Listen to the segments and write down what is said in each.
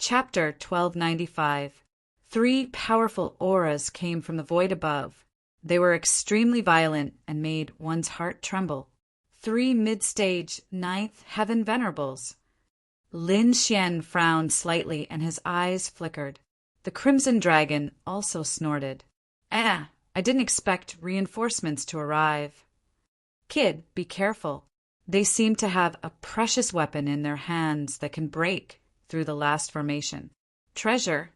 Chapter 1295. 3 powerful auras came from the void above. They were extremely violent and made one's heart tremble. 3 mid-stage, 9th heaven venerables. Lin Xian frowned slightly and his eyes flickered. The Crimson Dragon also snorted. I didn't expect reinforcements to arrive. Kid, be careful. They seem to have a precious weapon in their hands that can break through the last formation. Treasure?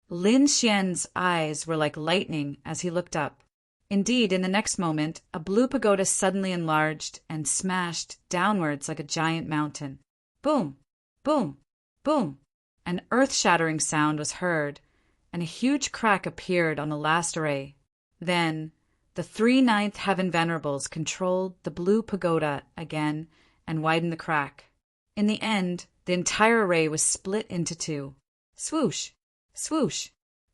Lin Xian's eyes were like lightning as he looked up. Indeed, in the next moment, a blue pagoda suddenly enlarged and smashed downwards like a giant mountain. Boom! Boom! Boom! An earth-shattering sound was heard, and a huge crack appeared on the last array. Then, the 3 9th heaven venerables controlled the blue pagoda again and widened the crack. In the end, the entire array was split into 2. Swoosh! Swoosh!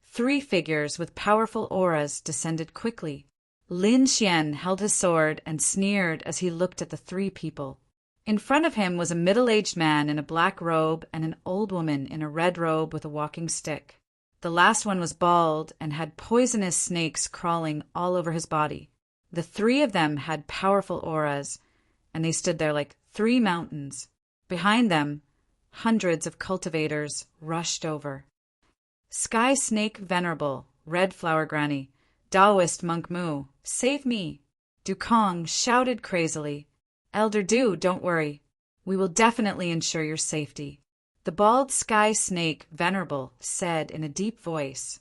3 figures with powerful auras descended quickly. Lin Xian held his sword and sneered as he looked at the 3 people. In front of him was a middle-aged man in a black robe and an old woman in a red robe with a walking stick. The last one was bald and had poisonous snakes crawling all over his body. The 3 of them had powerful auras, and they stood there like 3 mountains. Behind them, hundreds of cultivators rushed over. Sky Snake Venerable, Red Flower Granny, Taoist Monk Mu, save me! Dukong shouted crazily. Elder Du, don't worry. We will definitely ensure your safety. The bald Sky Snake Venerable said in a deep voice.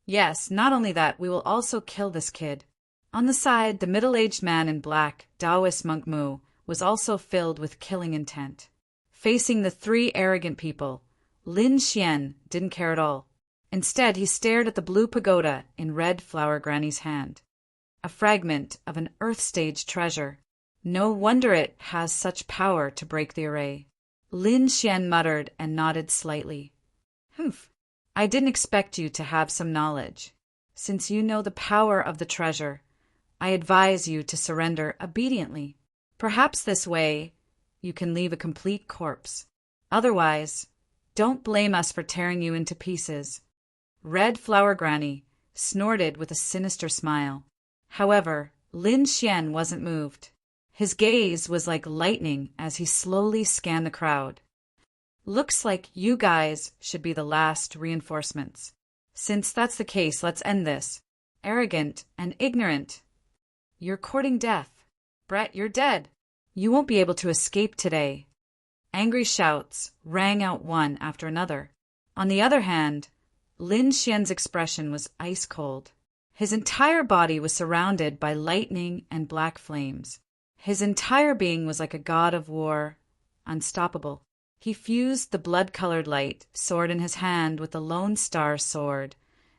Yes, not only that, we will also kill this kid. On the side, the middle-aged man in black, Taoist Monk Mu, was also filled with killing intent. Facing the 3 arrogant people, Lin Xian didn't care at all. Instead, he stared at the blue pagoda in Red Flower Granny's hand. A fragment of an Earth-stage treasure. No wonder it has such power to break the array. Lin Xian muttered and nodded slightly. Humph, I didn't expect you to have some knowledge. Since you know the power of the treasure, I advise you to surrender obediently. Perhaps this way you can leave a complete corpse. Otherwise, don't blame us for tearing you into pieces. Red Flower Granny snorted with a sinister smile. However, Lin Xian wasn't moved. His gaze was like lightning as he slowly scanned the crowd. Looks like you guys should be the last reinforcements. Since that's the case, let's end this. Arrogant and ignorant. You're courting death. Brett, you're dead. You won't be able to escape today. Angry shouts rang out one after another. On the other hand, Lin Xian's expression was ice cold. His entire body was surrounded by lightning and black flames. His entire being was like a god of war, unstoppable. He fused the blood-colored light sword in his hand with the Lone Star sword,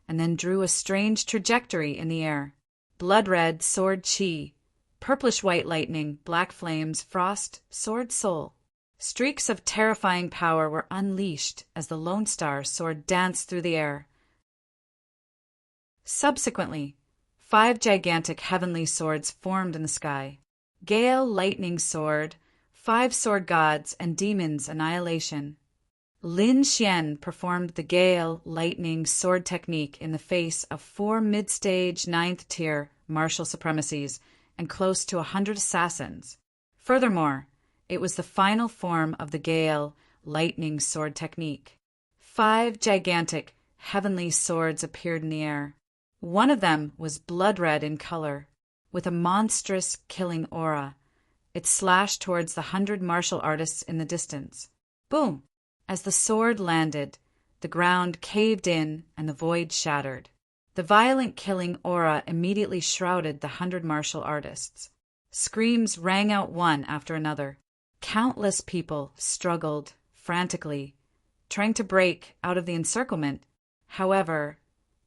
and then drew a strange trajectory in the air. Blood-red sword chi, purplish-white lightning, black flames, frost, sword soul. Streaks of terrifying power were unleashed as the Lone Star sword danced through the air. Subsequently, 5 gigantic heavenly swords formed in the sky. Gale Lightning Sword, 5 sword gods and demons annihilation. Lin Xian performed the Gale Lightning Sword technique in the face of 4 mid-stage 9th tier martial supremacies and close to 100 assassins. Furthermore, it was the final form of the Gale Lightning Sword technique. 5 gigantic heavenly swords appeared in the air. One of them was blood-red in color, with a monstrous killing aura. It slashed towards the 100 martial artists in the distance. Boom! As the sword landed, the ground caved in and the void shattered. The violent killing aura immediately shrouded the 100 martial artists. Screams rang out one after another. Countless people struggled frantically, trying to break out of the encirclement. However,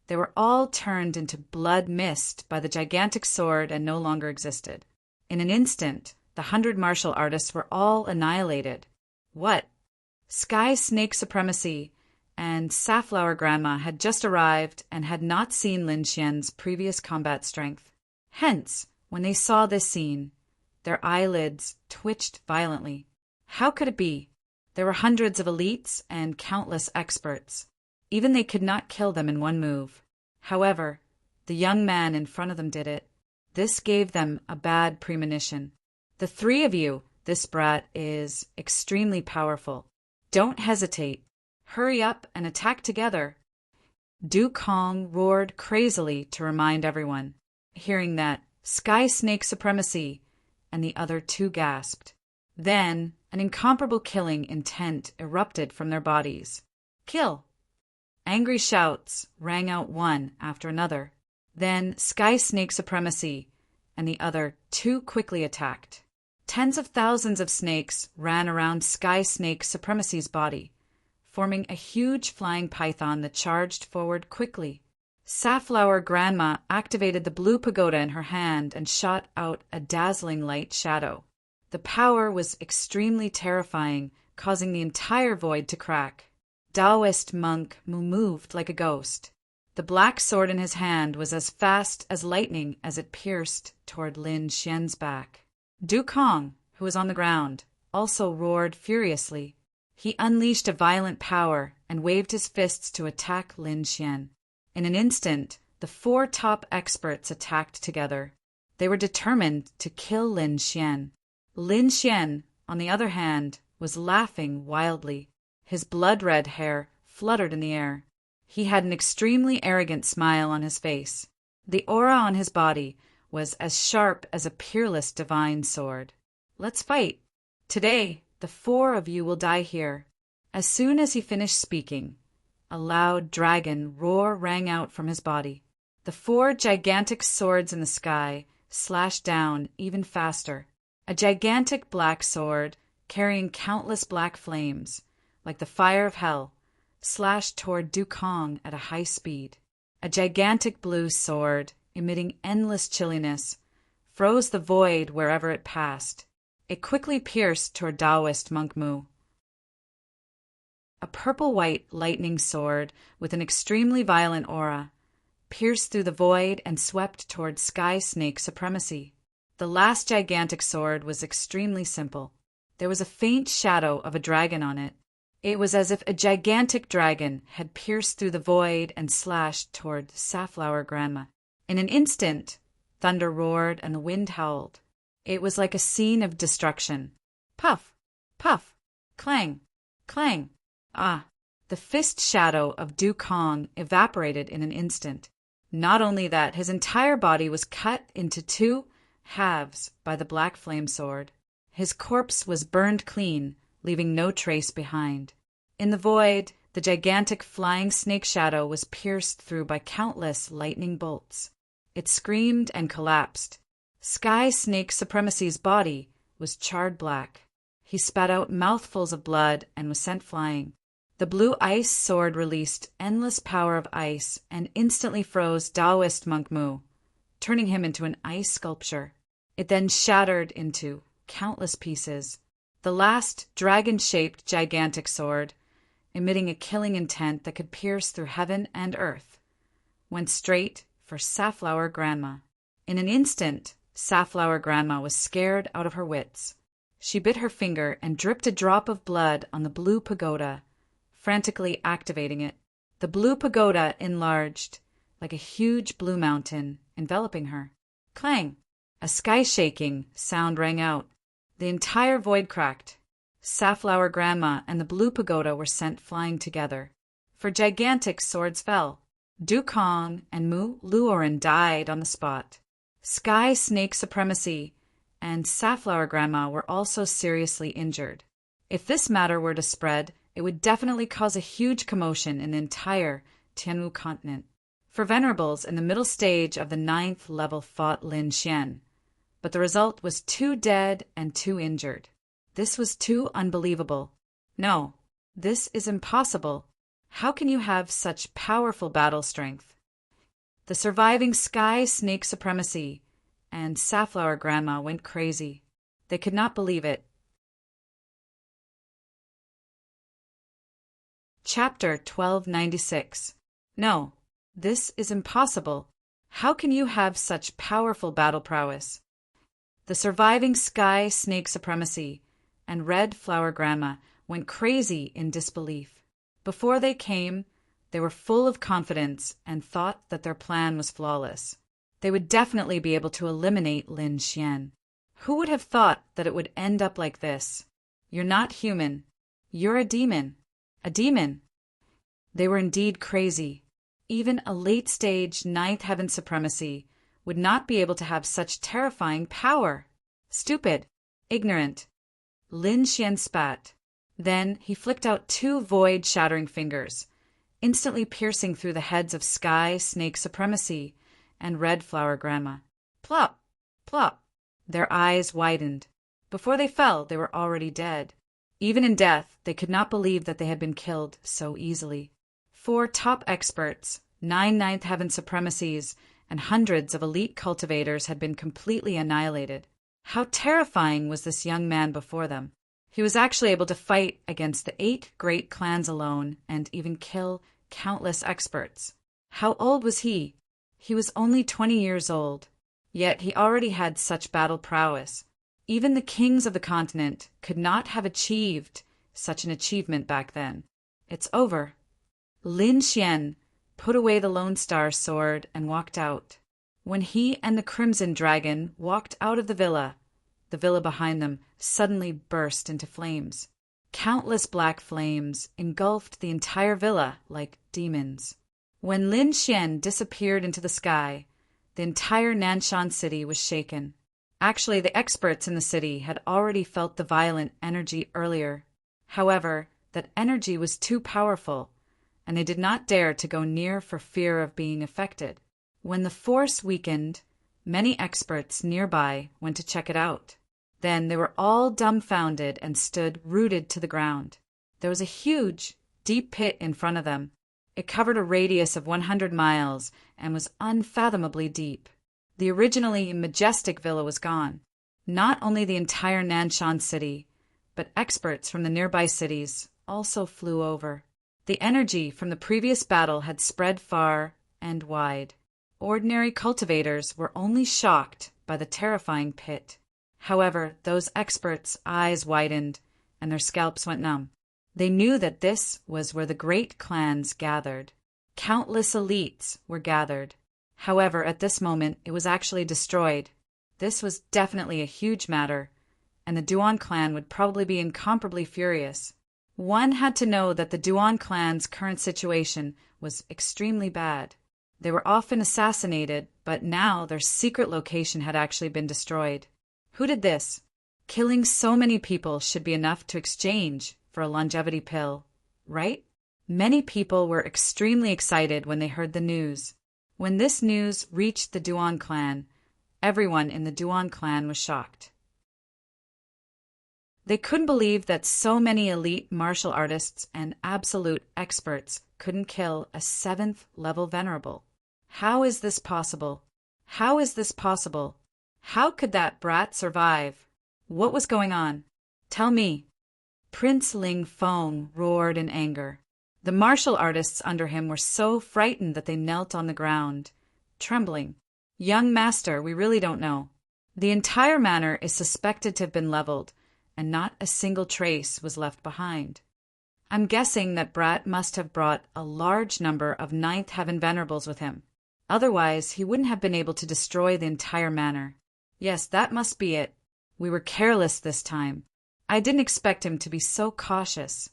they were all turned into blood mist by the gigantic sword and no longer existed. In an instant, the 100 martial artists were all annihilated. What? Sky Snake Supremacy and Safflower Grandma had just arrived and had not seen Lin Xian's previous combat strength. Hence, when they saw this scene, their eyelids twitched violently. How could it be? There were hundreds of elites and countless experts. Even they could not kill them in one move. However, the young man in front of them did it. This gave them a bad premonition. The three of you, this brat is extremely powerful. Don't hesitate. Hurry up and attack together. Du Kong roared crazily to remind everyone. Hearing that, Sky Snake supremacy, and the other two gasped. Then, an incomparable killing intent erupted from their bodies. Kill! Angry shouts rang out one after another. Then Sky Snake supremacy, and the other two quickly attacked. Tens of thousands of snakes ran around Sky Snake supremacy's body, forming a huge flying python that charged forward quickly. Safflower Grandma activated the blue pagoda in her hand and shot out a dazzling light shadow. The power was extremely terrifying, causing the entire void to crack. Taoist monk Mu moved like a ghost. The black sword in his hand was as fast as lightning as it pierced toward Lin Xian's back. Du Kong, who was on the ground, also roared furiously. He unleashed a violent power and waved his fists to attack Lin Xian. In an instant, the four top experts attacked together. They were determined to kill Lin Xian. Lin Xian, on the other hand, was laughing wildly. His blood-red hair fluttered in the air. He had an extremely arrogant smile on his face. The aura on his body was as sharp as a peerless divine sword. Let's fight. Today, the four of you will die here. As soon as he finished speaking, a loud dragon roar rang out from his body. The four gigantic swords in the sky slashed down even faster. A gigantic black sword, carrying countless black flames, like the fire of hell, slashed toward Du Kong at a high speed. A gigantic blue sword, emitting endless chilliness, froze the void wherever it passed. It quickly pierced toward Taoist monk Mu. A purple-white lightning sword with an extremely violent aura pierced through the void and swept toward Sky Snake supremacy. The last gigantic sword was extremely simple. There was a faint shadow of a dragon on it. It was as if a gigantic dragon had pierced through the void and slashed toward Safflower Grandma. In an instant, thunder roared and the wind howled. It was like a scene of destruction. Puff, puff, clang, clang. Ah, the fist shadow of Du Kong evaporated in an instant. Not only that, his entire body was cut into two halves by the black flame sword. His corpse was burned clean, leaving no trace behind. In the void, the gigantic flying snake shadow was pierced through by countless lightning bolts. It screamed and collapsed. Sky Snake Supremacy's body was charred black. He spat out mouthfuls of blood and was sent flying. The blue ice sword released endless power of ice and instantly froze Taoist monk Mu, turning him into an ice sculpture. It then shattered into countless pieces. The last dragon-shaped gigantic sword, emitting a killing intent that could pierce through heaven and earth, went straight for Safflower Grandma. In an instant, Safflower Grandma was scared out of her wits. She bit her finger and dripped a drop of blood on the blue pagoda, frantically activating it. The blue pagoda enlarged like a huge blue mountain, enveloping her. Clang! A sky-shaking sound rang out. The entire void cracked. Safflower Grandma and the blue pagoda were sent flying together. For gigantic swords fell. Du Kong and Mu Luoren died on the spot. Sky Snake Supremacy and Safflower Grandma were also seriously injured. If this matter were to spread, it would definitely cause a huge commotion in the entire Tianwu continent. For Venerables in the middle stage of the 9th level fought Lin Xian, but the result was 2 dead and 2 injured. This was too unbelievable. No, this is impossible. How can you have such powerful battle strength? The surviving Sky Snake Supremacy and Safflower Grandma went crazy. They could not believe it. Chapter 1296. No, this is impossible. How can you have such powerful battle prowess? The surviving Sky Snake Supremacy and Red Flower Grandma went crazy in disbelief. Before they came, they were full of confidence and thought that their plan was flawless. They would definitely be able to eliminate Lin Xian. Who would have thought that it would end up like this? You're not human. You're a demon. A demon. They were indeed crazy. Even a late-stage ninth heaven supremacy would not be able to have such terrifying power. Stupid. Ignorant. Lin Xian spat. Then he flicked out 2 void-shattering fingers, instantly piercing through the heads of Sky Snake Supremacy and Red Flower Grandma. Plop! Plop! Their eyes widened. Before they fell, they were already dead. Even in death, they could not believe that they had been killed so easily. 4 top experts, 9 ninth heaven supremacies, and hundreds of elite cultivators had been completely annihilated. How terrifying was this young man before them? He was actually able to fight against the 8 great clans alone and even kill countless experts. How old was he? He was only 20 years old, yet he already had such battle prowess. Even the kings of the continent could not have achieved such an achievement back then. It's over. Lin Xian put away the Lone Star sword and walked out. When he and the Crimson Dragon walked out of the villa behind them suddenly burst into flames. Countless black flames engulfed the entire villa like demons. When Lin Xian disappeared into the sky, the entire Nanshan city was shaken. Actually, the experts in the city had already felt the violent energy earlier. However, that energy was too powerful, and they did not dare to go near for fear of being affected. When the force weakened, many experts nearby went to check it out. Then they were all dumbfounded and stood rooted to the ground. There was a huge, deep pit in front of them. It covered a radius of 100 miles and was unfathomably deep. The originally majestic villa was gone. Not only the entire Nanshan city, but experts from the nearby cities also flew over. The energy from the previous battle had spread far and wide. Ordinary cultivators were only shocked by the terrifying pit. However, those experts' eyes widened and their scalps went numb. They knew that this was where the great clans gathered. Countless elites were gathered. However, at this moment, it was actually destroyed. This was definitely a huge matter, and the Duan clan would probably be incomparably furious. One had to know that the Duan clan's current situation was extremely bad. They were often assassinated, but now their secret location had actually been destroyed. Who did this? Killing so many people should be enough to exchange for a longevity pill, right? Many people were extremely excited when they heard the news. When this news reached the Duan clan, everyone in the Duan clan was shocked. They couldn't believe that so many elite martial artists and absolute experts couldn't kill a 7th level venerable. How is this possible? How is this possible? How could that brat survive? What was going on? Tell me. Prince Ling Feng roared in anger. The martial artists under him were so frightened that they knelt on the ground, trembling. Young master, we really don't know. The entire manor is suspected to have been leveled, and not a single trace was left behind. I'm guessing that Brat must have brought a large number of 9th heaven venerables with him. Otherwise, he wouldn't have been able to destroy the entire manor. Yes, that must be it. We were careless this time. I didn't expect him to be so cautious.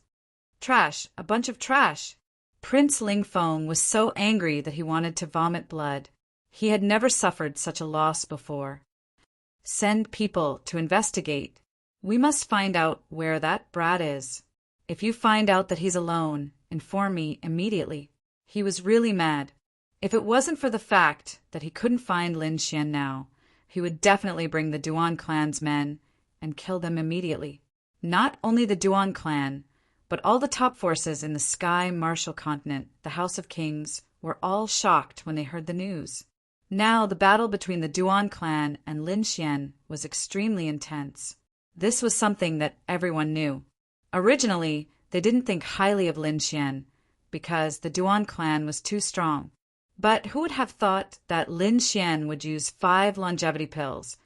Trash, a bunch of trash. Prince Ling Feng was so angry that he wanted to vomit blood. He had never suffered such a loss before. Send people to investigate. We must find out where that brat is. If you find out that he's alone, inform me immediately. He was really mad. If it wasn't for the fact that he couldn't find Lin Xian now, he would definitely bring the Duan clan's men and kill them immediately. Not only the Duan clan, but all the top forces in the Sky Martial Continent, the House of Kings, were all shocked when they heard the news. Now the battle between the Duan clan and Lin Xian was extremely intense. This was something that everyone knew. Originally, they didn't think highly of Lin Xian because the Duan clan was too strong. But who would have thought that Lin Xian would use 5 longevity pills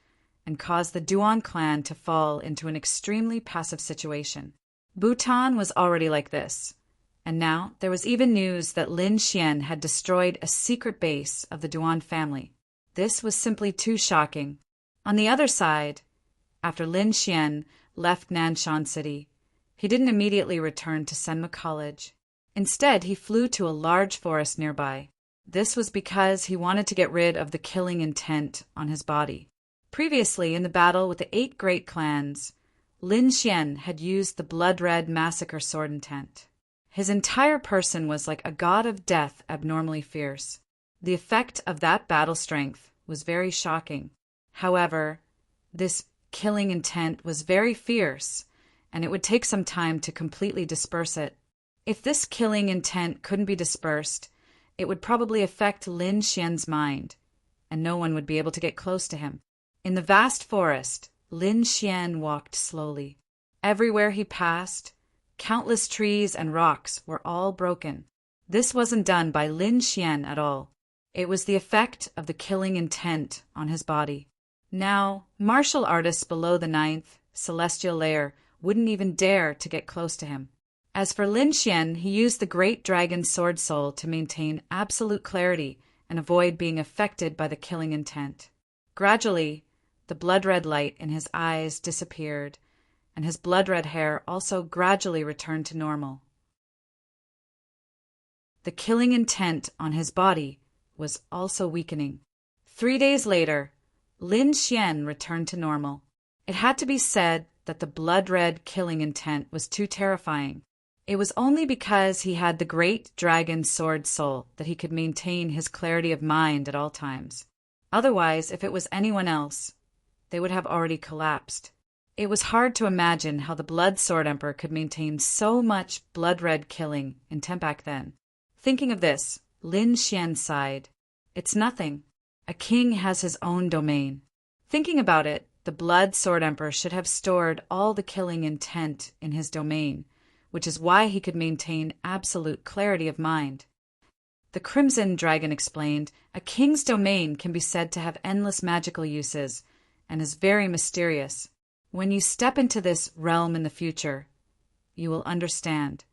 and cause the Duan clan to fall into an extremely passive situation? Bhutan was already like this, and now there was even news that Lin Xian had destroyed a secret base of the Duan family. This was simply too shocking. On the other side, after Lin Xian left Nanshan City, he didn't immediately return to Senma College. Instead, he flew to a large forest nearby. This was because he wanted to get rid of the killing intent on his body. Previously, in the battle with the 8 great clans, Lin Xian had used the blood-red massacre sword intent. His entire person was like a god of death, abnormally fierce. The effect of that battle strength was very shocking. However, this killing intent was very fierce, and it would take some time to completely disperse it. If this killing intent couldn't be dispersed, it would probably affect Lin Xian's mind, and no one would be able to get close to him. In the vast forest, Lin Xian walked slowly. Everywhere he passed, countless trees and rocks were all broken. This wasn't done by Lin Xian at all. It was the effect of the killing intent on his body. Now, martial artists below the 9th celestial layer wouldn't even dare to get close to him. As for Lin Xian, he used the great dragon sword soul to maintain absolute clarity and avoid being affected by the killing intent. Gradually, the blood-red light in his eyes disappeared, and his blood-red hair also gradually returned to normal. The killing intent on his body was also weakening. 3 days later, Lin Xian returned to normal. It had to be said that the blood-red killing intent was too terrifying. It was only because he had the great dragon sword soul that he could maintain his clarity of mind at all times. Otherwise, if it was anyone else, they would have already collapsed. It was hard to imagine how the Blood Sword Emperor could maintain so much blood-red killing intent back then. Thinking of this, Lin Xian sighed. It's nothing. A king has his own domain. Thinking about it, the Blood Sword Emperor should have stored all the killing intent in his domain, which is why he could maintain absolute clarity of mind. The Crimson Dragon explained, a king's domain can be said to have endless magical uses, and is very mysterious. When you step into this realm in the future, you will understand.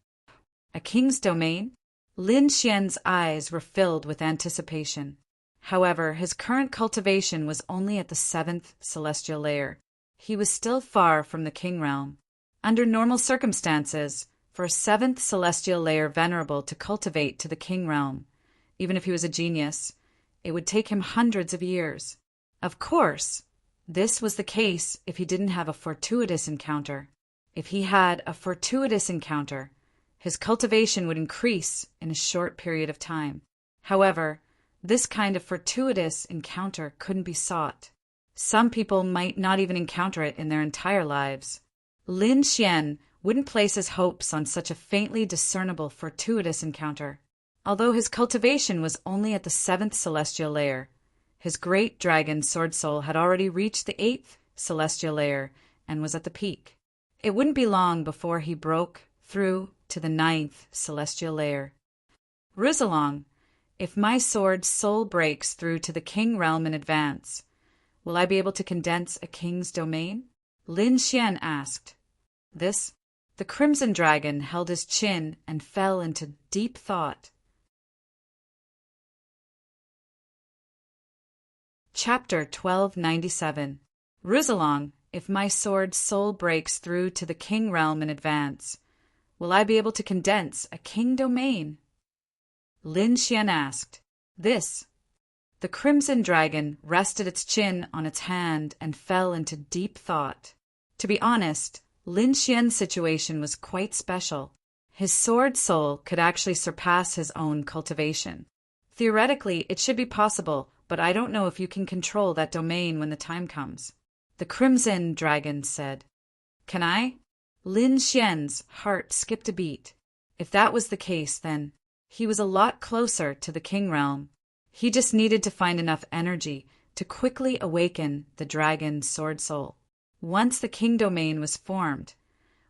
A king's domain? Lin Xian's eyes were filled with anticipation. However, his current cultivation was only at the 7th celestial layer. He was still far from the king realm. Under normal circumstances, for a 7th celestial layer venerable to cultivate to the king realm, even if he was a genius, it would take him hundreds of years. Of course, this was the case if he didn't have a fortuitous encounter. If he had a fortuitous encounter, his cultivation would increase in a short period of time. However, this kind of fortuitous encounter couldn't be sought. Some people might not even encounter it in their entire lives. Lin Xian wouldn't place his hopes on such a faintly discernible fortuitous encounter. Although his cultivation was only at the 7th celestial layer, his great dragon sword soul had already reached the 8th celestial layer and was at the peak. It wouldn't be long before he broke through to the 9th celestial layer. Rizalong, if my sword soul breaks through to the king realm in advance, will I be able to condense a king's domain? Lin Xian asked. The Crimson Dragon held his chin and fell into deep thought. Chapter 1297. Rizalong, if my sword soul breaks through to the king realm in advance, will I be able to condense a king domain? Lin Xian asked. The Crimson Dragon rested its chin on its hand and fell into deep thought. To be honest, Lin Xian's situation was quite special. His sword soul could actually surpass his own cultivation. Theoretically, it should be possible, but I don't know if you can control that domain when the time comes. The Crimson Dragon said. Can I? Lin Xian's heart skipped a beat. If that was the case, then he was a lot closer to the king realm. He just needed to find enough energy to quickly awaken the dragon's sword soul. Once the king domain was formed,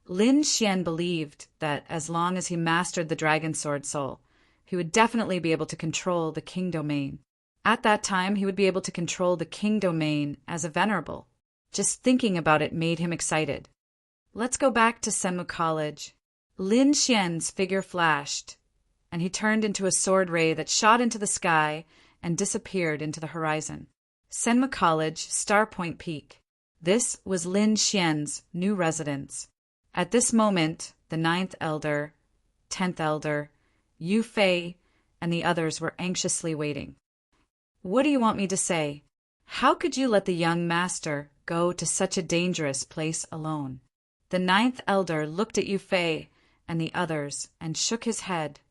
Lin Xian believed that as long as he mastered the dragon sword soul, he would definitely be able to control the king domain. At that time, he would be able to control the king domain as a venerable. Just thinking about it made him excited. Let's go back to Senmu College. Lin Xian's figure flashed, and he turned into a sword ray that shot into the sky and disappeared into the horizon. Senmu College, Star Point Peak. This was Lin Xian's new residence. At this moment, the 9th Elder, 10th Elder, Yu Fei, and the others were anxiously waiting. What do you want me to say? How could you let the young master go to such a dangerous place alone? The 9th Elder looked at Yu Fei and the others and shook his head.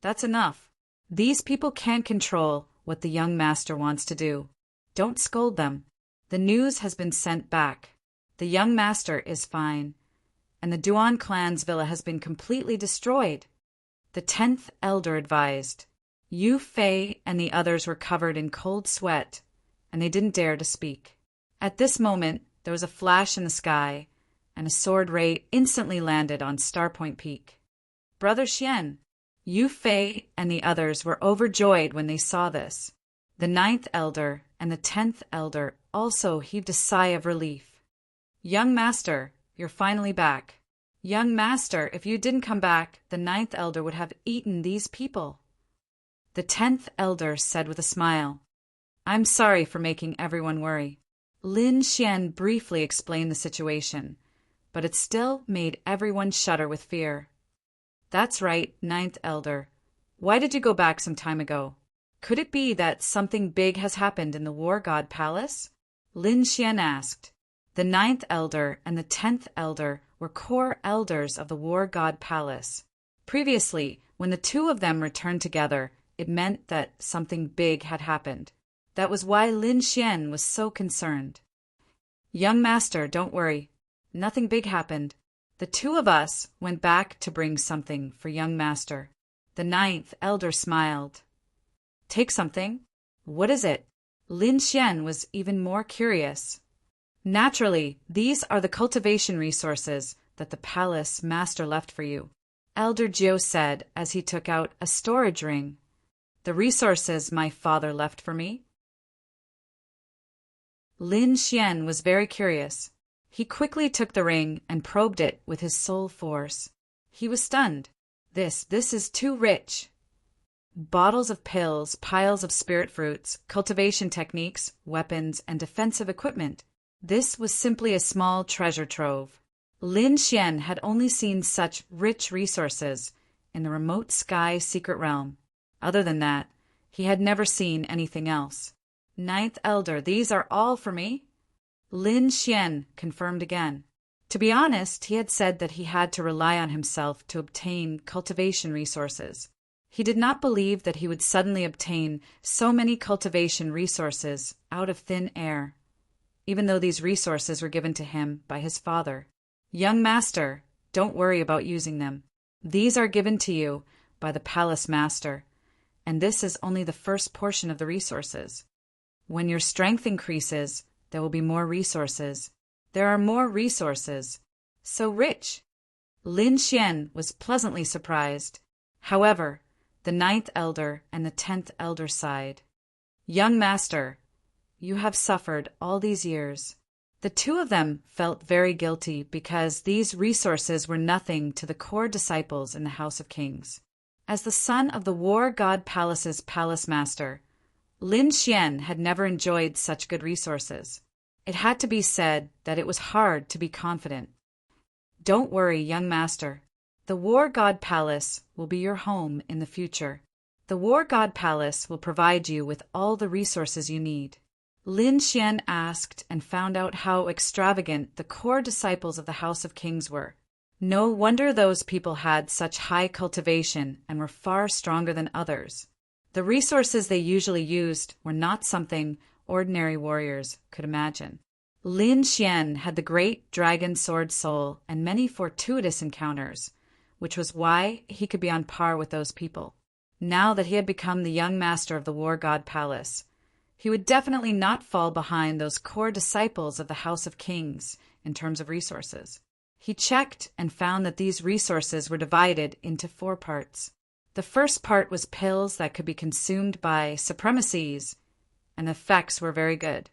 That's enough. These people can't control what the young master wants to do. Don't scold them. The news has been sent back. The young master is fine, and the Duan clan's villa has been completely destroyed. The 10th Elder advised. Yu Fei and the others were covered in cold sweat, and they didn't dare to speak. At this moment, there was a flash in the sky, and a sword ray instantly landed on Starpoint Peak. Brother Xian, Yu Fei and the others were overjoyed when they saw this. The 9th Elder and the 10th Elder also heaved a sigh of relief. Young Master, you're finally back. Young Master, if you didn't come back, the 9th Elder would have eaten these people. The 10th Elder said with a smile, I'm sorry for making everyone worry. Lin Xian briefly explained the situation, but it still made everyone shudder with fear. That's right, 9th Elder. Why did you go back some time ago? Could it be that something big has happened in the War God Palace? Lin Xian asked. The 9th Elder and the 10th Elder were core elders of the War God Palace. Previously, when the two of them returned together, it meant that something big had happened. That was why Lin Xian was so concerned. Young Master, don't worry. Nothing big happened. The two of us went back to bring something for young Master. The 9th Elder smiled. Take something? What is it? Lin Xian was even more curious. Naturally, these are the cultivation resources that the palace master left for you, Elder Jiu said as he took out a storage ring. The resources my father left for me? Lin Xian was very curious. He quickly took the ring and probed it with his soul force. He was stunned. This is too rich. Bottles of pills, piles of spirit fruits, cultivation techniques, weapons, and defensive equipment. This was simply a small treasure trove. Lin Xian had only seen such rich resources in the remote sky secret realm. Other than that, he had never seen anything else. 9th Elder, these are all for me? Lin Xian confirmed again. To be honest, he had said that he had to rely on himself to obtain cultivation resources. He did not believe that he would suddenly obtain so many cultivation resources out of thin air, even though these resources were given to him by his father. Young Master, don't worry about using them. These are given to you by the Palace Master, and this is only the first portion of the resources. When your strength increases, there will be more resources. There are more resources. So rich. Lin Xian was pleasantly surprised. However, the 9th Elder and the 10th Elder sighed. Young Master, you have suffered all these years. The two of them felt very guilty because these resources were nothing to the core disciples in the House of Kings. As the son of the War God Palace's Palace Master, Lin Xian had never enjoyed such good resources. It had to be said that it was hard to be confident. Don't worry, young Master. The War God Palace will be your home in the future. The War God Palace will provide you with all the resources you need. Lin Xian asked and found out how extravagant the core disciples of the House of Kings were. No wonder those people had such high cultivation and were far stronger than others. The resources they usually used were not something ordinary warriors could imagine. Lin Xian had the great dragon sword soul and many fortuitous encounters, which was why he could be on par with those people. Now that he had become the young master of the War God Palace, he would definitely not fall behind those core disciples of the House of Kings in terms of resources. He checked and found that these resources were divided into 4 parts. The first part was pills that could be consumed by supremacies, and the effects were very good.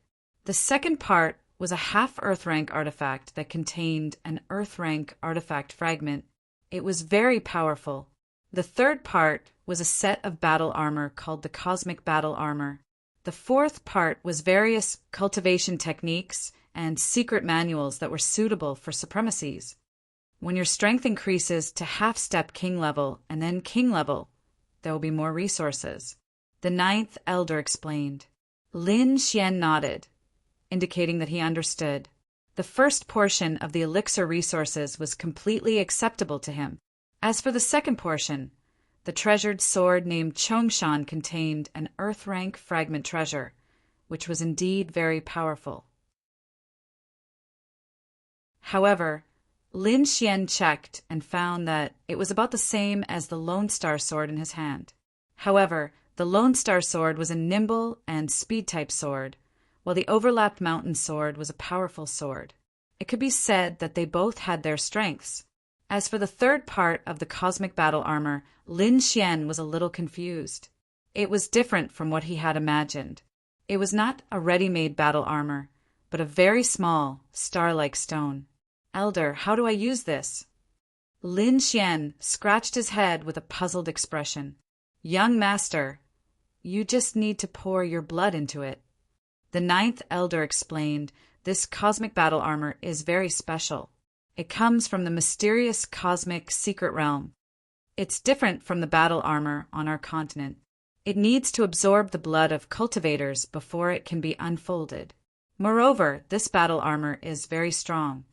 The second part was a half-Earth rank artifact that contained an Earth rank artifact fragment. It was very powerful. The third part was a set of battle armor called the Cosmic Battle Armor. The fourth part was various cultivation techniques and secret manuals that were suitable for supremacies. When your strength increases to half-step king level and then king level, there will be more resources. The ninth elder explained. Lin Xian nodded, indicating that he understood. The first portion of the elixir resources was completely acceptable to him. As for the second portion, the treasured sword named Chongshan contained an Earth rank fragment treasure, which was indeed very powerful. However, Lin Xian checked and found that it was about the same as the Lone Star sword in his hand. However, the Lone Star sword was a nimble and speed-type sword, while the Overlapped Mountain sword was a powerful sword. It could be said that they both had their strengths. As for the third part of the Cosmic Battle Armor, Lin Xian was a little confused. It was different from what he had imagined. It was not a ready-made battle armor, but a very small, star-like stone. Elder, how do I use this? Lin Xian scratched his head with a puzzled expression. Young master, you just need to pour your blood into it. The ninth elder explained, this cosmic battle armor is very special. It comes from the mysterious cosmic secret realm. It's different from the battle armor on our continent. It needs to absorb the blood of cultivators before it can be unfolded. Moreover, this battle armor is very strong.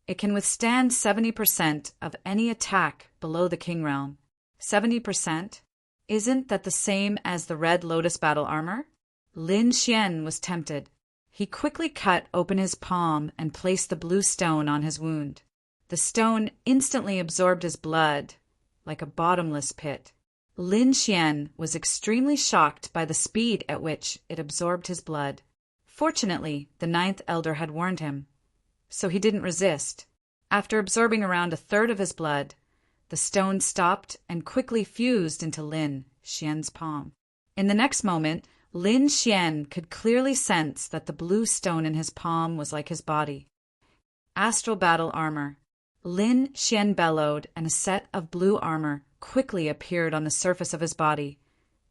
It can withstand 70% of any attack below the king realm. 70%? Isn't that the same as the Red Lotus battle armor? Lin Xian was tempted. He quickly cut open his palm and placed the blue stone on his wound. The stone instantly absorbed his blood, like a bottomless pit. Lin Xian was extremely shocked by the speed at which it absorbed his blood. Fortunately, the ninth elder had warned him, so he didn't resist. After absorbing around a third of his blood, the stone stopped and quickly fused into Lin Xian's palm. In the next moment, Lin Xian could clearly sense that the blue stone in his palm was like his body. Astral battle armor. Lin Xian bellowed, and a set of blue armor quickly appeared on the surface of his body,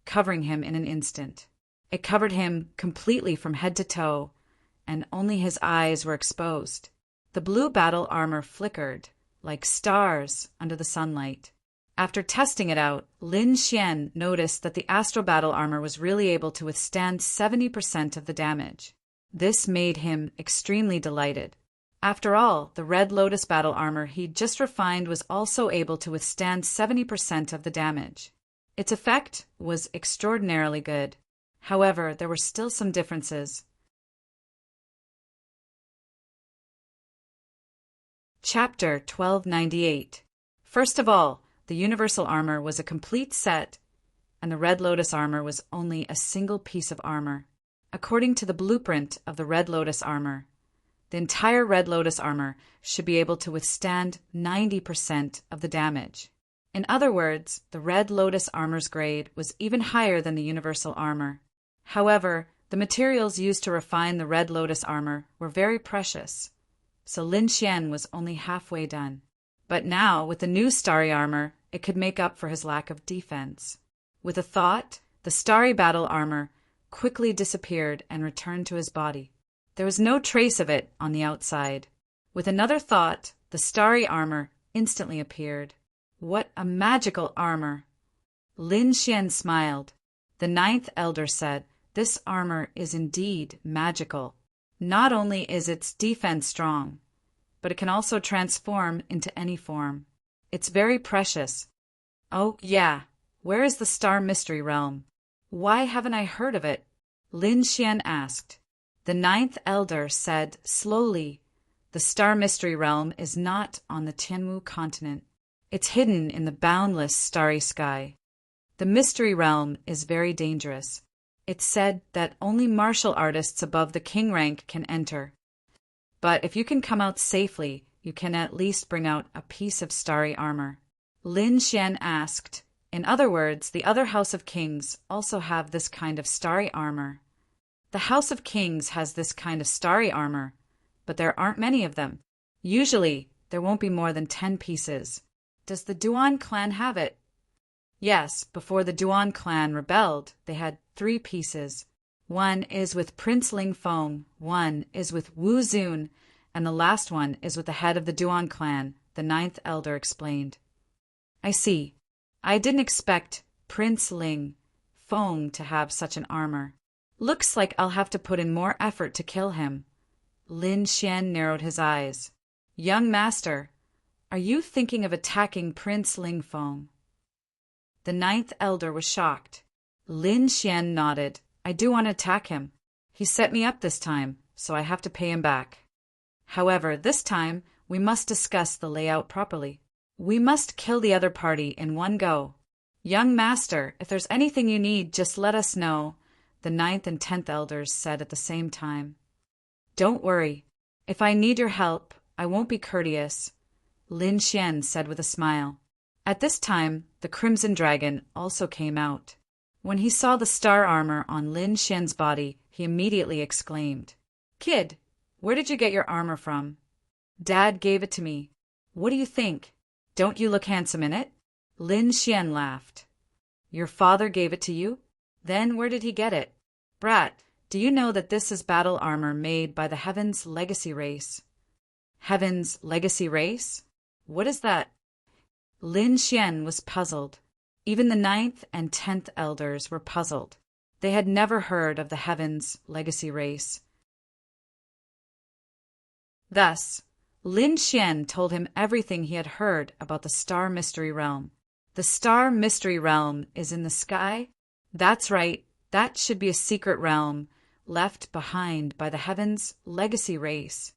covering him in an instant. It covered him completely from head to toe, and only his eyes were exposed. The blue battle armor flickered like stars under the sunlight. After testing it out, Lin Xian noticed that the astral battle armor was really able to withstand 70% of the damage. This made him extremely delighted. After all, the Red Lotus battle armor he'd just refined was also able to withstand 70% of the damage. Its effect was extraordinarily good. However, there were still some differences. Chapter 1298. First of all, the Universal Armor was a complete set, and the Red Lotus armor was only a single piece of armor. According to the blueprint of the Red Lotus armor, the entire Red Lotus armor should be able to withstand 90% of the damage. In other words, the Red Lotus armor's grade was even higher than the Universal armor. However, the materials used to refine the Red Lotus armor were very precious, so Lin Xian was only halfway done. But now, with the new starry armor, it could make up for his lack of defense. With a thought, the starry battle armor quickly disappeared and returned to his body. There was no trace of it on the outside. With another thought, the starry armor instantly appeared. What a magical armor! Lin Xian smiled. The ninth elder said, "This armor is indeed magical. Not only is its defense strong, but it can also transform into any form. It's very precious. Oh, yeah, where is the Star Mystery Realm? Why haven't I heard of it?" Lin Xian asked. The ninth elder said slowly, "The Star Mystery Realm is not on the Tianwu continent. It's hidden in the boundless starry sky. The Mystery Realm is very dangerous. It's said that only martial artists above the king rank can enter. But if you can come out safely, you can at least bring out a piece of starry armor." Lin Xian asked, "In other words, the other House of Kings also have this kind of starry armor?" "The House of Kings has this kind of starry armor, but there aren't many of them. Usually, there won't be more than 10 pieces. Does the Duan clan have it? Yes, before the Duan clan rebelled, they had 3 pieces. One is with Prince Ling Feng, one is with Wu Zun, and the last one is with the head of the Duan clan, the 9th elder explained. I see. I didn't expect Prince Ling Feng to have such an armor. Looks like I'll have to put in more effort to kill him. Lin Xian narrowed his eyes. Young master, are you thinking of attacking Prince Ling Feng? The 9th elder was shocked. Lin Xian nodded. I do want to attack him. He set me up this time, so I have to pay him back. However, this time, we must discuss the layout properly. We must kill the other party in one go. Young master, if there's anything you need, just let us know, the 9th and 10th elders said at the same time. Don't worry. If I need your help, I won't be courteous, Lin Xian said with a smile. At this time, the Crimson Dragon also came out. When he saw the star armor on Lin Xian's body, he immediately exclaimed, Kid, where did you get your armor from? Dad gave it to me. What do you think? Don't you look handsome in it? Lin Xian laughed. Your father gave it to you? Then where did he get it? Brat, do you know that this is battle armor made by the Heaven's Legacy race? Heaven's Legacy race? What is that? Lin Xian was puzzled. Even the 9th and 10th elders were puzzled. They had never heard of the Heaven's Legacy race. Thus, Lin Xian told him everything he had heard about the Star Mystery Realm. The Star Mystery Realm is in the sky? That's right, that should be a secret realm left behind by the Heaven's Legacy race.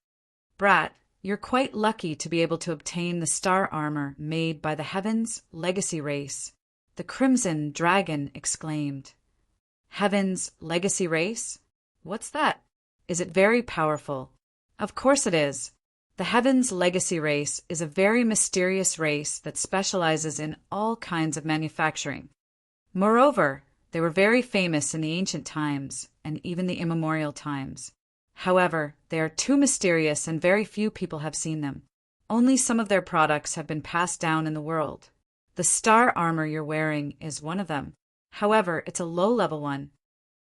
Brat, you're quite lucky to be able to obtain the star armor made by the Heaven's Legacy race, the Crimson Dragon exclaimed. Heaven's Legacy race? What's that? Is it very powerful? Of course it is. The Heaven's Legacy race is a very mysterious race that specializes in all kinds of manufacturing. Moreover, they were very famous in the ancient times and even the immemorial times. However, they are too mysterious and very few people have seen them. Only some of their products have been passed down in the world. The star armor you're wearing is one of them. However, it's a low-level one.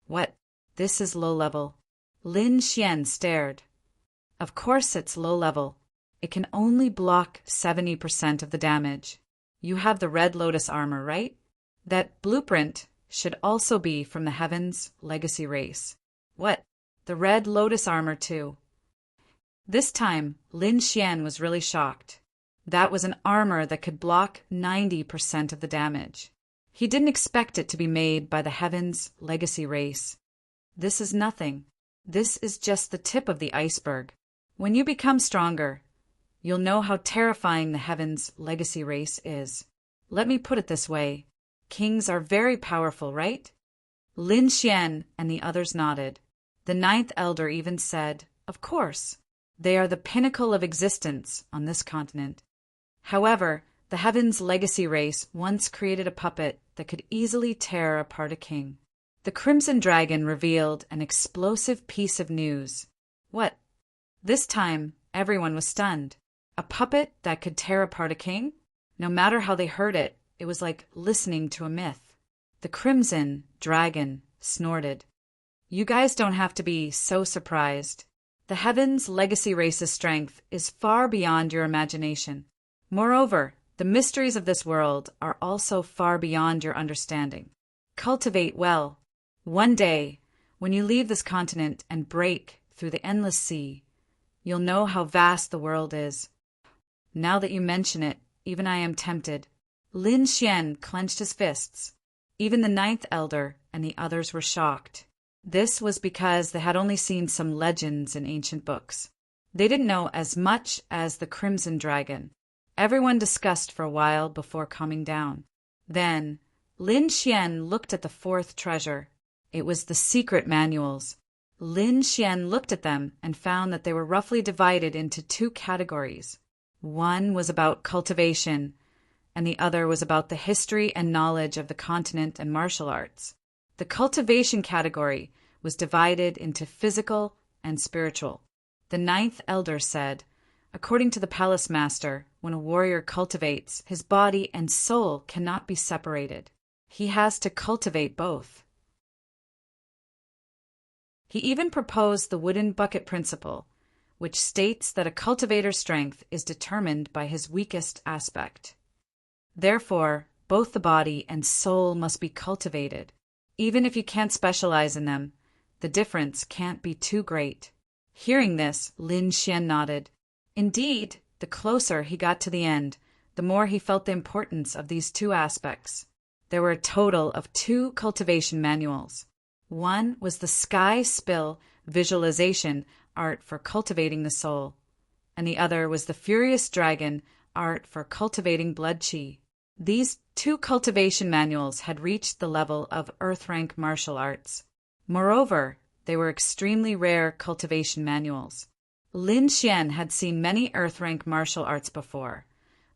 What? This is low-level. Lin Xian stared. Of course it's low-level. It can only block 70% of the damage. You have the Red Lotus armor, right? That blueprint should also be from the Heaven's Legacy race. What? The Red Lotus armor too. This time, Lin Xian was really shocked. That was an armor that could block 90% of the damage. He didn't expect it to be made by the Heaven's Legacy race. This is nothing. This is just the tip of the iceberg. When you become stronger, you'll know how terrifying the Heaven's Legacy race is. Let me put it this way. Kings are very powerful, right? Lin Xian and the others nodded. The 9th elder even said, Of course. They are the pinnacle of existence on this continent. However, the Heaven's Legacy race once created a puppet that could easily tear apart a king. The Crimson Dragon revealed an explosive piece of news. What? This time, everyone was stunned. A puppet that could tear apart a king? No matter how they heard it, it was like listening to a myth. The Crimson Dragon snorted. You guys don't have to be so surprised. The Heaven's Legacy race's strength is far beyond your imagination. Moreover, the mysteries of this world are also far beyond your understanding. Cultivate well. One day, when you leave this continent and break through the endless sea, you'll know how vast the world is. Now that you mention it, even I am tempted. Lin Xian clenched his fists. Even the 9th elder and the others were shocked. This was because they had only seen some legends in ancient books. They didn't know as much as the Crimson Dragon. Everyone discussed for a while before calming down. Then, Lin Xian looked at the 4th treasure. It was the secret manuals. Lin Xian looked at them and found that they were roughly divided into 2 categories. One was about cultivation, and the other was about the history and knowledge of the continent and martial arts. The cultivation category was divided into physical and spiritual. The ninth elder said, "According to the palace master, when a warrior cultivates, his body and soul cannot be separated. He has to cultivate both." He even proposed the wooden bucket principle, which states that a cultivator's strength is determined by his weakest aspect. Therefore, both the body and soul must be cultivated. Even if you can't specialize in them, the difference can't be too great. Hearing this, Lin Xian nodded. Indeed, the closer he got to the end, the more he felt the importance of these two aspects. There were a total of 2 cultivation manuals. One was the Sky Spill visualization art for cultivating the soul, and the other was the Furious Dragon art for cultivating blood chi. These 2 cultivation manuals had reached the level of Earth rank martial arts. Moreover, they were extremely rare cultivation manuals. Lin Xian had seen many Earth rank martial arts before,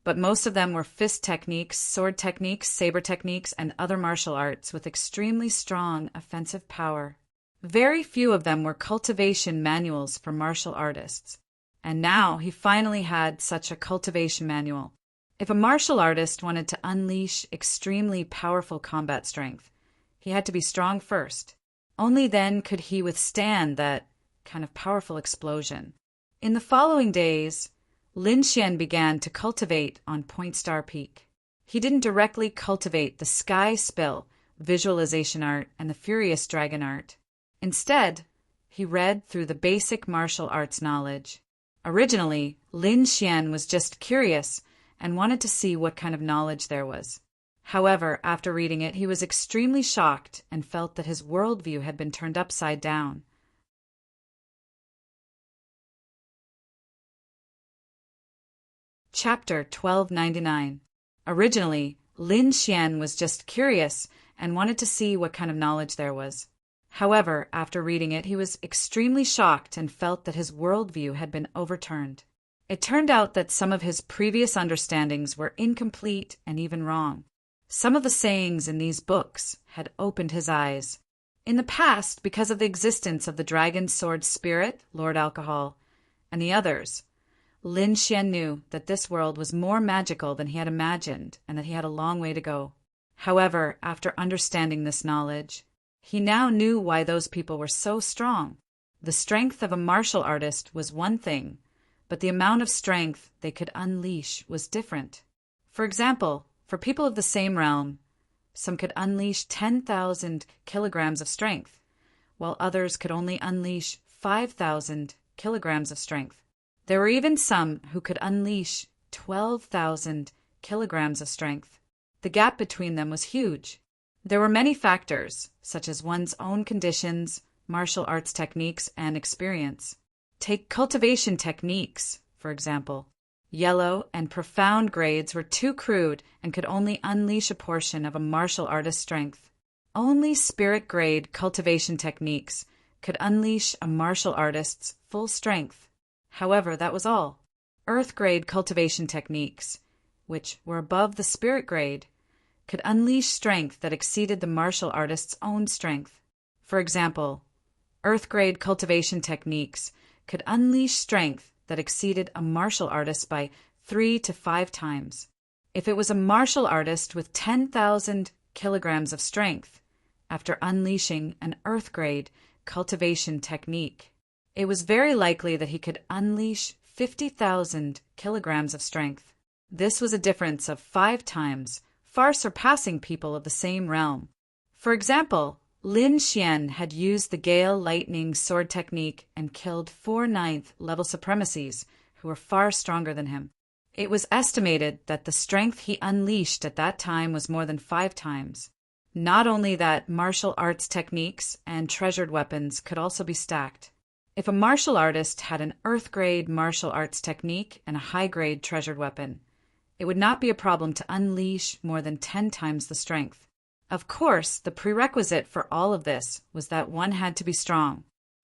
but most of them were fist techniques, sword techniques, saber techniques, and other martial arts with extremely strong offensive power. Very few of them were cultivation manuals for martial artists, and now he finally had such a cultivation manual. If a martial artist wanted to unleash extremely powerful combat strength, he had to be strong first. Only then could he withstand that kind of powerful explosion. In the following days, Lin Xian began to cultivate on Point Star Peak. He didn't directly cultivate the Sky Spill visualization art and the Furious Dragon art. Instead, he read through the basic martial arts knowledge. Originally, Lin Xian was just curious and wanted to see what kind of knowledge there was. However, after reading it, he was extremely shocked and felt that his worldview had been turned upside down. Chapter 1299. Originally, Lin Xian was just curious and wanted to see what kind of knowledge there was. However, after reading it, he was extremely shocked and felt that his worldview had been overturned. It turned out that some of his previous understandings were incomplete and even wrong. Some of the sayings in these books had opened his eyes. In the past, because of the existence of the dragon sword spirit, Lord Alcohol, and the others, Lin Xian knew that this world was more magical than he had imagined and that he had a long way to go. However, after understanding this knowledge, he now knew why those people were so strong. The strength of a martial artist was one thing, but the amount of strength they could unleash was different. For example, for people of the same realm, some could unleash 10,000 kilograms of strength, while others could only unleash 5,000 kilograms of strength. There were even some who could unleash 12,000 kilograms of strength. The gap between them was huge. There were many factors, such as one's own conditions, martial arts techniques, and experience. Take cultivation techniques, for example. Yellow and profound grades were too crude and could only unleash a portion of a martial artist's strength. Only spirit grade cultivation techniques could unleash a martial artist's full strength. However, that was all. Earth grade cultivation techniques, which were above the spirit grade, could unleash strength that exceeded the martial artist's own strength. For example, Earth grade cultivation techniques could unleash strength that exceeded a martial artist by 3 to 5 times. If it was a martial artist with 10,000 kilograms of strength, after unleashing an Earth grade cultivation technique, it was very likely that he could unleash 50,000 kilograms of strength. This was a difference of 5 times, far surpassing people of the same realm. For example, Lin Xian had used the Gale Lightning sword technique and killed 4 9th level supremacies who were far stronger than him. It was estimated that the strength he unleashed at that time was more than 5 times. Not only that, martial arts techniques and treasured weapons could also be stacked. If a martial artist had an Earth-grade martial arts technique and a high-grade treasured weapon, it would not be a problem to unleash more than 10 times the strength. Of course, the prerequisite for all of this was that one had to be strong.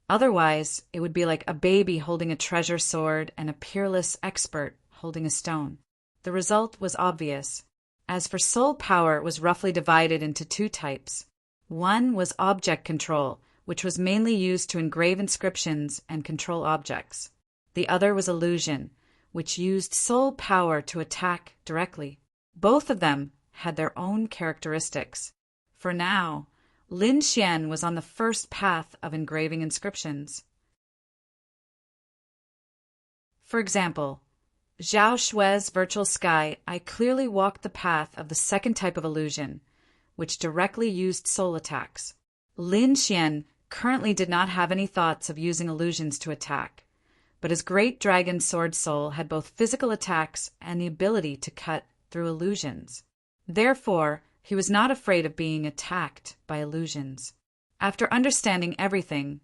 Otherwise, it would be like a baby holding a treasure sword and a peerless expert holding a stone. The result was obvious. As for soul power, it was roughly divided into 2 types. One was object control, which was mainly used to engrave inscriptions and control objects. The other was illusion, which used soul power to attack directly. Both of them had their own characteristics. For now, Lin Xian was on the first path of engraving inscriptions. For example, Zhao Shui's virtual sky, I clearly walked the path of the second type of illusion, which directly used soul attacks. Lin Xian currently did not have any thoughts of using illusions to attack, but his great dragon sword soul had both physical attacks and the ability to cut through illusions. Therefore, he was not afraid of being attacked by illusions. After understanding everything,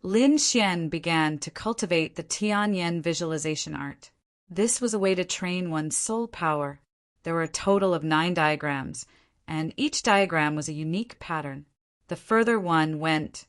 Lin Xian began to cultivate the Tianyan visualization art. This was a way to train one's soul power. There were a total of 9 diagrams, and each diagram was a unique pattern. The further one went,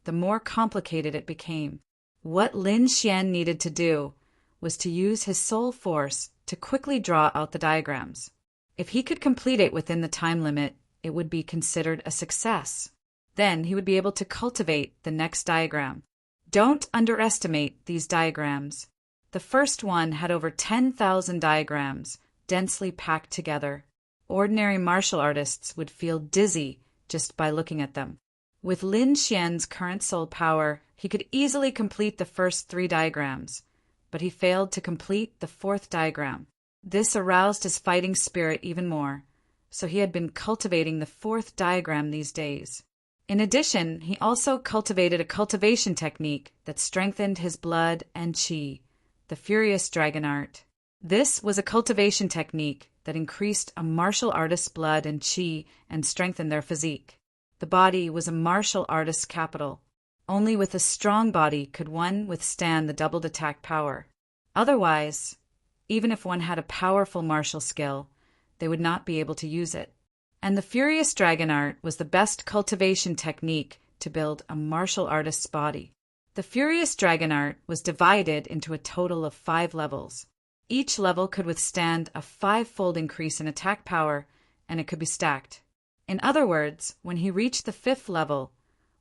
the more complicated it became. What Lin Xian needed to do was to use his soul force to quickly draw out the diagrams. If he could complete it within the time limit, it would be considered a success. Then he would be able to cultivate the next diagram. Don't underestimate these diagrams. The first one had over 10,000 diagrams, densely packed together. Ordinary martial artists would feel dizzy just by looking at them. With Lin Xian's current soul power, he could easily complete the first 3 diagrams, but he failed to complete the 4th diagram. This aroused his fighting spirit even more, so he had been cultivating the 4th diagram these days. In addition, he also cultivated a cultivation technique that strengthened his blood and qi, the Furious Dragon Art. This was a cultivation technique that increased a martial artist's blood and qi and strengthened their physique. The body was a martial artist's capital. Only with a strong body could one withstand the doubled attack power. Otherwise, even if one had a powerful martial skill, they would not be able to use it. And the Furious Dragon Art was the best cultivation technique to build a martial artist's body. The Furious Dragon Art was divided into a total of 5 levels. Each level could withstand a 5-fold increase in attack power, and it could be stacked. In other words, when he reached the 5th level,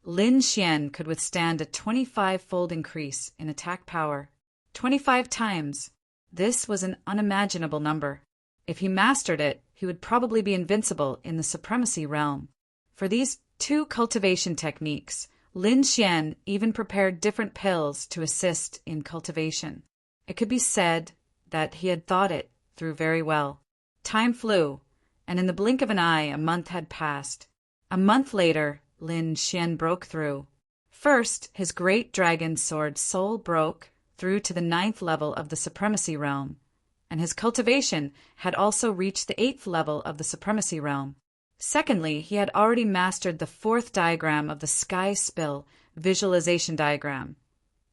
Lin Xian could withstand a 25-fold increase in attack power. 25 times. This was an unimaginable number. If he mastered it, he would probably be invincible in the supremacy realm. For these 2 cultivation techniques, Lin Xian even prepared different pills to assist in cultivation. It could be said that he had thought it through very well. Time flew, and in the blink of an eye a month had passed. A month later, Lin Xian broke through. First, his great dragon sword soul broke through to the 9th level of the supremacy realm, and his cultivation had also reached the 8th level of the supremacy realm. Secondly, he had already mastered the 4th diagram of the sky spill visualization diagram,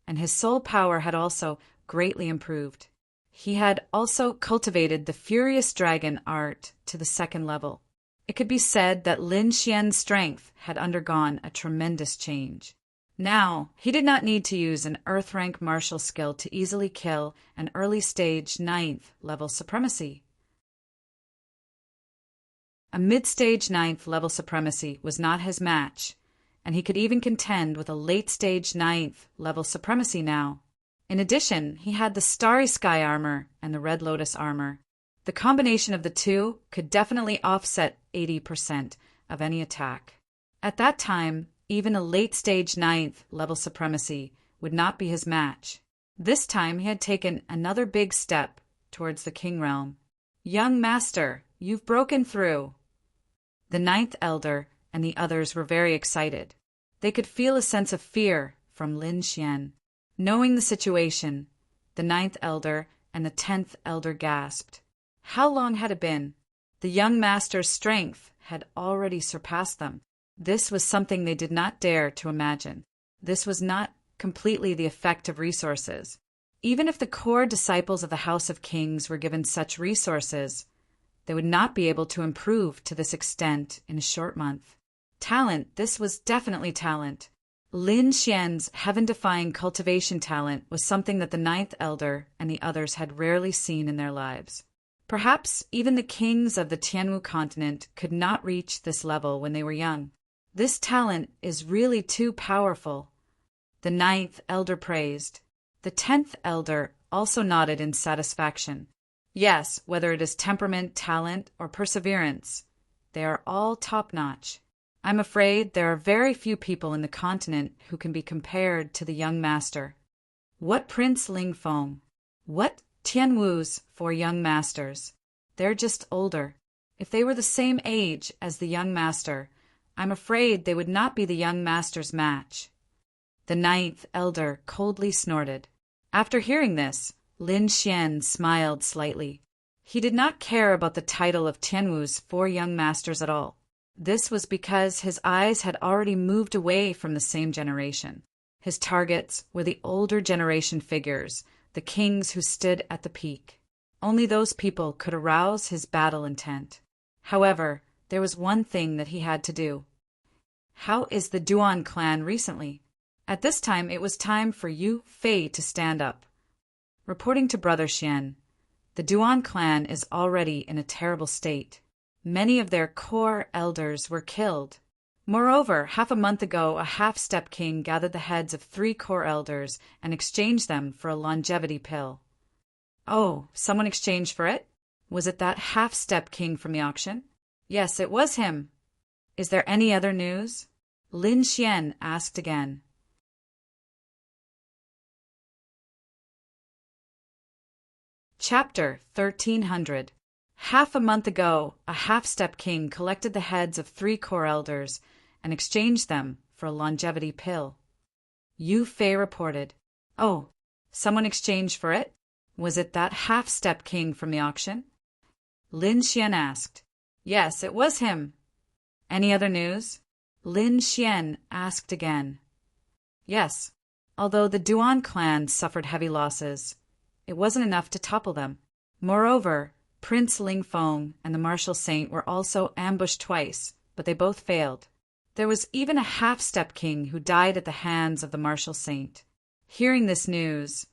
and his soul power had also greatly improved. He had also cultivated the Furious Dragon Art to the 2nd level. It could be said that Lin Xian's strength had undergone a tremendous change. Now, he did not need to use an earth-rank martial skill to easily kill an early-stage 9th level supremacy. A mid-stage 9th level supremacy was not his match, and he could even contend with a late-stage 9th level supremacy now. In addition, he had the Starry Sky armor and the Red Lotus armor. The combination of the 2 could definitely offset 80% of any attack. At that time, even a late-stage 9th level supremacy would not be his match. This time he had taken another big step towards the King Realm. "Young Master, you've broken through." The 9th Elder and the others were very excited. They could feel a sense of fear from Lin Xian. Knowing the situation, the 9th Elder and the 10th Elder gasped. How long had it been? The young master's strength had already surpassed them. This was something they did not dare to imagine. This was not completely the effect of resources. Even if the core disciples of the House of Kings were given such resources, they would not be able to improve to this extent in a short month. Talent, this was definitely talent. Lin Xian's heaven-defying cultivation talent was something that the 9th Elder and the others had rarely seen in their lives. Perhaps even the kings of the Tianwu continent could not reach this level when they were young. This talent is really too powerful, the 9th Elder praised. The 10th elder also nodded in satisfaction. Yes, whether it is temperament, talent, or perseverance, they are all top-notch. I'm afraid there are very few people in the continent who can be compared to the young master. What Prince Ling Feng? What Tian Wu's 4 young masters? They're just older. If they were the same age as the young master, I'm afraid they would not be the young master's match. The 9th elder coldly snorted. After hearing this, Lin Xian smiled slightly. He did not care about the title of Tianwu's 4 young masters at all. This was because his eyes had already moved away from the same generation. His targets were the older generation figures, the kings who stood at the peak. Only those people could arouse his battle intent. However, there was one thing that he had to do. How is the Duan clan recently? At this time, it was time for Yu Fei to stand up. Reporting to Brother Xian, the Duan clan is already in a terrible state. Many of their core elders were killed. Moreover, half a month ago, a half-step king gathered the heads of 3 core elders and exchanged them for a longevity pill. Oh, someone exchanged for it? Was it that half-step king from the auction? Yes, it was him. Is there any other news? Lin Xian asked again. Chapter 1300. Half a month ago, a half-step king collected the heads of 3 core elders and exchanged them for a longevity pill. Yu Fei reported. Oh, someone exchanged for it? Was it that half-step king from the auction? Lin Xian asked. Yes, it was him. Any other news? Lin Xian asked again. Yes, although the Duan clan suffered heavy losses, it wasn't enough to topple them. Moreover, Prince Ling Feng and the martial saint were also ambushed twice, but they both failed. There was even a half-step king who died at the hands of the martial saint. Hearing this news,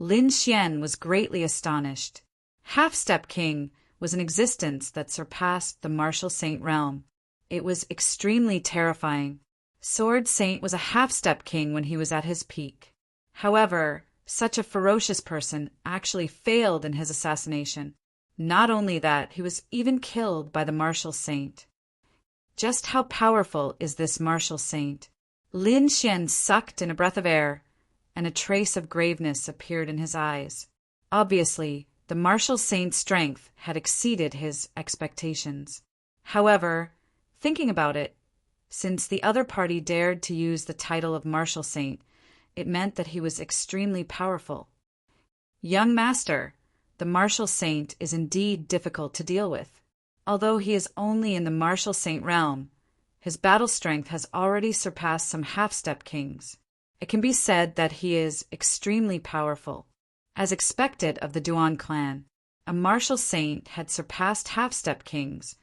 Lin Xian was greatly astonished. Half-step king was an existence that surpassed the martial saint realm. It was extremely terrifying. Sword Saint was a half-step king when he was at his peak. However, such a ferocious person actually failed in his assassination. Not only that, he was even killed by the martial saint. Just how powerful is this martial saint? Lin Xian sucked in a breath of air, and a trace of graveness appeared in his eyes. Obviously, the martial saint's strength had exceeded his expectations. However, thinking about it, since the other party dared to use the title of martial saint, it meant that he was extremely powerful. Young master, the martial saint is indeed difficult to deal with. Although he is only in the martial saint realm, his battle strength has already surpassed some half-step kings. It can be said that he is extremely powerful. As expected of the Duan clan, a martial saint had surpassed half-step kings,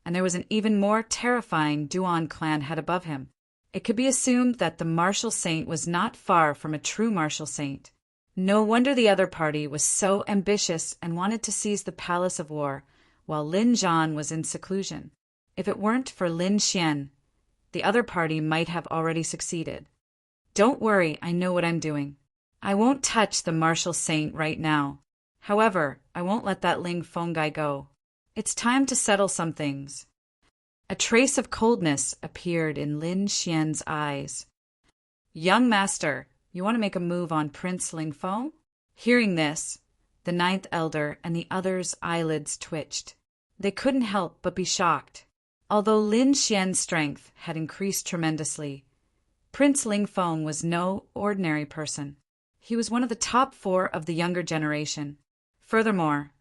and there was an even more terrifying Duan clan head above him. It could be assumed that the martial saint was not far from a true martial saint. No wonder the other party was so ambitious and wanted to seize the Palace of War, while Lin Zhan was in seclusion. If it weren't for Lin Xian, the other party might have already succeeded. Don't worry, I know what I'm doing. I won't touch the martial saint right now. However, I won't let that Ling Feng guy go. It's time to settle some things. A trace of coldness appeared in Lin Xian's eyes. Young master, you want to make a move on Prince Ling Feng? Hearing this, the 9th elder and the others' eyelids twitched. They couldn't help but be shocked. Although Lin Xian's strength had increased tremendously, Prince Ling Feng was no ordinary person. He was one of the top 4 of the younger generation. Furthermore,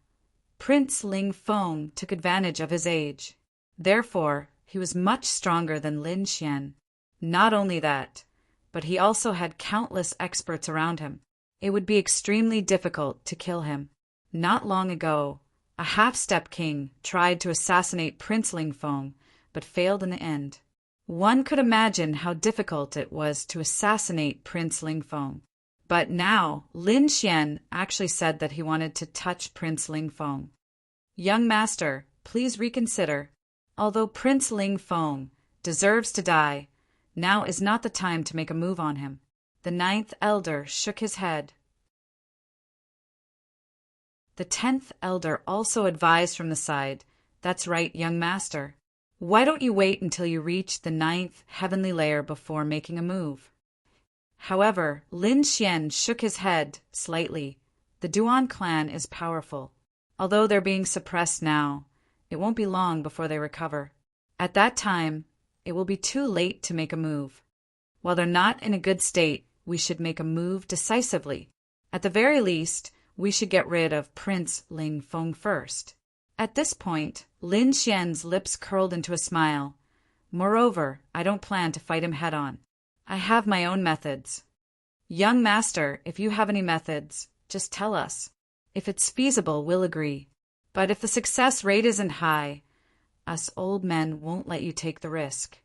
Prince Ling Feng took advantage of his age. Therefore, he was much stronger than Lin Xian. Not only that, but he also had countless experts around him. It would be extremely difficult to kill him. Not long ago, a half-step king tried to assassinate Prince Ling Feng, but failed in the end. One could imagine how difficult it was to assassinate Prince Ling Feng. But now, Lin Xian actually said that he wanted to touch Prince Ling Feng. Young master, please reconsider. Although Prince Ling Feng deserves to die, now is not the time to make a move on him. The 9th elder shook his head. The 10th elder also advised from the side, "That's right, young master. Why don't you wait until you reach the 9th heavenly layer before making a move?" However, Lin Xian shook his head slightly. The Duan clan is powerful. Although they're being suppressed now, it won't be long before they recover. At that time, it will be too late to make a move. While they're not in a good state, we should make a move decisively. At the very least, we should get rid of Prince Ling Feng first. At this point, Lin Xian's lips curled into a smile. Moreover, I don't plan to fight him head-on. I have my own methods. Young master, if you have any methods, just tell us. If it's feasible, we'll agree. But if the success rate isn't high, us old men won't let you take the risk.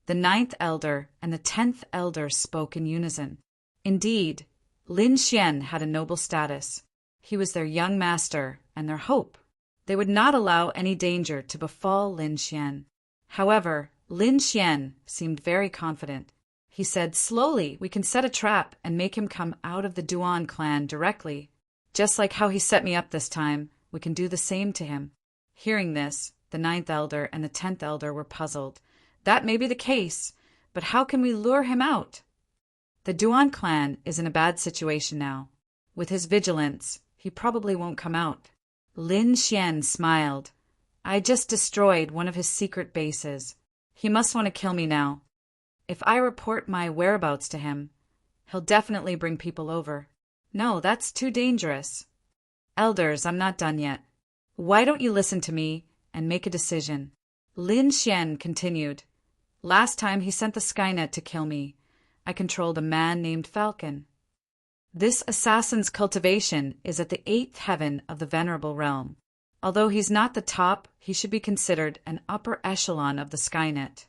The 9th elder and the 10th elder spoke in unison. Indeed, Lin Xian had a noble status. He was their young master and their hope. They would not allow any danger to befall Lin Xian. However, Lin Xian seemed very confident. He said, "Slowly, we can set a trap and make him come out of the Duan clan directly. Just like how he set me up this time, we can do the same to him." Hearing this, the 9th elder and the 10th elder were puzzled. That may be the case, but how can we lure him out? The Duan clan is in a bad situation now. With his vigilance, he probably won't come out. Lin Xian smiled. "I just destroyed one of his secret bases. He must want to kill me now. If I report my whereabouts to him, he'll definitely bring people over. No, that's too dangerous. Elders, I'm not done yet. Why don't you listen to me and make a decision?" Lin Xian continued. "Last time he sent the Skynet to kill me. I controlled a man named Falcon. This assassin's cultivation is at the 8th heaven of the Venerable Realm. Although he's not the top, he should be considered an upper echelon of the Skynet.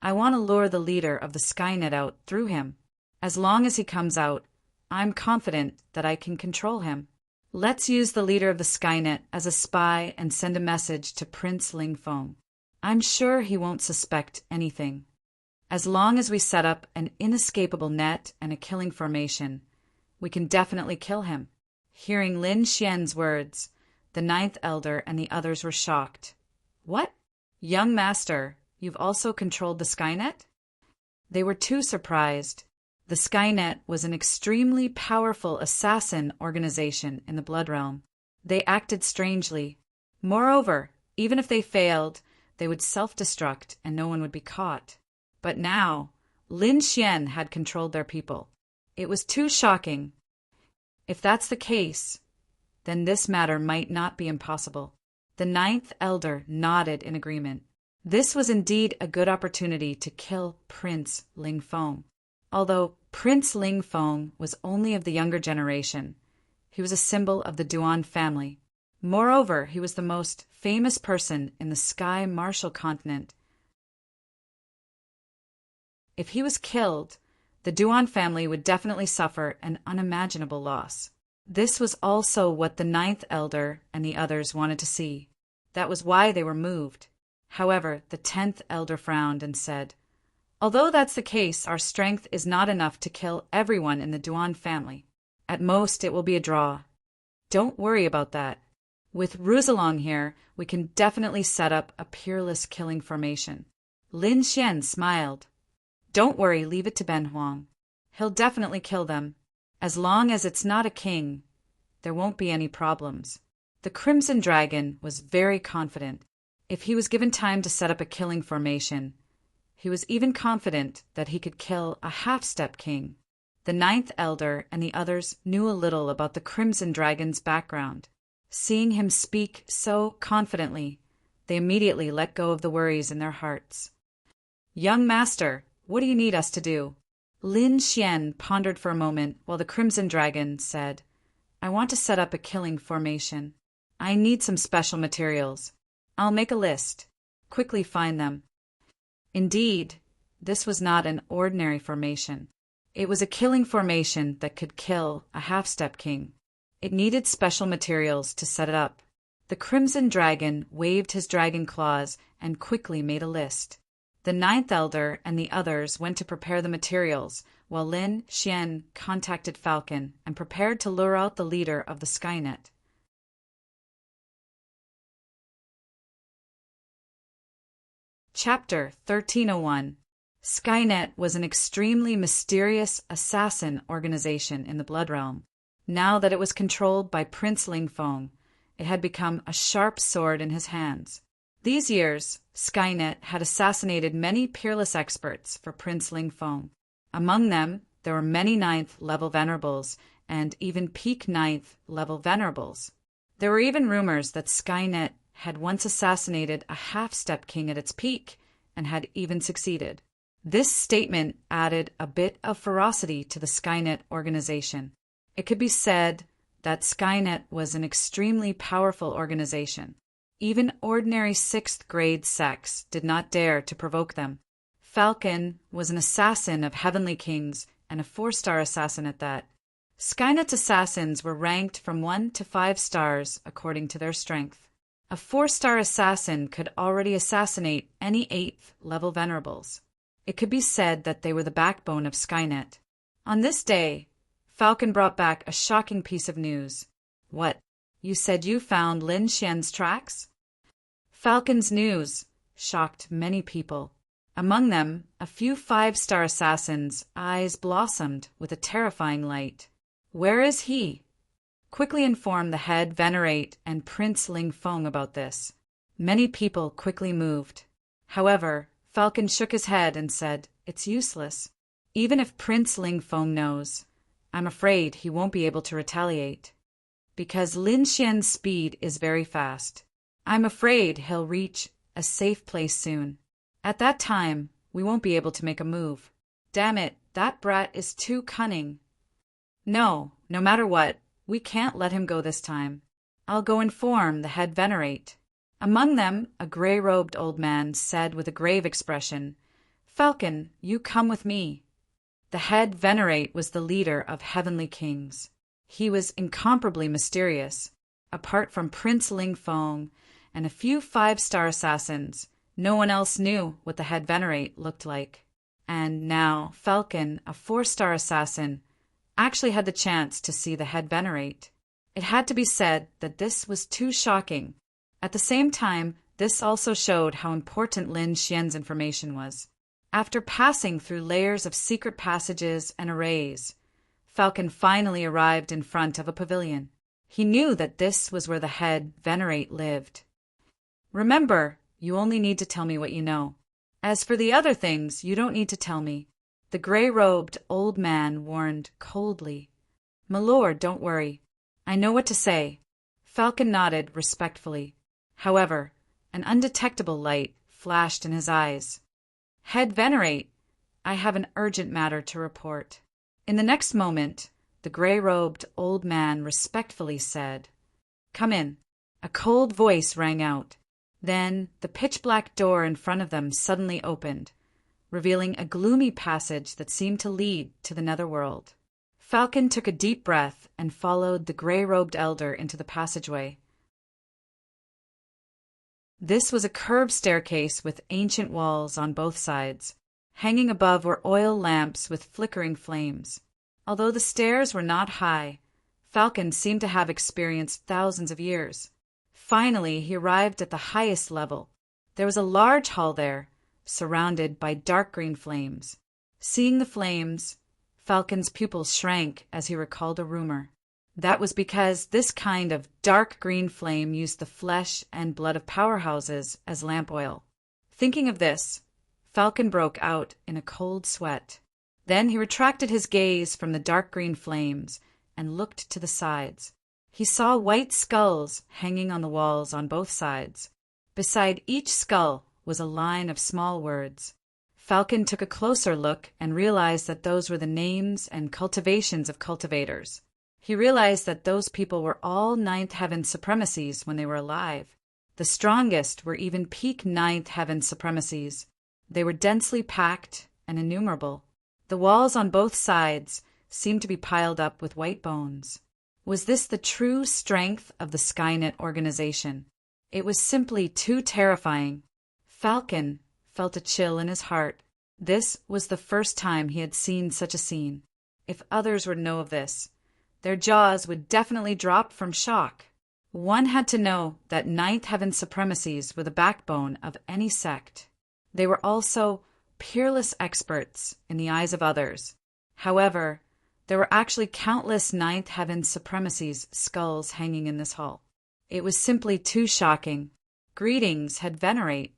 I want to lure the leader of the Skynet out through him. As long as he comes out, I'm confident that I can control him. Let's use the leader of the Skynet as a spy and send a message to Prince Ling Feng. I'm sure he won't suspect anything. As long as we set up an inescapable net and a killing formation, we can definitely kill him." Hearing Lin Xian's words, the 9th elder and the others were shocked. "What? Young master, you've also controlled the Skynet?" They were too surprised. The Skynet was an extremely powerful assassin organization in the Blood Realm. They acted strangely. Moreover, even if they failed, they would self-destruct and no one would be caught. But now, Lin Xian had controlled their people. It was too shocking. If that's the case, then this matter might not be impossible. The 9th elder nodded in agreement. This was indeed a good opportunity to kill Prince Ling Feng. Although Prince Ling Feng was only of the younger generation, he was a symbol of the Duan family. Moreover, he was the most famous person in the Sky Martial Continent. If he was killed, the Duan family would definitely suffer an unimaginable loss. This was also what the 9th elder and the others wanted to see. That was why they were moved. However, the 10th elder frowned and said, "Although that's the case, our strength is not enough to kill everyone in the Duan family. At most, it will be a draw. Don't worry about that. With Ruzalong here, we can definitely set up a peerless killing formation." Lin Xian smiled. "Don't worry, leave it to Ben Huang. He'll definitely kill them. As long as it's not a king, there won't be any problems." The Crimson Dragon was very confident. If he was given time to set up a killing formation, he was even confident that he could kill a half-step king. The 9th elder and the others knew a little about the Crimson Dragon's background. Seeing him speak so confidently, they immediately let go of the worries in their hearts. "Young master, what do you need us to do?" Lin Xian pondered for a moment while the Crimson Dragon said, "I want to set up a killing formation. I need some special materials. I'll make a list. Quickly find them." Indeed, this was not an ordinary formation. It was a killing formation that could kill a half-step king. It needed special materials to set it up. The Crimson Dragon waved his dragon claws and quickly made a list. The 9th elder and the others went to prepare the materials, while Lin Xian contacted Falcon and prepared to lure out the leader of the Skynet. Chapter 1301. Skynet was an extremely mysterious assassin organization in the Blood Realm. Now that it was controlled by Prince Lingfeng, it had become a sharp sword in his hands. These years, Skynet had assassinated many peerless experts for Prince Lingfeng. Among them, there were many 9th-level venerables and even peak 9th-level venerables. There were even rumors that Skynet had once assassinated a half-step king at its peak and had even succeeded. This statement added a bit of ferocity to the Skynet organization. It could be said that Skynet was an extremely powerful organization. Even ordinary 6th-grade sects did not dare to provoke them. Falcon was an assassin of heavenly kings and a 4-star assassin at that. Skynet's assassins were ranked from 1 to 5 stars according to their strength. A 4-star assassin could already assassinate any 8th-level venerables. It could be said that they were the backbone of Skynet. On this day, Falcon brought back a shocking piece of news. What? You said you found Lin Xian's tracks? Falcon's news shocked many people. Among them, a few 5-star assassins' eyes blossomed with a terrifying light. Where is he? Quickly inform the head venerate and Prince Lingfeng about this. Many people quickly moved. However, Falcon shook his head and said, "It's useless. Even if Prince Lingfeng knows, I'm afraid he won't be able to retaliate. Because Lin Xian's speed is very fast. I'm afraid he'll reach a safe place soon. At that time, we won't be able to make a move. Damn it, that brat is too cunning. No matter what, we can't let him go this time. I'll go inform the head venerate." Among them, a gray-robed old man said with a grave expression, "Falcon, you come with me." The head venerate was the leader of heavenly kings. He was incomparably mysterious. Apart from Prince Lingfeng and a few 5-star assassins, no one else knew what the head venerate looked like. And now Falcon, a 4-star assassin, actually had the chance to see the head venerate. It had to be said that this was too shocking. At the same time, this also showed how important Lin Xian's information was. After passing through layers of secret passages and arrays, Falcon finally arrived in front of a pavilion. He knew that this was where the head venerate lived. "Remember, you only need to tell me what you know. As for the other things, you don't need to tell me," the gray-robed old man warned coldly. "My lord, don't worry. I know what to say." Falcon nodded respectfully. However, an undetectable light flashed in his eyes. "Head venerate, I have an urgent matter to report." In the next moment, the gray-robed old man respectfully said, "Come in." A cold voice rang out. Then the pitch-black door in front of them suddenly opened, revealing a gloomy passage that seemed to lead to the netherworld. Falcon took a deep breath and followed the gray-robed elder into the passageway. This was a curved staircase with ancient walls on both sides. Hanging above were oil lamps with flickering flames. Although the stairs were not high, Falcon seemed to have experienced thousands of years. Finally, he arrived at the highest level. There was a large hall there, surrounded by dark green flames. Seeing the flames, Falcon's pupils shrank as he recalled a rumor. That was because this kind of dark green flame used the flesh and blood of powerhouses as lamp oil. Thinking of this, Falcon broke out in a cold sweat. Then he retracted his gaze from the dark green flames and looked to the sides. He saw white skulls hanging on the walls on both sides. Beside each skull was a line of small words. Falcon took a closer look and realized that those were the names and cultivations of cultivators. He realized that those people were all 9th Heaven supremacies when they were alive. The strongest were even peak 9th Heaven supremacies. They were densely packed and innumerable. The walls on both sides seemed to be piled up with white bones. Was this the true strength of the Skynet organization? It was simply too terrifying. Falcon felt a chill in his heart. This was the first time he had seen such a scene. If others would know of this, their jaws would definitely drop from shock. One had to know that 9th Heaven supremacies were the backbone of any sect. They were also peerless experts in the eyes of others. However, there were actually countless Ninth Heaven Supremacy's skulls hanging in this hall. It was simply too shocking. Greetings, Head Venerate.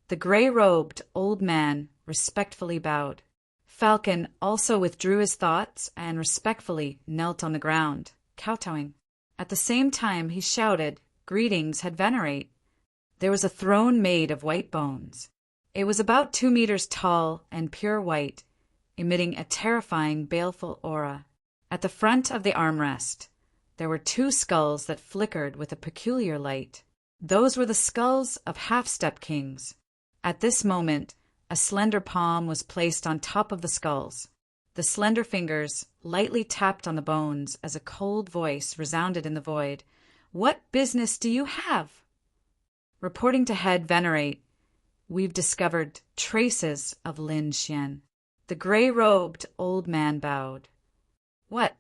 The gray-robed old man respectfully bowed. Falcon also withdrew his thoughts and respectfully knelt on the ground, kowtowing. At the same time, he shouted, "Greetings, Head Venerate." There was a throne made of white bones. It was about 2 meters tall and pure white, emitting a terrifying, baleful aura. At the front of the armrest, there were 2 skulls that flickered with a peculiar light. Those were the skulls of half-step kings. At this moment, a slender palm was placed on top of the skulls. The slender fingers lightly tapped on the bones as a cold voice resounded in the void. "What business do you have?" Reporting to Head Venerate, "We've discovered traces of Lin Xian." The gray-robed old man bowed. "What?"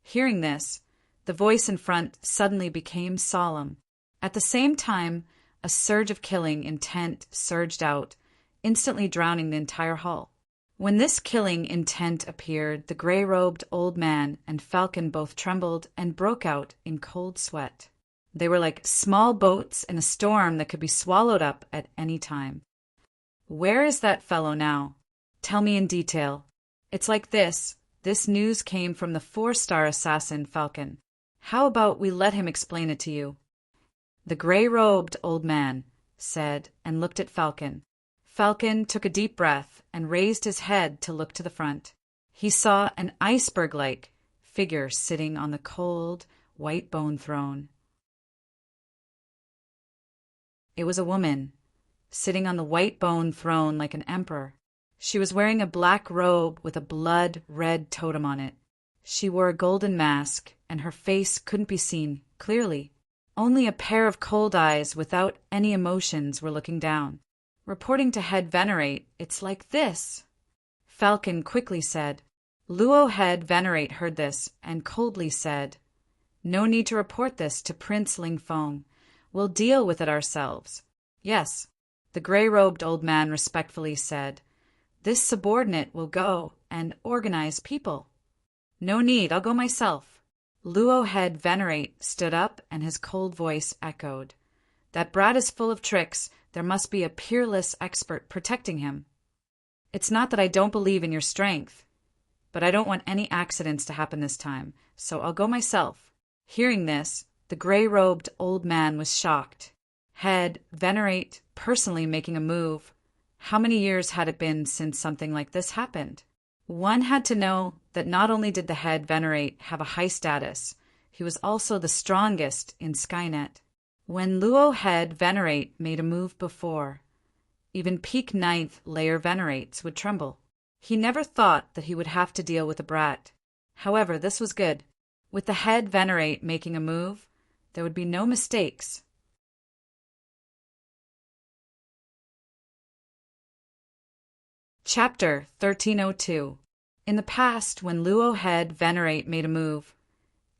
Hearing this, the voice in front suddenly became solemn. At the same time, a surge of killing intent surged out, instantly drowning the entire hall. When this killing intent appeared, the gray-robed old man and Falcon both trembled and broke out in cold sweat. They were like small boats in a storm that could be swallowed up at any time. "Where is that fellow now? Tell me in detail." "It's like this. This news came from the 4-star assassin, Falcon. How about we let him explain it to you?" The gray-robed old man said and looked at Falcon. Falcon took a deep breath and raised his head to look to the front. He saw an iceberg-like figure sitting on the cold, white bone throne. It was a woman, sitting on the white bone throne like an emperor. She was wearing a black robe with a blood-red totem on it. She wore a golden mask, and her face couldn't be seen clearly. Only a pair of cold eyes without any emotions were looking down. Reporting to Head Venerate, "It's like this," Falcon quickly said. Luo Head Venerate heard this and coldly said, "No need to report this to Prince Ling Feng. We'll deal with it ourselves." "Yes," the gray-robed old man respectfully said. "This subordinate will go and organize people." "No need, I'll go myself." Luo Head Venerate stood up and his cold voice echoed. "That brat is full of tricks. There must be a peerless expert protecting him. It's not that I don't believe in your strength, but I don't want any accidents to happen this time, so I'll go myself." Hearing this, the gray-robed old man was shocked. Head Venerate personally making a move. How many years had it been since something like this happened? One had to know that not only did the Head Venerate have a high status, he was also the strongest in Skynet. When Luo Head Venerate made a move before, even peak 9th layer Venerates would tremble. He never thought that he would have to deal with a brat. However, this was good. With the Head Venerate making a move, there would be no mistakes. Chapter 1302. In the past, when Luo Head Venerate made a move,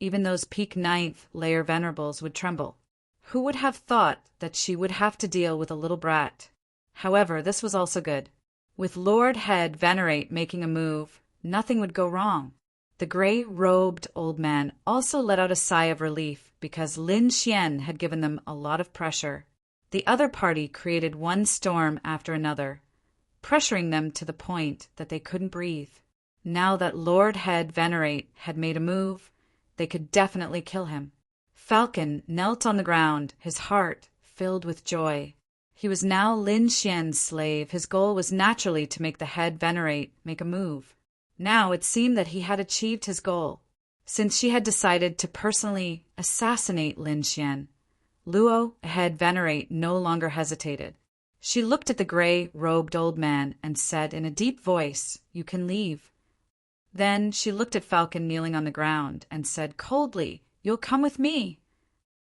even those peak 9th layer Venerables would tremble. Who would have thought that she would have to deal with a little brat? However, this was also good. With Lord Head Venerate making a move, nothing would go wrong. The gray-robed old man also let out a sigh of relief because Lin Xian had given them a lot of pressure. The other party created one storm after another, pressuring them to the point that they couldn't breathe. Now that Lord Head Venerate had made a move, they could definitely kill him. Falcon knelt on the ground, his heart filled with joy. He was now Lin Xian's slave. His goal was naturally to make the Head Venerate make a move. Now it seemed that he had achieved his goal. Since she had decided to personally assassinate Lin Xian, Luo Head Venerate no longer hesitated. She looked at the gray-robed old man and said in a deep voice, "You can leave." Then she looked at Falcon kneeling on the ground and said coldly, "You'll come with me."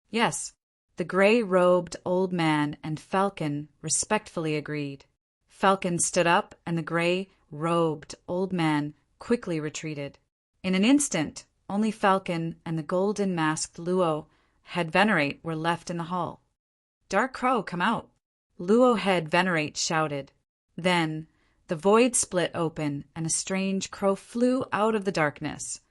Yes, the gray-robed old man and Falcon respectfully agreed. Falcon stood up and the gray-robed old man quickly retreated. In an instant, only Falcon and the golden-masked Luo Head Venerate were left in the hall. "Dark Crow, come out." Luo Head Venerate shouted. Then, the void split open and a strange crow flew out of the darkness,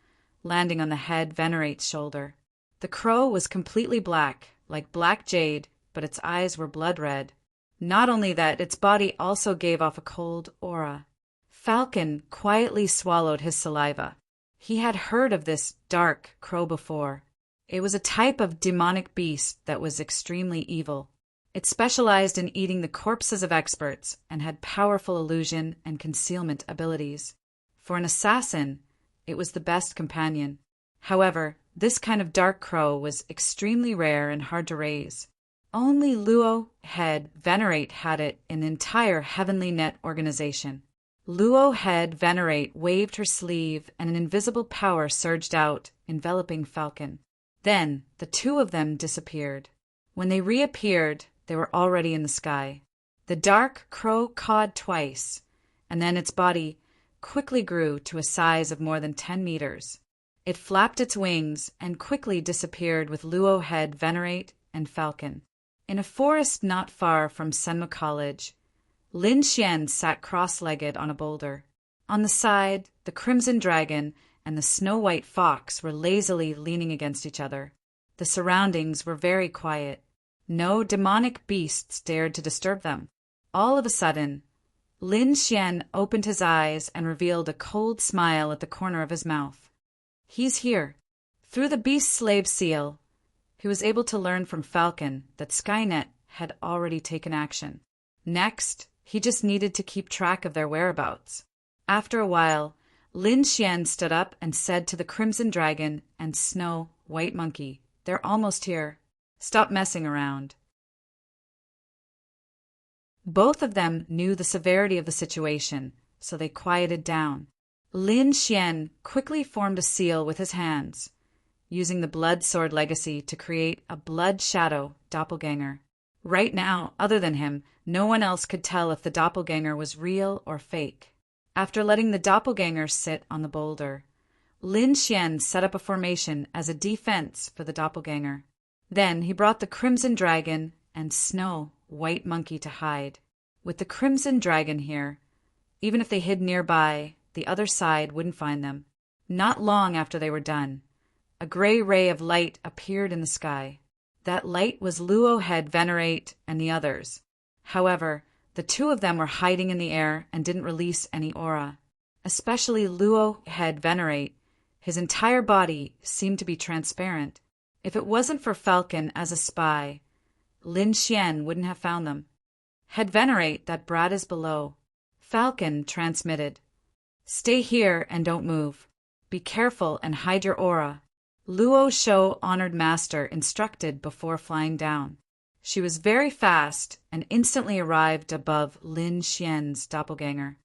landing on the Head Venerate's shoulder. The crow was completely black, like black jade, but its eyes were blood red. Not only that, its body also gave off a cold aura. Falcon quietly swallowed his saliva. He had heard of this dark crow before. It was a type of demonic beast that was extremely evil. It specialized in eating the corpses of experts and had powerful illusion and concealment abilities. For an assassin, it was the best companion. However, this kind of dark crow was extremely rare and hard to raise. Only Luo Head Venerate had it in the entire Heavenly Net organization. Luo Head Venerate waved her sleeve and an invisible power surged out, enveloping Falcon. Then the two of them disappeared. When they reappeared, they were already in the sky. The dark crow cawed twice, and then its body quickly grew to a size of more than 10 meters. It flapped its wings and quickly disappeared with Luo Head Venerate and Falcon. In a forest not far from Senma College, Lin Xian sat cross-legged on a boulder. On the side, the Crimson Dragon and the Snow-White Fox were lazily leaning against each other. The surroundings were very quiet. No demonic beasts dared to disturb them. All of a sudden, Lin Xian opened his eyes and revealed a cold smile at the corner of his mouth. He's here. Through the beast slave seal, he was able to learn from Falcon that Skynet had already taken action. Next, he just needed to keep track of their whereabouts. After a while, Lin Xian stood up and said to the Crimson Dragon and Snow White Monkey, "They're almost here. Stop messing around." Both of them knew the severity of the situation, so they quieted down. Lin Xian quickly formed a seal with his hands, using the Blood Sword Legacy to create a Blood Shadow doppelganger. Right now, other than him, no one else could tell if the doppelganger was real or fake. After letting the doppelganger sit on the boulder, Lin Xian set up a formation as a defense for the doppelganger. Then he brought the Crimson Dragon and Snow White Monkey to hide. With the Crimson Dragon here, even if they hid nearby, the other side wouldn't find them. Not long after they were done, a gray ray of light appeared in the sky. That light was Luo Head Venerate and the others. However, the two of them were hiding in the air and didn't release any aura. Especially Luo Head Venerate. His entire body seemed to be transparent. If it wasn't for Falcon as a spy, Lin Xian wouldn't have found them. Head Venerate, that brat is below. Falcon transmitted. Stay here and don't move. Be careful and hide your aura. Luo Shou Honored Master instructed before flying down. She was very fast and instantly arrived above Lin Xian's doppelganger.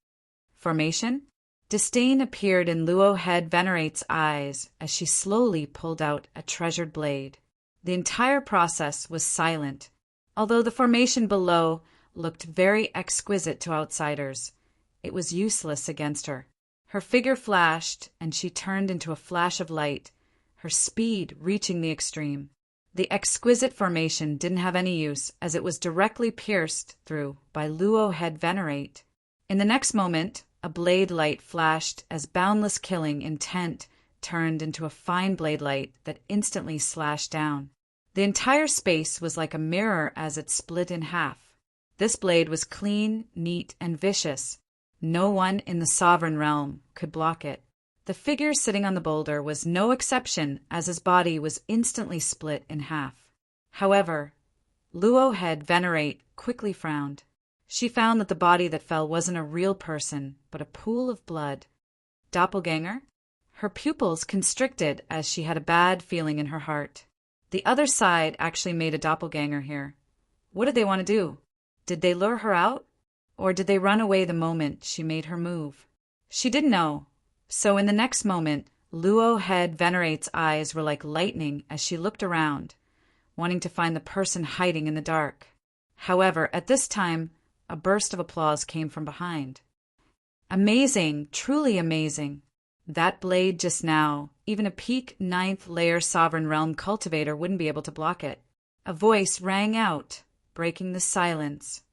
Formation? Disdain appeared in Luo Head Venerate's eyes as she slowly pulled out a treasured blade. The entire process was silent, although the formation below looked very exquisite to outsiders. It was useless against her. Her figure flashed, and she turned into a flash of light, her speed reaching the extreme. The exquisite formation didn't have any use, as it was directly pierced through by Luo Head Venerate. In the next moment, a blade light flashed as boundless killing intent turned into a fine blade light that instantly slashed down. The entire space was like a mirror as it split in half. This blade was clean, neat, and vicious. No one in the sovereign realm could block it. The figure sitting on the boulder was no exception, as his body was instantly split in half. However, Luo Head Venerate quickly frowned. She found that the body that fell wasn't a real person, but a pool of blood. Doppelganger? Her pupils constricted as she had a bad feeling in her heart. The other side actually made a doppelganger here. What did they want to do? Did they lure her out? Or did they run away the moment she made her move? She didn't know. So in the next moment, Luo Head Venerate's eyes were like lightning as she looked around, wanting to find the person hiding in the dark. However, at this time, a burst of applause came from behind. Amazing, truly amazing. That blade just now, even a peak 9th layer Sovereign Realm cultivator wouldn't be able to block it. A voice rang out, breaking the silence.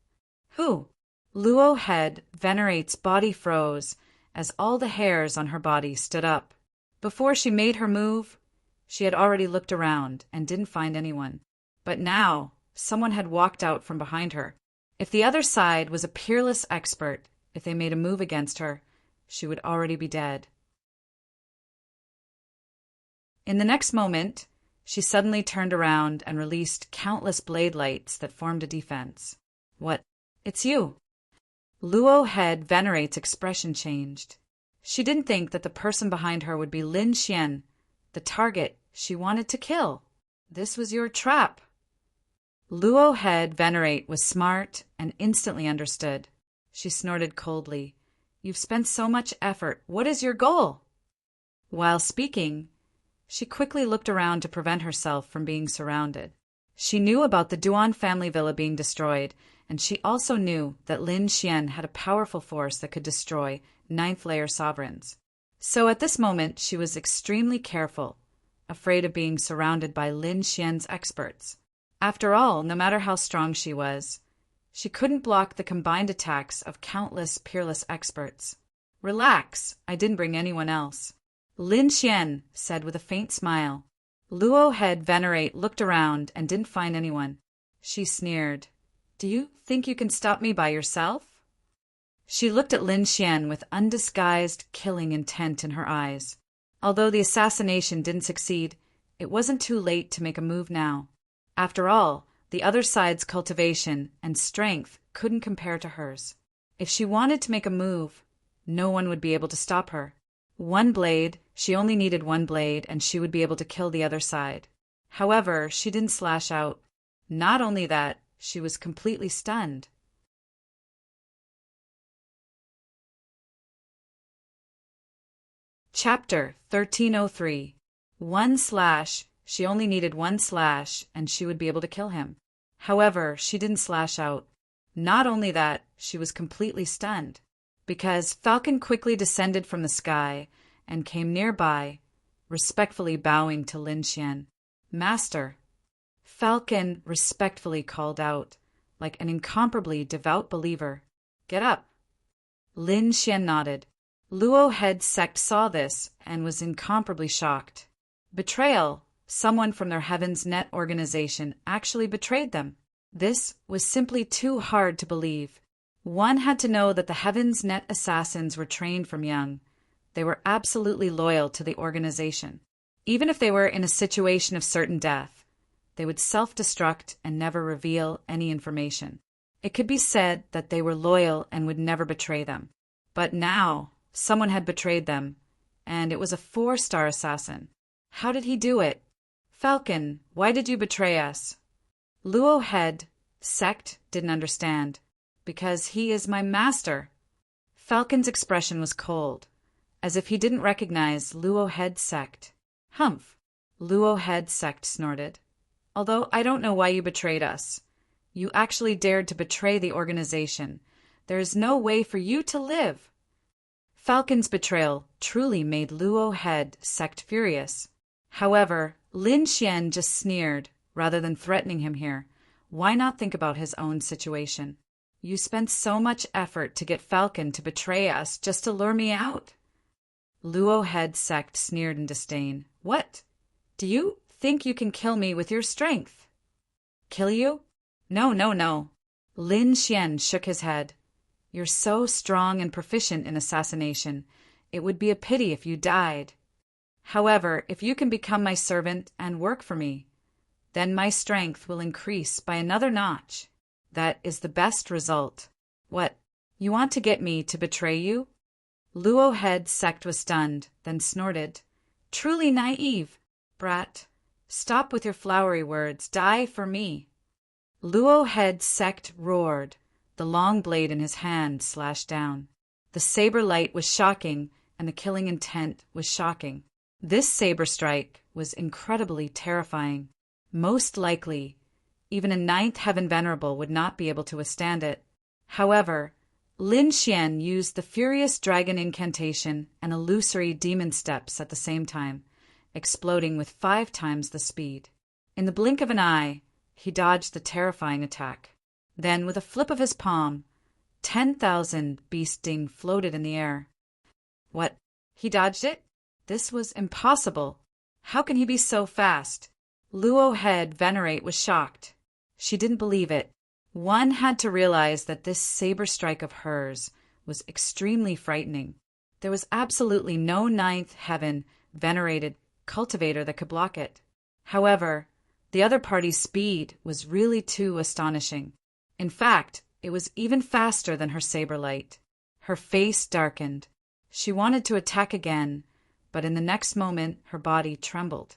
Who? Luo head Venerate's body froze as all the hairs on her body stood up. Before she made her move, she had already looked around and didn't find anyone. But now, someone had walked out from behind her. If the other side was a peerless expert, if they made a move against her, she would already be dead. In the next moment, she suddenly turned around and released countless blade lights that formed a defense. What? It's you. Luo head Venerate's expression changed. She didn't think that the person behind her would be Lin Xian, the target she wanted to kill. This was your trap. Luo head Venerate was smart and instantly understood. She snorted coldly. You've spent so much effort. What is your goal? While speaking, she quickly looked around to prevent herself from being surrounded. She knew about the Duan family villa being destroyed, and she also knew that Lin Xian had a powerful force that could destroy ninth-layer sovereigns. So at this moment, she was extremely careful, afraid of being surrounded by Lin Xian's experts. After all, no matter how strong she was, she couldn't block the combined attacks of countless peerless experts. Relax, I didn't bring anyone else. Lin Xian said with a faint smile. Luo head Venerate looked around and didn't find anyone. She sneered. Do you think you can stop me by yourself? She looked at Lin Xian with undisguised killing intent in her eyes. Although the assassination didn't succeed, it wasn't too late to make a move now. After all, the other side's cultivation and strength couldn't compare to hers. If she wanted to make a move, no one would be able to stop her. One blade, she only needed one blade, and she would be able to kill the other side. However, she didn't slash out. Not only that, she was completely stunned. Chapter 1303. One slash. She only needed one slash, and she would be able to kill him. However, she didn't slash out. Not only that, she was completely stunned. Because Falcon quickly descended from the sky and came nearby, respectfully bowing to Lin Xian. Master. Falcon respectfully called out, like an incomparably devout believer. Get up. Lin Xian nodded. Luo head sect saw this and was incomparably shocked. Betrayal. Someone from their Heaven's Net organization actually betrayed them. This was simply too hard to believe. One had to know that the Heaven's Net assassins were trained from young. They were absolutely loyal to the organization. Even if they were in a situation of certain death, they would self-destruct and never reveal any information. It could be said that they were loyal and would never betray them. But now, someone had betrayed them, and it was a 4-star assassin. How did he do it? Falcon, why did you betray us? Luo head sect didn't understand. Because he is my master. Falcon's expression was cold, as if he didn't recognize Luo head sect. Humph. Luo head sect snorted. Although I don't know why you betrayed us. You actually dared to betray the organization. There is no way for you to live. Falcon's betrayal truly made Luo head sect furious. However, Lin Xian just sneered, rather than threatening him here. Why not think about his own situation? You spent so much effort to get Falcon to betray us just to lure me out. Luo head sect sneered in disdain. What? Do you think you can kill me with your strength? Kill you? No, no, no. Lin Xian shook his head. You're so strong and proficient in assassination. It would be a pity if you died. However, if you can become my servant and work for me, then my strength will increase by another notch. That is the best result. What? You want to get me to betray you? Luo head sect was stunned, then snorted. Truly naive, brat. Stop with your flowery words. Die for me. Luo head sect roared. The long blade in his hand slashed down. The saber light was shocking, and the killing intent was shocking. This saber strike was incredibly terrifying. Most likely, even a 9th Heaven Venerable would not be able to withstand it. However, Lin Xian used the Furious Dragon Incantation and Illusory Demon Steps at the same time, exploding with 5 times the speed. In the blink of an eye, he dodged the terrifying attack. Then, with a flip of his palm, 10,000 bee sting floated in the air. What? He dodged it? This was impossible. How can he be so fast? Luo Head Venerate was shocked. She didn't believe it. One had to realize that this saber strike of hers was extremely frightening. There was absolutely no ninth heaven venerated cultivator that could block it. However, the other party's speed was really too astonishing. In fact, it was even faster than her saber light. Her face darkened. She wanted to attack again, but in the next moment her body trembled.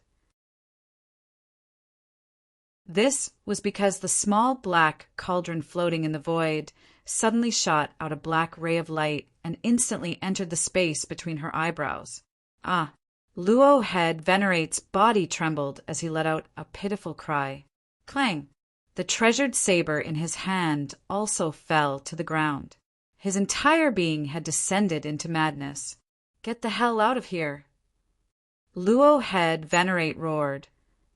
This was because the small black cauldron floating in the void suddenly shot out a black ray of light and instantly entered the space between her eyebrows. Ah! Luo Head Venerate's body trembled as he let out a pitiful cry. Clang! The treasured saber in his hand also fell to the ground. His entire being had descended into madness. Get the hell out of here! Luo Head Venerate roared,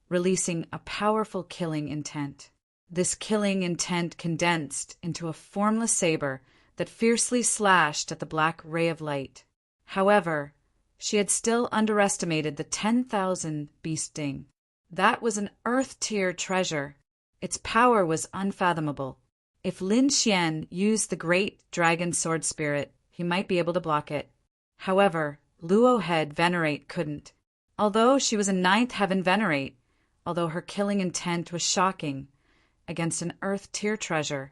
releasing a powerful killing intent. This killing intent condensed into a formless saber that fiercely slashed at the black ray of light. However, she had still underestimated the 10,000 bee sting. That was an earth-tier treasure. Its power was unfathomable. If Lin Xian used the great dragon sword spirit, he might be able to block it. However, Luo Head Venerate couldn't. Although she was a ninth heaven Venerate, although her killing intent was shocking, against an earth-tier treasure,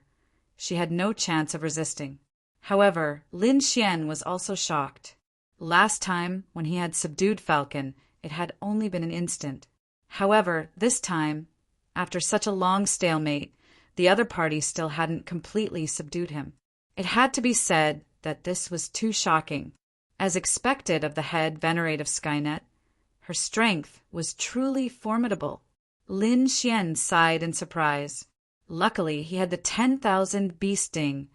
she had no chance of resisting. However, Lin Xian was also shocked. Last time, when he had subdued Falcon, it had only been an instant. However, this time, after such a long stalemate, the other party still hadn't completely subdued him. It had to be said that this was too shocking. As expected of the head Venerate of Skynet, her strength was truly formidable. Lin Xian sighed in surprise. Luckily, he had the 10,000 bee sting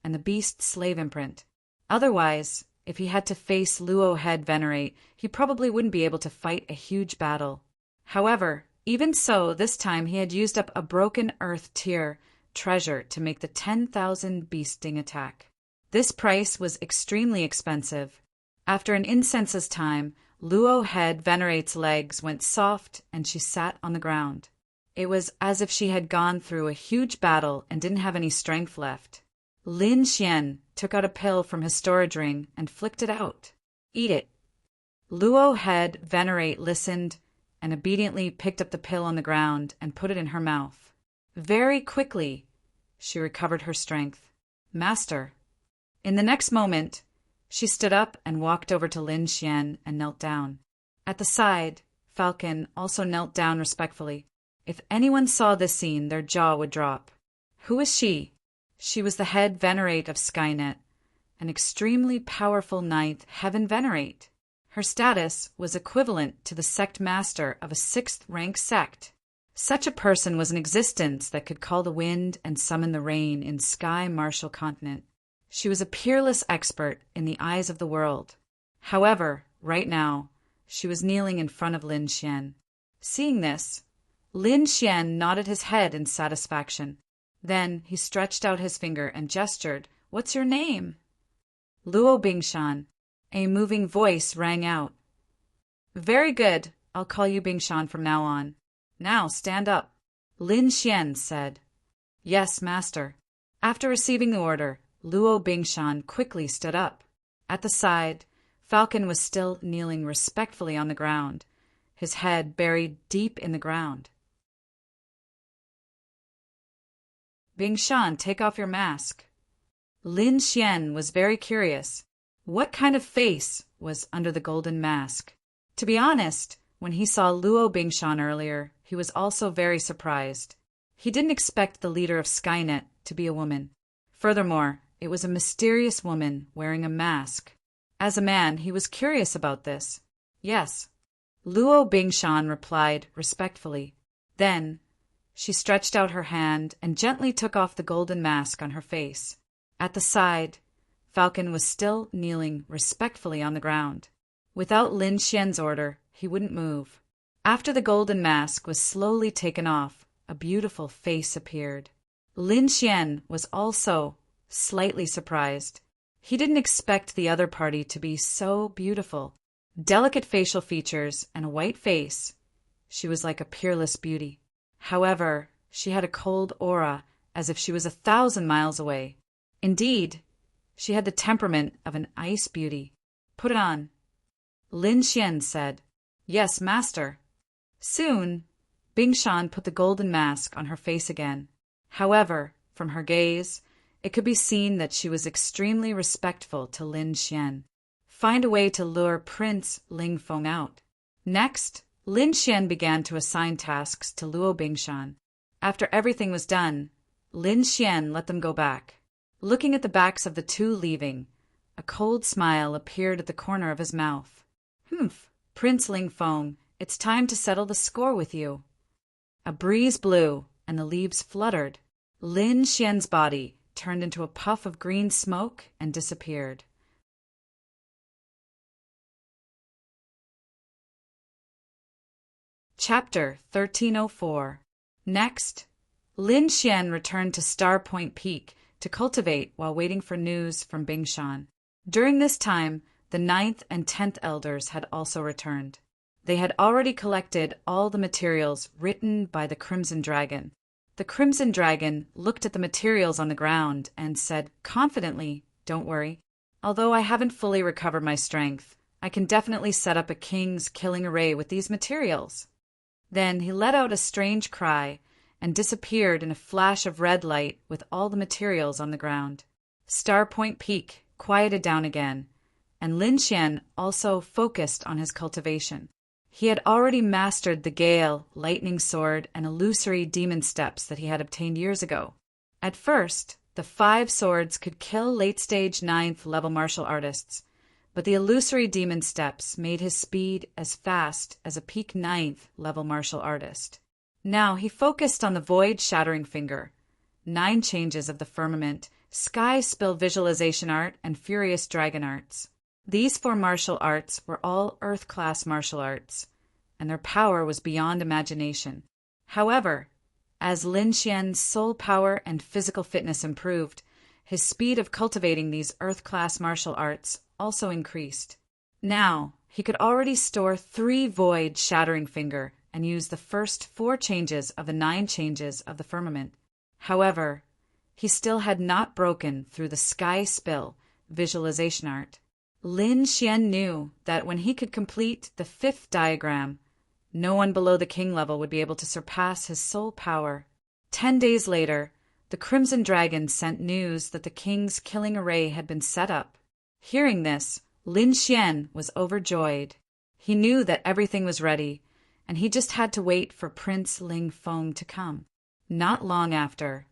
and the beast slave imprint. Otherwise, if he had to face Luo Head Venerate, he probably wouldn't be able to fight a huge battle. However, even so, this time he had used up a broken earth tier treasure to make the 10,000 bee sting attack. This price was extremely expensive. After an incense's time, Luo Head Venerate's legs went soft and she sat on the ground. It was as if she had gone through a huge battle and didn't have any strength left. Lin Xian took out a pill from his storage ring and flicked it out. Eat it. Luo Head Venerate listened and obediently picked up the pill on the ground and put it in her mouth. Very quickly, she recovered her strength. Master. In the next moment, she stood up and walked over to Lin Xian and knelt down. At the side, Falcon also knelt down respectfully. If anyone saw this scene, their jaw would drop. Who is she? She was the head Venerate of Skynet, an extremely powerful ninth heaven Venerate. Her status was equivalent to the sect master of a 6th rank sect. Such a person was in existence that could call the wind and summon the rain in Sky Marshall Continent. She was a peerless expert in the eyes of the world. However, right now, she was kneeling in front of Lin Xian. Seeing this, Lin Xian nodded his head in satisfaction. Then he stretched out his finger and gestured, "What's your name?" Luo Bingshan. A moving voice rang out. "Very good. I'll call you Bingshan from now on. Now stand up." Lin Xian said. "Yes, master." After receiving the order, Luo Bingshan quickly stood up. At the side, Falcon was still kneeling respectfully on the ground, his head buried deep in the ground. "Bingshan, take off your mask." Lin Xian was very curious. What kind of face was under the golden mask? To be honest, when he saw Luo Bingshan earlier, he was also very surprised. He didn't expect the leader of Skynet to be a woman. Furthermore, it was a mysterious woman wearing a mask. As a man, he was curious about this. "Yes." Luo Bingshan replied respectfully. Then, she stretched out her hand and gently took off the golden mask on her face. At the side, Falcon was still kneeling respectfully on the ground. Without Lin Xian's order, he wouldn't move. After the golden mask was slowly taken off, a beautiful face appeared. Lin Xian was also slightly surprised. He didn't expect the other party to be so beautiful. Delicate facial features and a white face, she was like a peerless beauty. However, she had a cold aura, as if she was 1,000 miles away. Indeed, she had the temperament of an ice beauty. "Put it on," Lin Xian said. "Yes, master." Soon, Bingshan put the golden mask on her face again. However, from her gaze, it could be seen that she was extremely respectful to Lin Xian. Find a way to lure Prince Ling Feng out. Next, Lin Xian began to assign tasks to Luo Bingshan. After everything was done, Lin Xian let them go back. Looking at the backs of the two leaving, a cold smile appeared at the corner of his mouth. "Humph, Prince Ling Feng, it's time to settle the score with you." A breeze blew, and the leaves fluttered. Lin Xian's body turned into a puff of green smoke and disappeared. Chapter 1304. Next, Lin Xian returned to Star Point Peak to cultivate while waiting for news from Bingshan. During this time, the 9th and 10th elders had also returned. They had already collected all the materials written by the Crimson Dragon. The Crimson Dragon looked at the materials on the ground and said confidently, "Don't worry. Although I haven't fully recovered my strength, I can definitely set up a king's killing array with these materials." Then he let out a strange cry and disappeared in a flash of red light with all the materials on the ground. Star Point Peak quieted down again, and Lin Xian also focused on his cultivation. He had already mastered the Gale, Lightning Sword, and illusory demon steps that he had obtained years ago. At first, the 5 swords could kill late-stage 9th level martial artists, but the illusory demon steps made his speed as fast as a peak 9th level martial artist. Now he focused on the Void Shattering Finger, 9 changes of the firmament, Sky Spill visualization art, and Furious Dragon arts. These 4 martial arts were all Earth-class martial arts, and their power was beyond imagination. However, as Lin Xian's soul power and physical fitness improved, his speed of cultivating these Earth-class martial arts also increased. Now, he could already store 3 Void Shattering Finger and use the first 4 changes of the 9 changes of the firmament. However, he still had not broken through the Sky Spill visualization art. Lin Xian knew that when he could complete the 5th diagram, no one below the king level would be able to surpass his soul power. 10 days later, the Crimson Dragon sent news that the king's killing array had been set up. Hearing this, Lin Xian was overjoyed. He knew that everything was ready, and he just had to wait for Prince Ling Feng to come. Not long after,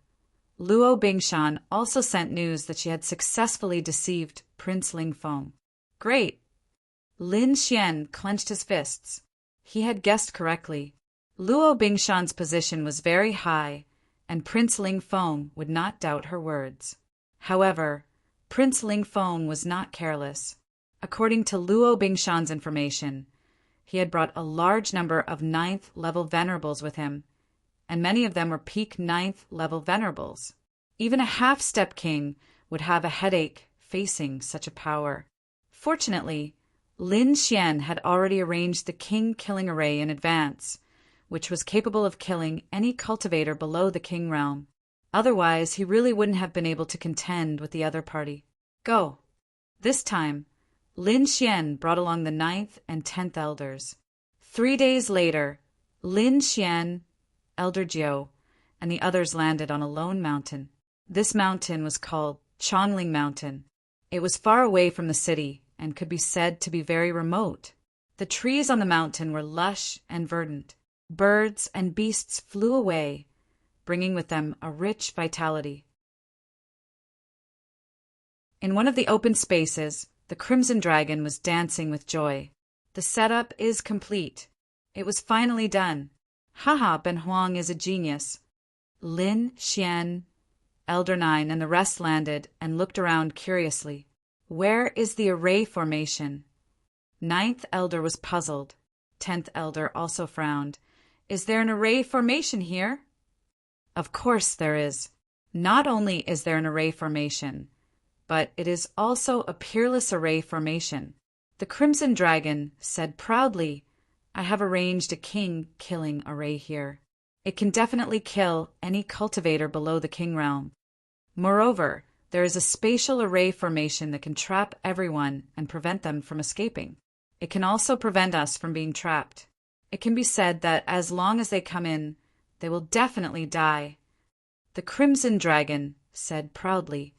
Luo Bingshan also sent news that she had successfully deceived Prince Ling Feng. Great! Lin Xian clenched his fists. He had guessed correctly. Luo Bingshan's position was very high, and Prince Ling Feng would not doubt her words. However, Prince Ling Feng was not careless. According to Luo Bingshan's information, he had brought a large number of 9th level venerables with him, and many of them were peak 9th level venerables. Even a half-step king would have a headache facing such a power. Fortunately, Lin Xian had already arranged the king killing array in advance, which was capable of killing any cultivator below the king realm. Otherwise, he really wouldn't have been able to contend with the other party. Go! This time, Lin Xian brought along the 9th and 10th elders. 3 days later, Lin Xian, Elder Jiu, and the others landed on a lone mountain. This mountain was called Chongling Mountain. It was far away from the city and could be said to be very remote. The trees on the mountain were lush and verdant. Birds and beasts flew away, bringing with them a rich vitality. In one of the open spaces, the Crimson Dragon was dancing with joy. The setup is complete. It was finally done. Haha, Ben Huang is a genius. Lin Xian, Elder 9, and the rest landed and looked around curiously. Where is the array formation? 9th Elder was puzzled. 10th Elder also frowned. Is there an array formation here? Of course there is. Not only is there an array formation, but it is also a peerless array formation. The Crimson Dragon said proudly, I have arranged a king-killing array here. It can definitely kill any cultivator below the king realm. Moreover, there is a spatial array formation that can trap everyone and prevent them from escaping. It can also prevent us from being trapped. It can be said that as long as they come in, they will definitely die. The Crimson Dragon said proudly.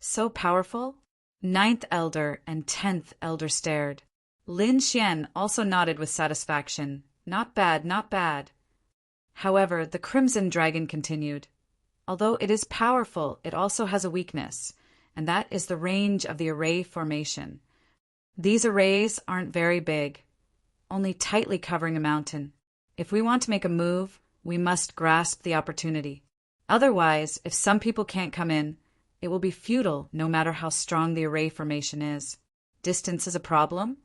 So powerful? 9th Elder and 10th Elder stared. Lin Xian also nodded with satisfaction. Not bad, not bad. However, the Crimson Dragon continued. Although it is powerful, it also has a weakness, and that is the range of the array formation. These arrays aren't very big, only tightly covering a mountain. If we want to make a move, we must grasp the opportunity. Otherwise, if some people can't come in, it will be futile no matter how strong the array formation is. Distance is a problem?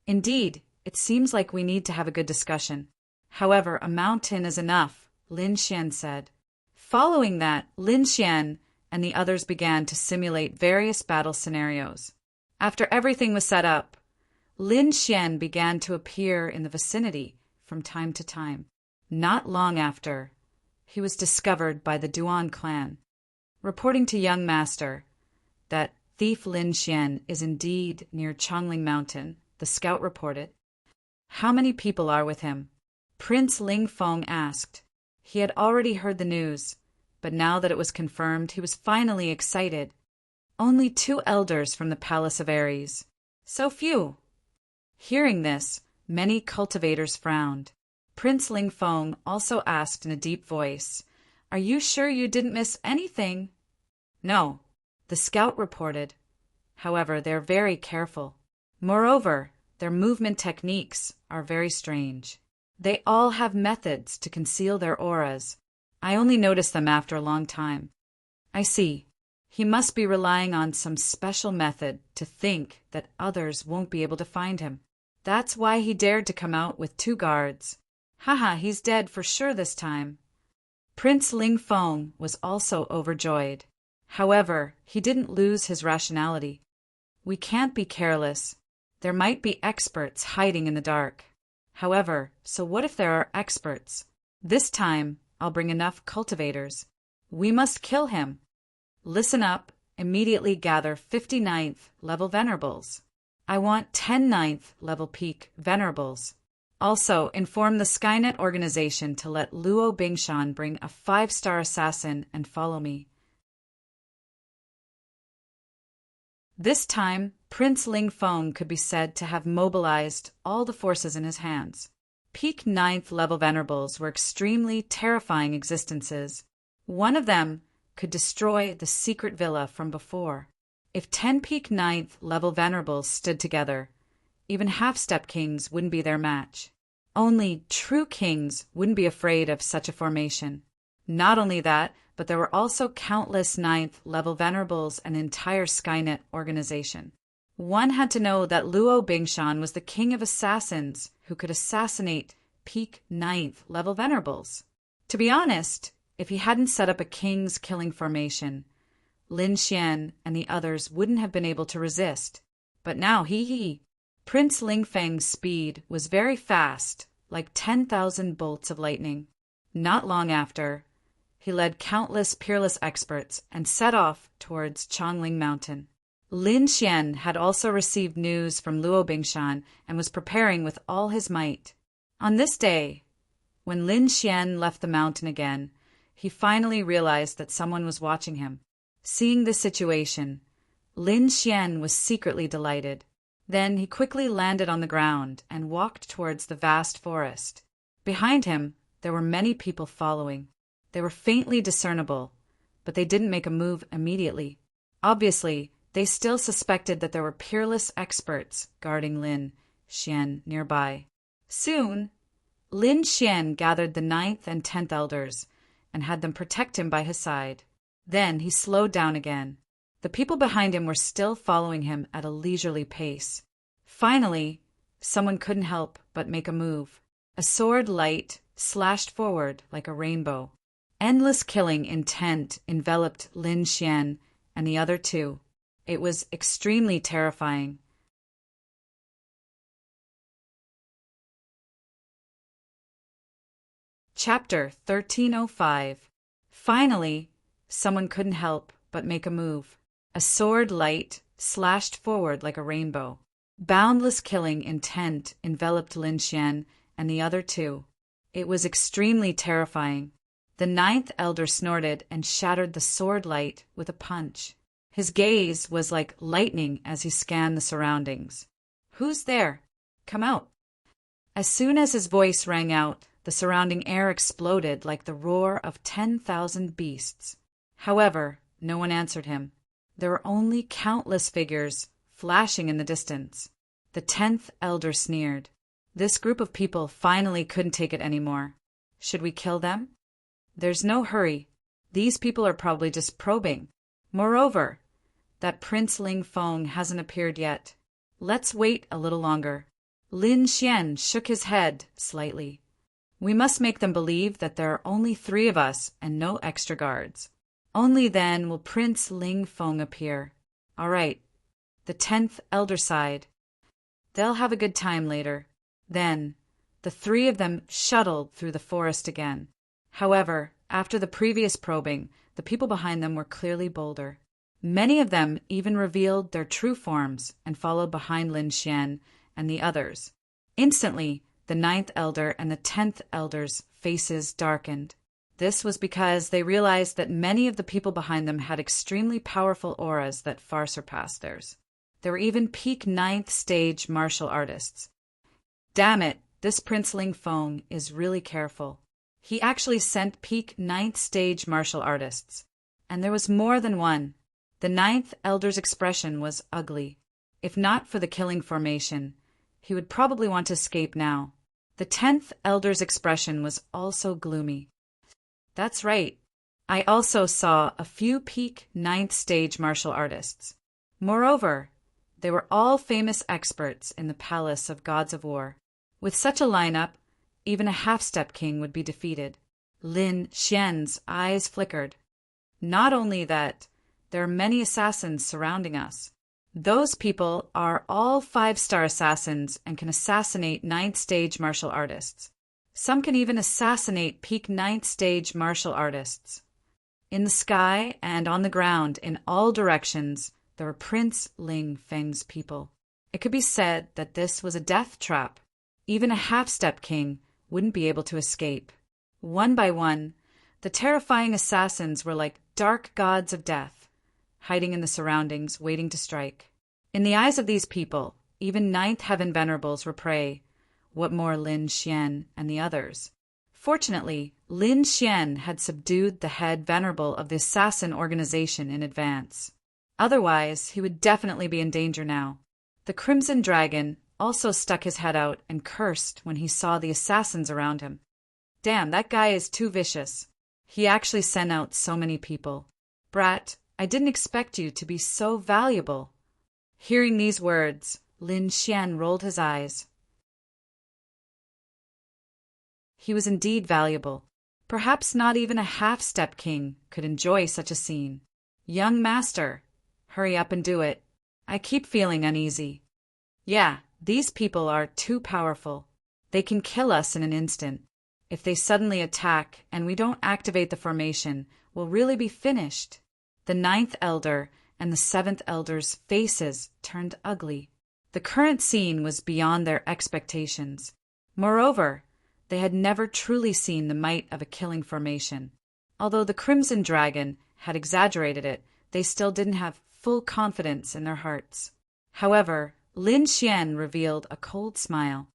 Indeed, it seems like we need to have a good discussion. However, a mountain is enough, Lin Xian said. Following that, Lin Xian and the others began to simulate various battle scenarios. After everything was set up, Lin Xian began to appear in the vicinity from time to time. Not long after, he was discovered by the Duan clan. Reporting to young master that thief Lin Xian is indeed near Chongling Mountain, the scout reported. How many people are with him? Prince Ling Feng asked. He had already heard the news, but now that it was confirmed, he was finally excited. Only 2 elders from the Palace of Ares. So few. Hearing this, many cultivators frowned. Prince Ling Feng also asked in a deep voice, Are you sure you didn't miss anything? No, the scout reported. However, they're very careful. Moreover, their movement techniques are very strange. They all have methods to conceal their auras. I only noticed them after a long time. I see. He must be relying on some special method to think that others won't be able to find him. That's why he dared to come out with 2 guards. Haha, he's dead for sure this time. Prince Ling Feng was also overjoyed. However, he didn't lose his rationality. We can't be careless. There might be experts hiding in the dark. However, so what if there are experts? This time, I'll bring enough cultivators. We must kill him. Listen up, immediately gather 59th level venerables. I want 10 9th level peak venerables. Also, inform the Skynet organization to let Luo Bingshan bring a 5-star assassin and follow me. This time, Prince Ling Feng could be said to have mobilized all the forces in his hands. Peak 9th level venerables were extremely terrifying existences. One of them could destroy the secret villa from before. If 10 peak 9th level venerables stood together, even half-step kings wouldn't be their match. Only true kings wouldn't be afraid of such a formation. Not only that, but there were also countless 9th level venerables and entire Skynet organization. One had to know that Luo Bingshan was the king of assassins who could assassinate peak 9th level venerables. To be honest, if he hadn't set up a king's killing formation, Lin Xian and the others wouldn't have been able to resist. But now Prince Ling Feng's speed was very fast, like 10,000 bolts of lightning. Not long after, he led countless peerless experts and set off towards Chongling Mountain. Lin Xian had also received news from Luo Bingshan and was preparing with all his might. On this day, when Lin Xian left the mountain again, he finally realized that someone was watching him. Seeing this situation, Lin Xian was secretly delighted. Then he quickly landed on the ground and walked towards the vast forest. Behind him, there were many people following. They were faintly discernible, but they didn't make a move immediately. Obviously, they still suspected that there were peerless experts guarding Lin Xian nearby. Soon, Lin Xian gathered the 9th and 10th elders and had them protect him by his side. Then he slowed down again. The people behind him were still following him at a leisurely pace. Finally, someone couldn't help but make a move. A sword light slashed forward like a rainbow. Endless killing intent enveloped Lin Xian and the other two. It was extremely terrifying. Chapter 1305. Finally, someone couldn't help but make a move. A sword light slashed forward like a rainbow. Boundless killing intent enveloped Lin Xian and the other two. It was extremely terrifying. The ninth elder snorted and shattered the sword light with a punch. His gaze was like lightning as he scanned the surroundings. "Who's there? Come out." As soon as his voice rang out, the surrounding air exploded like the roar of 10,000 beasts. However, no one answered him. There were only countless figures flashing in the distance. The 10th elder sneered. This group of people finally couldn't take it anymore. Should we kill them? There's no hurry. These people are probably just probing. Moreover, that Prince Ling Feng hasn't appeared yet. Let's wait a little longer. Lin Xian shook his head slightly. We must make them believe that there are only 3 of us and no extra guards. Only then will Prince Ling Feng appear. All right. The 10th elder sighed. They'll have a good time later. Then, the 3 of them shuttled through the forest again. However, after the previous probing, the people behind them were clearly bolder. Many of them even revealed their true forms and followed behind Lin Xian and the others. Instantly, the 9th elder and the 10th elder's faces darkened. This was because they realized that many of the people behind them had extremely powerful auras that far surpassed theirs. There were even peak 9th stage martial artists. Damn it, this Prince Ling Feng is really careful. He actually sent peak 9th stage martial artists. And there was more than one. The 9th elder's expression was ugly. If not for the killing formation, he would probably want to escape now. The 10th elder's expression was also gloomy. That's right. I also saw a few peak 9th stage martial artists. Moreover, they were all famous experts in the Palace of Gods of War. With such a lineup, even a half-step king would be defeated. Lin Xian's eyes flickered. Not only that, there are many assassins surrounding us. Those people are all 5-star assassins and can assassinate 9th stage martial artists. Some can even assassinate peak 9th stage martial artists. In the sky and on the ground, in all directions, there were Prince Ling Feng's people. It could be said that this was a death trap. Even a half-step king wouldn't be able to escape. One by one, the terrifying assassins were like dark gods of death, hiding in the surroundings, waiting to strike. In the eyes of these people, even 9th Heaven Venerables were prey. What more Lin Xian and the others? Fortunately, Lin Xian had subdued the head venerable of the assassin organization in advance. Otherwise, he would definitely be in danger now. The Crimson Dragon also stuck his head out and cursed when he saw the assassins around him. Damn, that guy is too vicious. He actually sent out so many people. Brat, I didn't expect you to be so valuable. Hearing these words, Lin Xian rolled his eyes. He was indeed valuable. Perhaps not even a half-step king could enjoy such a scene. Young master, hurry up and do it. I keep feeling uneasy. Yeah, these people are too powerful. They can kill us in an instant. If they suddenly attack and we don't activate the formation, we'll really be finished. The 9th elder and the 7th elder's faces turned ugly. The current scene was beyond their expectations. Moreover, they had never truly seen the might of a killing formation. Although the Crimson Dragon had exaggerated it, they still didn't have full confidence in their hearts. However, Lin Xian revealed a cold smile.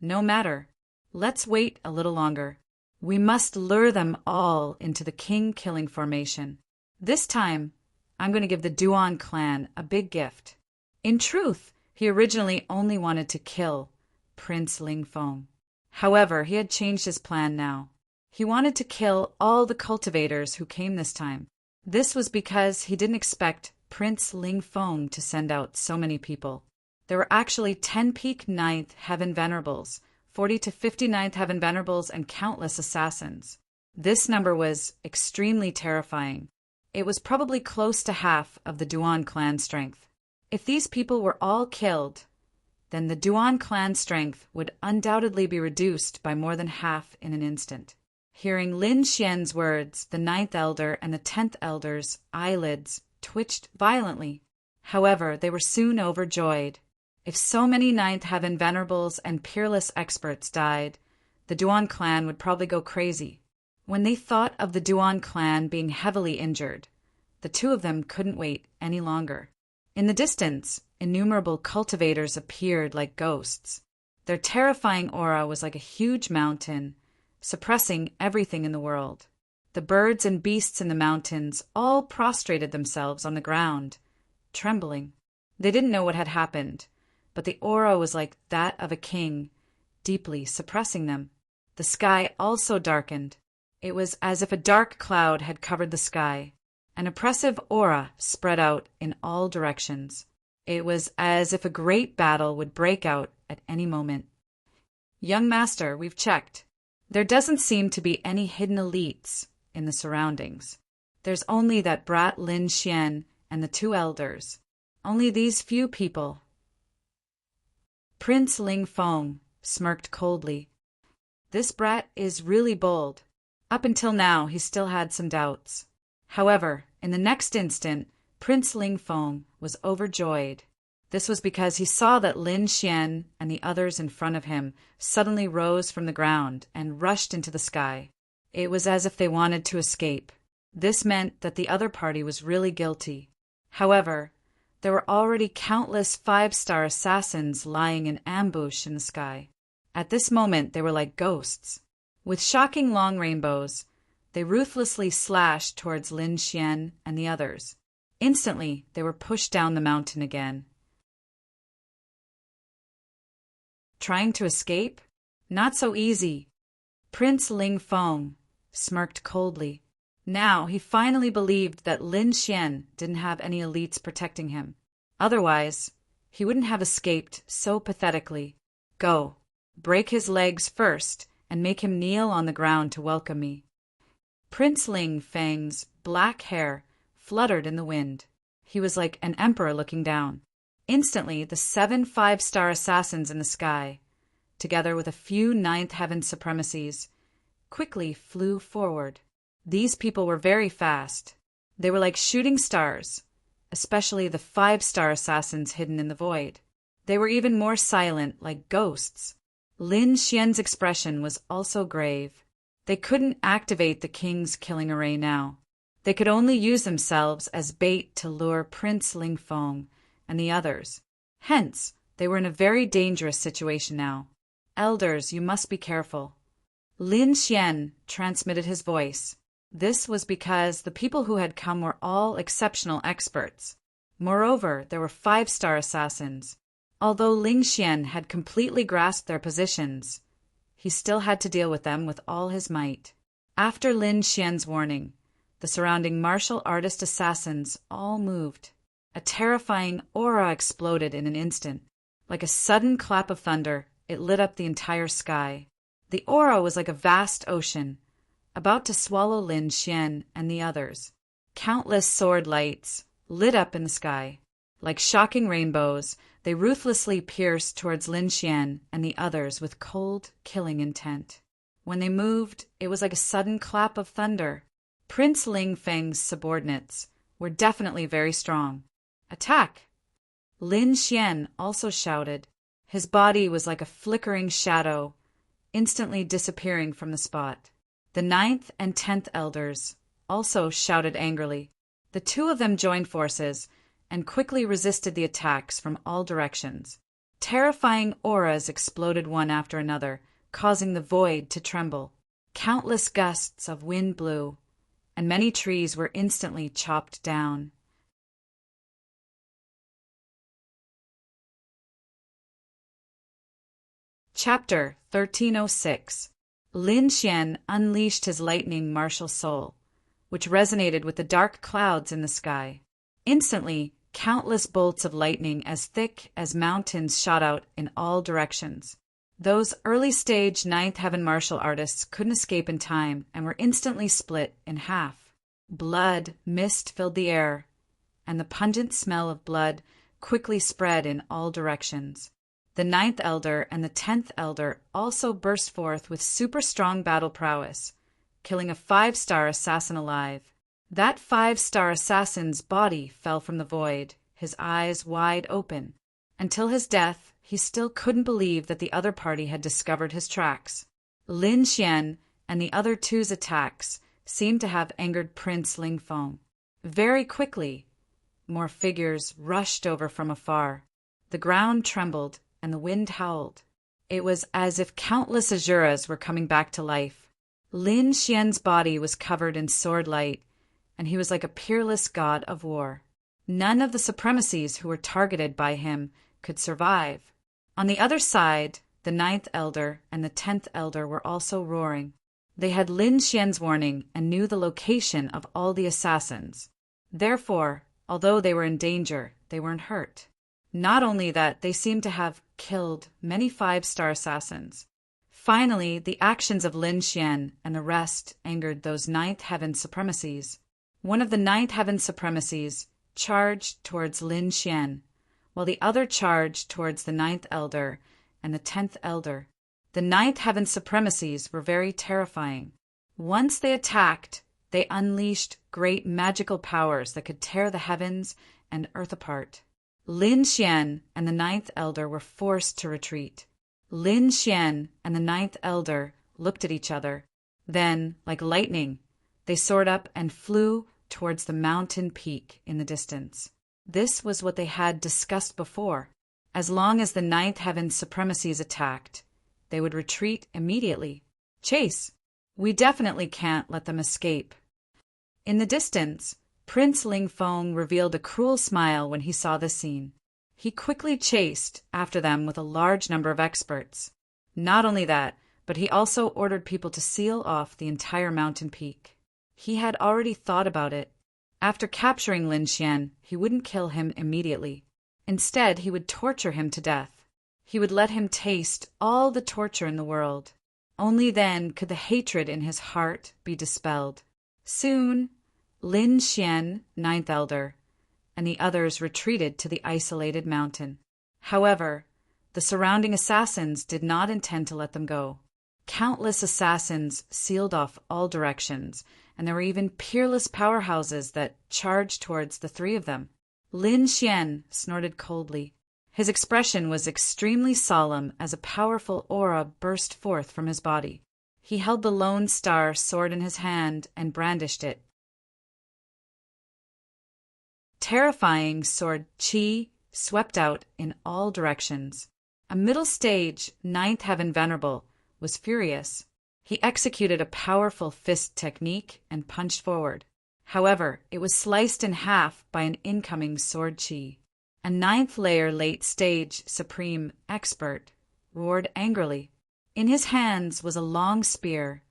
No matter. Let's wait a little longer. We must lure them all into the king-killing formation. This time, I'm going to give the Duan clan a big gift. In truth, he originally only wanted to kill Prince Ling Feng. However, he had changed his plan now. He wanted to kill all the cultivators who came this time. This was because he didn't expect Prince Ling Feng to send out so many people. There were actually 10 peak 9th Heaven Venerables, 40 to 59th Heaven Venerables, and countless assassins. This number was extremely terrifying. It was probably close to half of the Duan clan strength. If these people were all killed, then the Duan clan strength would undoubtedly be reduced by more than half in an instant. Hearing Lin Xian's words, the 9th elder and the 10th elder's eyelids twitched violently. However, they were soon overjoyed. If so many 9th Heaven venerables and peerless experts died, the Duan clan would probably go crazy. When they thought of the Duan clan being heavily injured, the two of them couldn't wait any longer. In the distance, innumerable cultivators appeared like ghosts. Their terrifying aura was like a huge mountain, suppressing everything in the world. The birds and beasts in the mountains all prostrated themselves on the ground, trembling. They didn't know what had happened, but the aura was like that of a king, deeply suppressing them. The sky also darkened. It was as if a dark cloud had covered the sky. An oppressive aura spread out in all directions. It was as if a great battle would break out at any moment. Young master, we've checked. There doesn't seem to be any hidden elites in the surroundings. There's only that brat Lin Xian and the 2 elders. Only these few people. Prince Ling Feng smirked coldly. This brat is really bold. Up until now, he still had some doubts. However, in the next instant, Prince Ling Feng was overjoyed. This was because he saw that Lin Xian and the others in front of him suddenly rose from the ground and rushed into the sky. It was as if they wanted to escape. This meant that the other party was really guilty. However, there were already countless 5-star assassins lying in ambush in the sky. At this moment, they were like ghosts. With shocking long rainbows, they ruthlessly slashed towards Lin Xian and the others. Instantly, they were pushed down the mountain again. Trying to escape? Not so easy. Prince Ling Feng smirked coldly. Now he finally believed that Lin Xian didn't have any elites protecting him. Otherwise, he wouldn't have escaped so pathetically. Go, break his legs first and make him kneel on the ground to welcome me. Prince Ling Feng's black hair fluttered in the wind. He was like an emperor looking down. Instantly, the 7 5-star assassins in the sky, together with a few 9th Heaven supremacies, quickly flew forward. These people were very fast. They were like shooting stars, especially the 5-star assassins hidden in the void. They were even more silent, like ghosts. Lin Xian's expression was also grave. They couldn't activate the king's killing array now. They could only use themselves as bait to lure Prince Ling Feng and the others. Hence, they were in a very dangerous situation now. Elders, you must be careful. Lin Xian transmitted his voice. This was because the people who had come were all exceptional experts. Moreover, there were 5-star assassins. Although Ling Xian had completely grasped their positions, he still had to deal with them with all his might. After Lin Xian's warning, the surrounding martial artist assassins all moved. A terrifying aura exploded in an instant. Like a sudden clap of thunder, it lit up the entire sky. The aura was like a vast ocean, about to swallow Lin Xian and the others. Countless sword lights lit up in the sky. Like shocking rainbows, they ruthlessly pierced towards Lin Xian and the others with cold, killing intent. When they moved, it was like a sudden clap of thunder. Prince Ling Feng's subordinates were definitely very strong. Attack! Lin Xian also shouted. His body was like a flickering shadow, instantly disappearing from the spot. The 9th and 10th elders also shouted angrily. The 2 of them joined forces and quickly resisted the attacks from all directions. Terrifying auras exploded one after another, causing the void to tremble. Countless gusts of wind blew, and many trees were instantly chopped down. Chapter 1306. Lin Xian unleashed his lightning martial soul, which resonated with the dark clouds in the sky. Instantly, countless bolts of lightning as thick as mountains shot out in all directions. Those early-stage ninth heaven martial artists couldn't escape in time and were instantly split in half. Blood mist filled the air, and the pungent smell of blood quickly spread in all directions. The ninth elder and the 10th elder also burst forth with super strong battle prowess, killing a 5-star assassin alive. That 5-star assassin's body fell from the void, his eyes wide open. Until his death, he still couldn't believe that the other party had discovered his tracks. Lin Xian and the other two's attacks seemed to have angered Prince Lingfeng. Very quickly, more figures rushed over from afar. The ground trembled and the wind howled. It was as if countless Asuras were coming back to life. Lin Xian's body was covered in sword light, and he was like a peerless god of war. None of the supremacies who were targeted by him could survive. On the other side, the 9th elder and the 10th elder were also roaring. They had Lin Xian's warning and knew the location of all the assassins. Therefore, although they were in danger, they weren't hurt. Not only that, they seemed to have killed many 5-star assassins. Finally, the actions of Lin Xian and the rest angered those 9th heaven supremacies. One of the 9th heaven supremacies charged towards Lin Xian, while the other charged towards the 9th elder and the 10th elder. The 9th heaven supremacies were very terrifying. Once they attacked, they unleashed great magical powers that could tear the heavens and earth apart. Lin Xian and the 9th elder were forced to retreat. Lin Xian and the 9th elder looked at each other. Then, like lightning, they soared up and flew towards the mountain peak in the distance. This was what they had discussed before. As long as the 9th heaven supremacies attacked, they would retreat immediately. Chase! We definitely can't let them escape. In the distance, Prince Lingfeng revealed a cruel smile when he saw this scene. He quickly chased after them with a large number of experts. Not only that, but he also ordered people to seal off the entire mountain peak. He had already thought about it. After capturing Lin Xian, he wouldn't kill him immediately. Instead, he would torture him to death. He would let him taste all the torture in the world. Only then could the hatred in his heart be dispelled. Soon, Lin Xian, 9th elder, and the others retreated to the isolated mountain. However, the surrounding assassins did not intend to let them go. Countless assassins sealed off all directions, and there were even peerless powerhouses that charged towards the three of them. Lin Xian snorted coldly. His expression was extremely solemn as a powerful aura burst forth from his body. He held the Lone Star sword in his hand and brandished it. Terrifying sword qi swept out in all directions. A middle stage, 9th heaven venerable, was furious. He executed a powerful fist technique and punched forward. However, it was sliced in half by an incoming sword qi. A 9th layer late stage supreme expert roared angrily. In his hands was a long spear,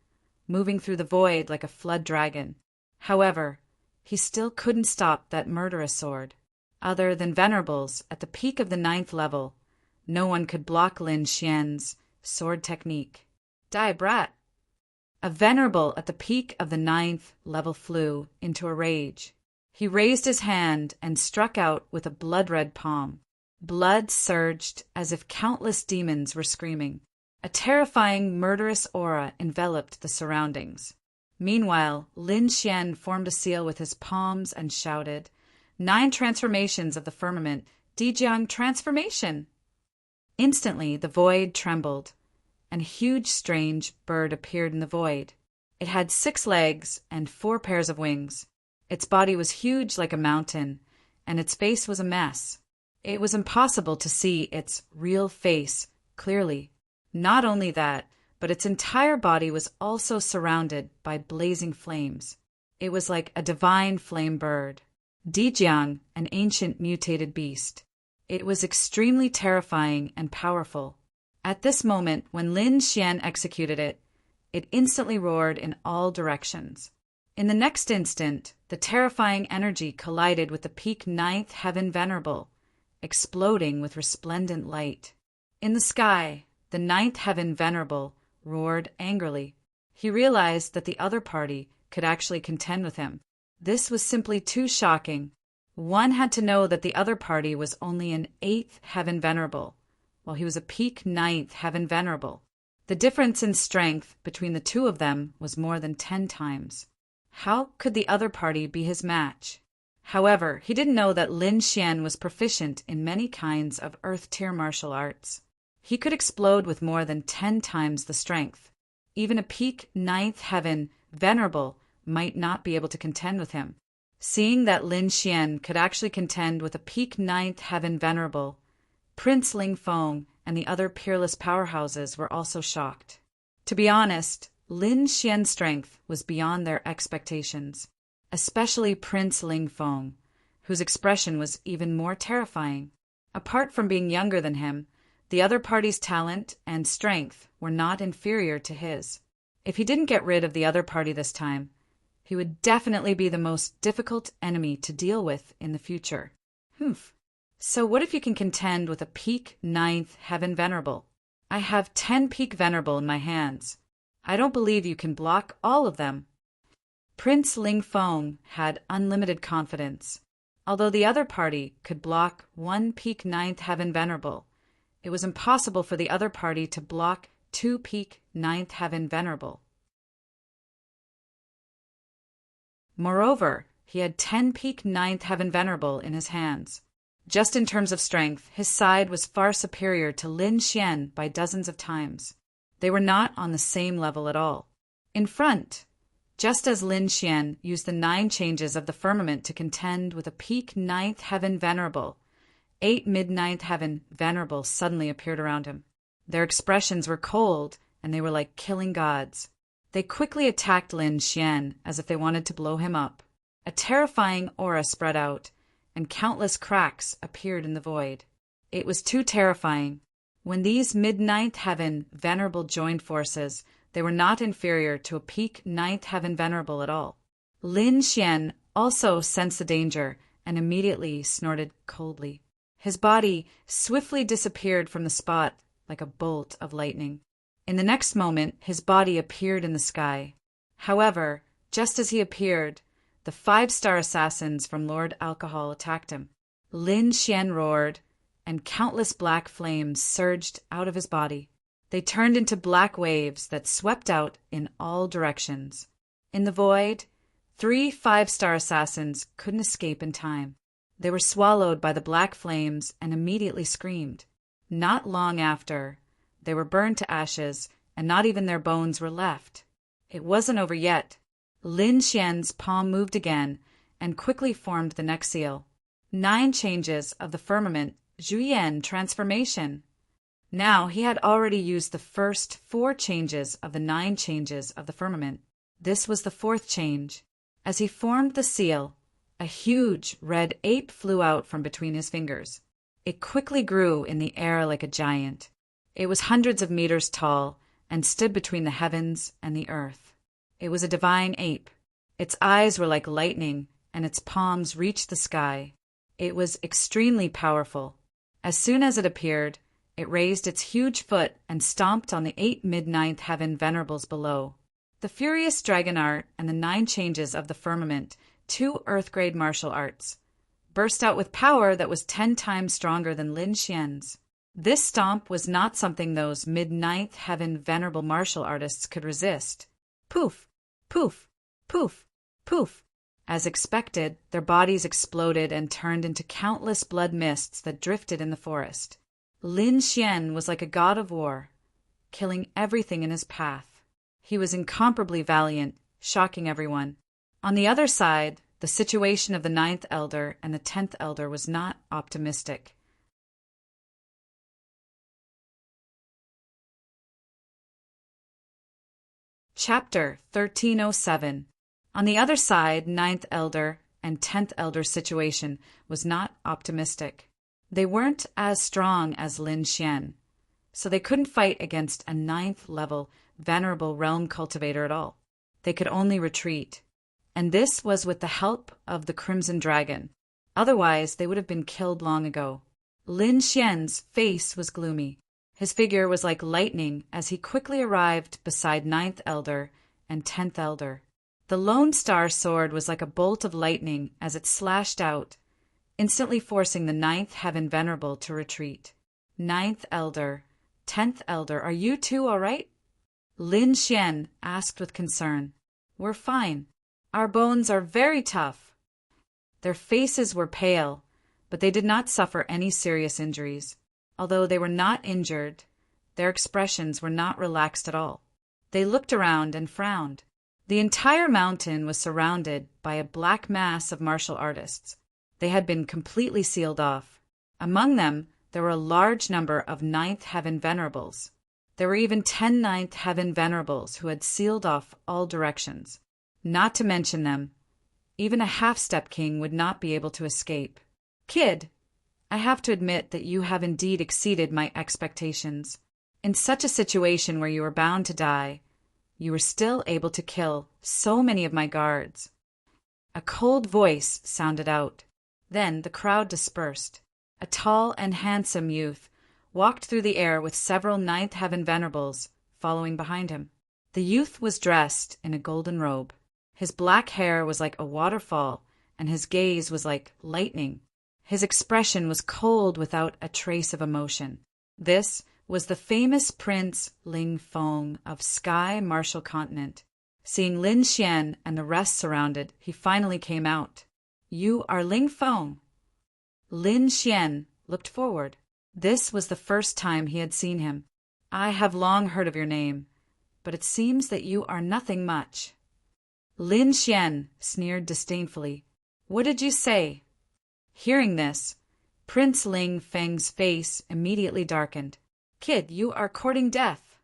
moving through the void like a flood dragon. However, he still couldn't stop that murderous sword. Other than venerables at the peak of the 9th level, no one could block Lin Xian's sword technique. Die, brat! A venerable at the peak of the 9th level flew into a rage. He raised his hand and struck out with a blood-red palm. Blood surged as if countless demons were screaming. A terrifying, murderous aura enveloped the surroundings. Meanwhile, Lin Xian formed a seal with his palms and shouted, 9 transformations of the firmament, Dijiang transformation! Instantly, the void trembled, and a huge, strange bird appeared in the void. It had 6 legs and 4 pairs of wings. Its body was huge like a mountain, and its face was a mess. It was impossible to see its real face clearly. Not only that, but its entire body was also surrounded by blazing flames. It was like a divine flame bird. Dijiang, an ancient mutated beast. It was extremely terrifying and powerful. At this moment, when Lin Xian executed it, it instantly roared in all directions. In the next instant, the terrifying energy collided with the peak 9th heaven venerable, exploding with resplendent light. In the sky, the ninth heaven venerable roared angrily. He realized that the other party could actually contend with him. This was simply too shocking. One had to know that the other party was only an eighth heaven venerable, while he was a peak ninth heaven venerable. The difference in strength between the two of them was more than 10 times. How could the other party be his match? However, he didn't know that Lin Xian was proficient in many kinds of earth-tier martial arts. He could explode with more than 10 times the strength. Even a peak ninth heaven venerable might not be able to contend with him. Seeing that Lin Xian could actually contend with a peak ninth heaven venerable, Prince Ling Feng and the other peerless powerhouses were also shocked. To be honest, Lin Xian's strength was beyond their expectations, especially Prince Ling Feng, whose expression was even more terrifying. Apart from being younger than him, the other party's talent and strength were not inferior to his. If he didn't get rid of the other party this time, he would definitely be the most difficult enemy to deal with in the future. So what if you can contend with a peak ninth heaven venerable? I have 10 peak venerable in my hands. I don't believe you can block all of them. Prince Ling Feng had unlimited confidence. Although the other party could block 1 peak ninth heaven venerable, it was impossible for the other party to block 2 peak ninth heaven venerable. Moreover, he had 10 peak ninth heaven venerable in his hands. Just in terms of strength, his side was far superior to Lin Xian by dozens of times. They were not on the same level at all. In front, just as Lin Xian used the 9 changes of the firmament to contend with a peak ninth heaven venerable, 8 mid-ninth heaven venerable suddenly appeared around him. Their expressions were cold, and they were like killing gods. They quickly attacked Lin Xian as if they wanted to blow him up. A terrifying aura spread out, and countless cracks appeared in the void. It was too terrifying. When these mid-ninth heaven venerable joined forces, they were not inferior to a peak ninth heaven venerable at all. Lin Xian also sensed the danger and immediately snorted coldly. His body swiftly disappeared from the spot like a bolt of lightning. In the next moment, his body appeared in the sky. However, just as he appeared, the 5-star assassins from Lord Alcohol attacked him. Lin Xian roared, and countless black flames surged out of his body. They turned into black waves that swept out in all directions. In the void, 3 5-star assassins couldn't escape in time. They were swallowed by the black flames and immediately screamed. Not long after, they were burned to ashes, and not even their bones were left. It wasn't over yet. Lin Xian's palm moved again and quickly formed the next seal. 9 changes of the firmament, Zhuyan transformation. Now he had already used the first 4 changes of the 9 changes of the firmament. This was the 4th change. As he formed the seal, a huge red ape flew out from between his fingers. It quickly grew in the air like a giant. It was hundreds of meters tall and stood between the heavens and the earth. It was a divine ape. Its eyes were like lightning, and its palms reached the sky. It was extremely powerful. As soon as it appeared, it raised its huge foot and stomped on the 8 mid-ninth heaven venerables below. The furious dragon art and the 9 changes of the firmament, 2 earth-grade martial arts, burst out with power that was 10 times stronger than Lin Xian's. This stomp was not something those mid-ninth heaven venerable martial artists could resist. Poof, poof, poof, poof. As expected, their bodies exploded and turned into countless blood mists that drifted in the forest. Lin Xian was like a god of war, killing everything in his path. He was incomparably valiant, shocking everyone. On the other side, the situation of the 9th elder and the 10th elder was not optimistic. Chapter 1307. On the other side, 9th elder and 10th elder's situation was not optimistic. They weren't as strong as Lin Xian, so they couldn't fight against a 9th level venerable realm cultivator at all. They could only retreat. And this was with the help of the Crimson Dragon. Otherwise, they would have been killed long ago. Lin Xian's face was gloomy. His figure was like lightning as he quickly arrived beside Ninth Elder and 10th Elder. The Lone Star sword was like a bolt of lightning as it slashed out, instantly forcing the Ninth Heaven Venerable to retreat. Ninth Elder, 10th Elder, are you two all right? Lin Xian asked with concern. We're fine. Our bones are very tough. Their faces were pale, but they did not suffer any serious injuries. Although they were not injured, their expressions were not relaxed at all. They looked around and frowned. The entire mountain was surrounded by a black mass of martial artists. They had been completely sealed off. Among them, there were a large number of Ninth Heaven Venerables. There were even 10 Ninth Heaven Venerables who had sealed off all directions. Not to mention them, even a half-step king would not be able to escape. Kid, I have to admit that you have indeed exceeded my expectations. In such a situation where you were bound to die, you were still able to kill so many of my guards. A cold voice sounded out. Then the crowd dispersed. A tall and handsome youth walked through the air with several Ninth Heaven Venerables following behind him. The youth was dressed in a golden robe. His black hair was like a waterfall, and his gaze was like lightning. His expression was cold without a trace of emotion. This was the famous Prince Ling Feng of Sky Martial Continent. Seeing Lin Xian and the rest surrounded, he finally came out. You are Ling Feng. Lin Xian looked forward. This was the first time he had seen him. I have long heard of your name, but it seems that you are nothing much. Lin Xian sneered disdainfully. What did you say? Hearing this, Prince Ling Feng's face immediately darkened. Kid, you are courting death.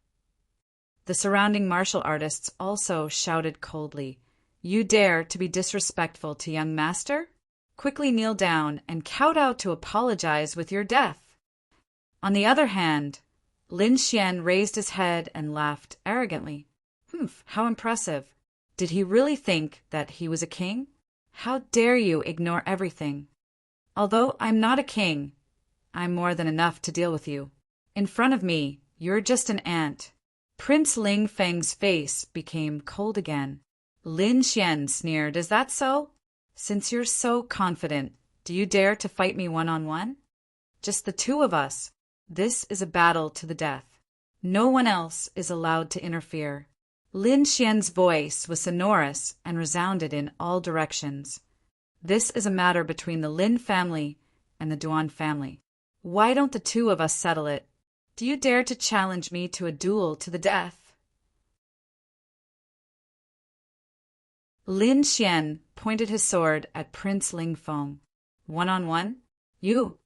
The surrounding martial artists also shouted coldly. You dare to be disrespectful to young master? Quickly kneel down and kowtow to apologize with your death. On the other hand, Lin Xian raised his head and laughed arrogantly. Humph, how impressive. Did he really think that he was a king? How dare you ignore everything? Although I'm not a king, I'm more than enough to deal with you. In front of me, you're just an ant. Prince Ling Feng's face became cold again. Lin Xian sneered, is that so? Since you're so confident, do you dare to fight me one-on-one? Just the two of us. This is a battle to the death. No one else is allowed to interfere. Lin Xian's voice was sonorous and resounded in all directions. This is a matter between the Lin family and the Duan family. Why don't the two of us settle it? Do you dare to challenge me to a duel to the death? Lin Xian pointed his sword at Prince Ling Feng. One-on-one? You?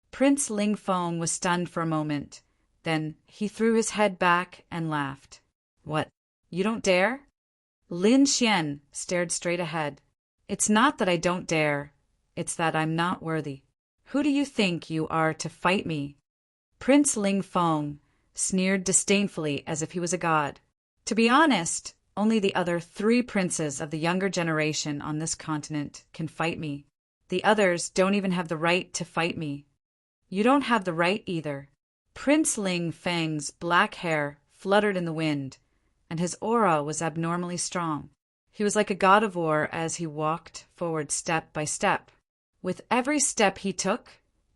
Prince Ling Feng was stunned for a moment. Then he threw his head back and laughed. What? You don't dare? Lin Xian stared straight ahead. It's not that I don't dare. It's that I'm not worthy. Who do you think you are to fight me? Prince Ling Feng sneered disdainfully as if he was a god. To be honest, only the other 3 princes of the younger generation on this continent can fight me. The others don't even have the right to fight me. You don't have the right either. Prince Ling Feng's black hair fluttered in the wind, and his aura was abnormally strong. He was like a god of war as he walked forward step by step. With every step he took,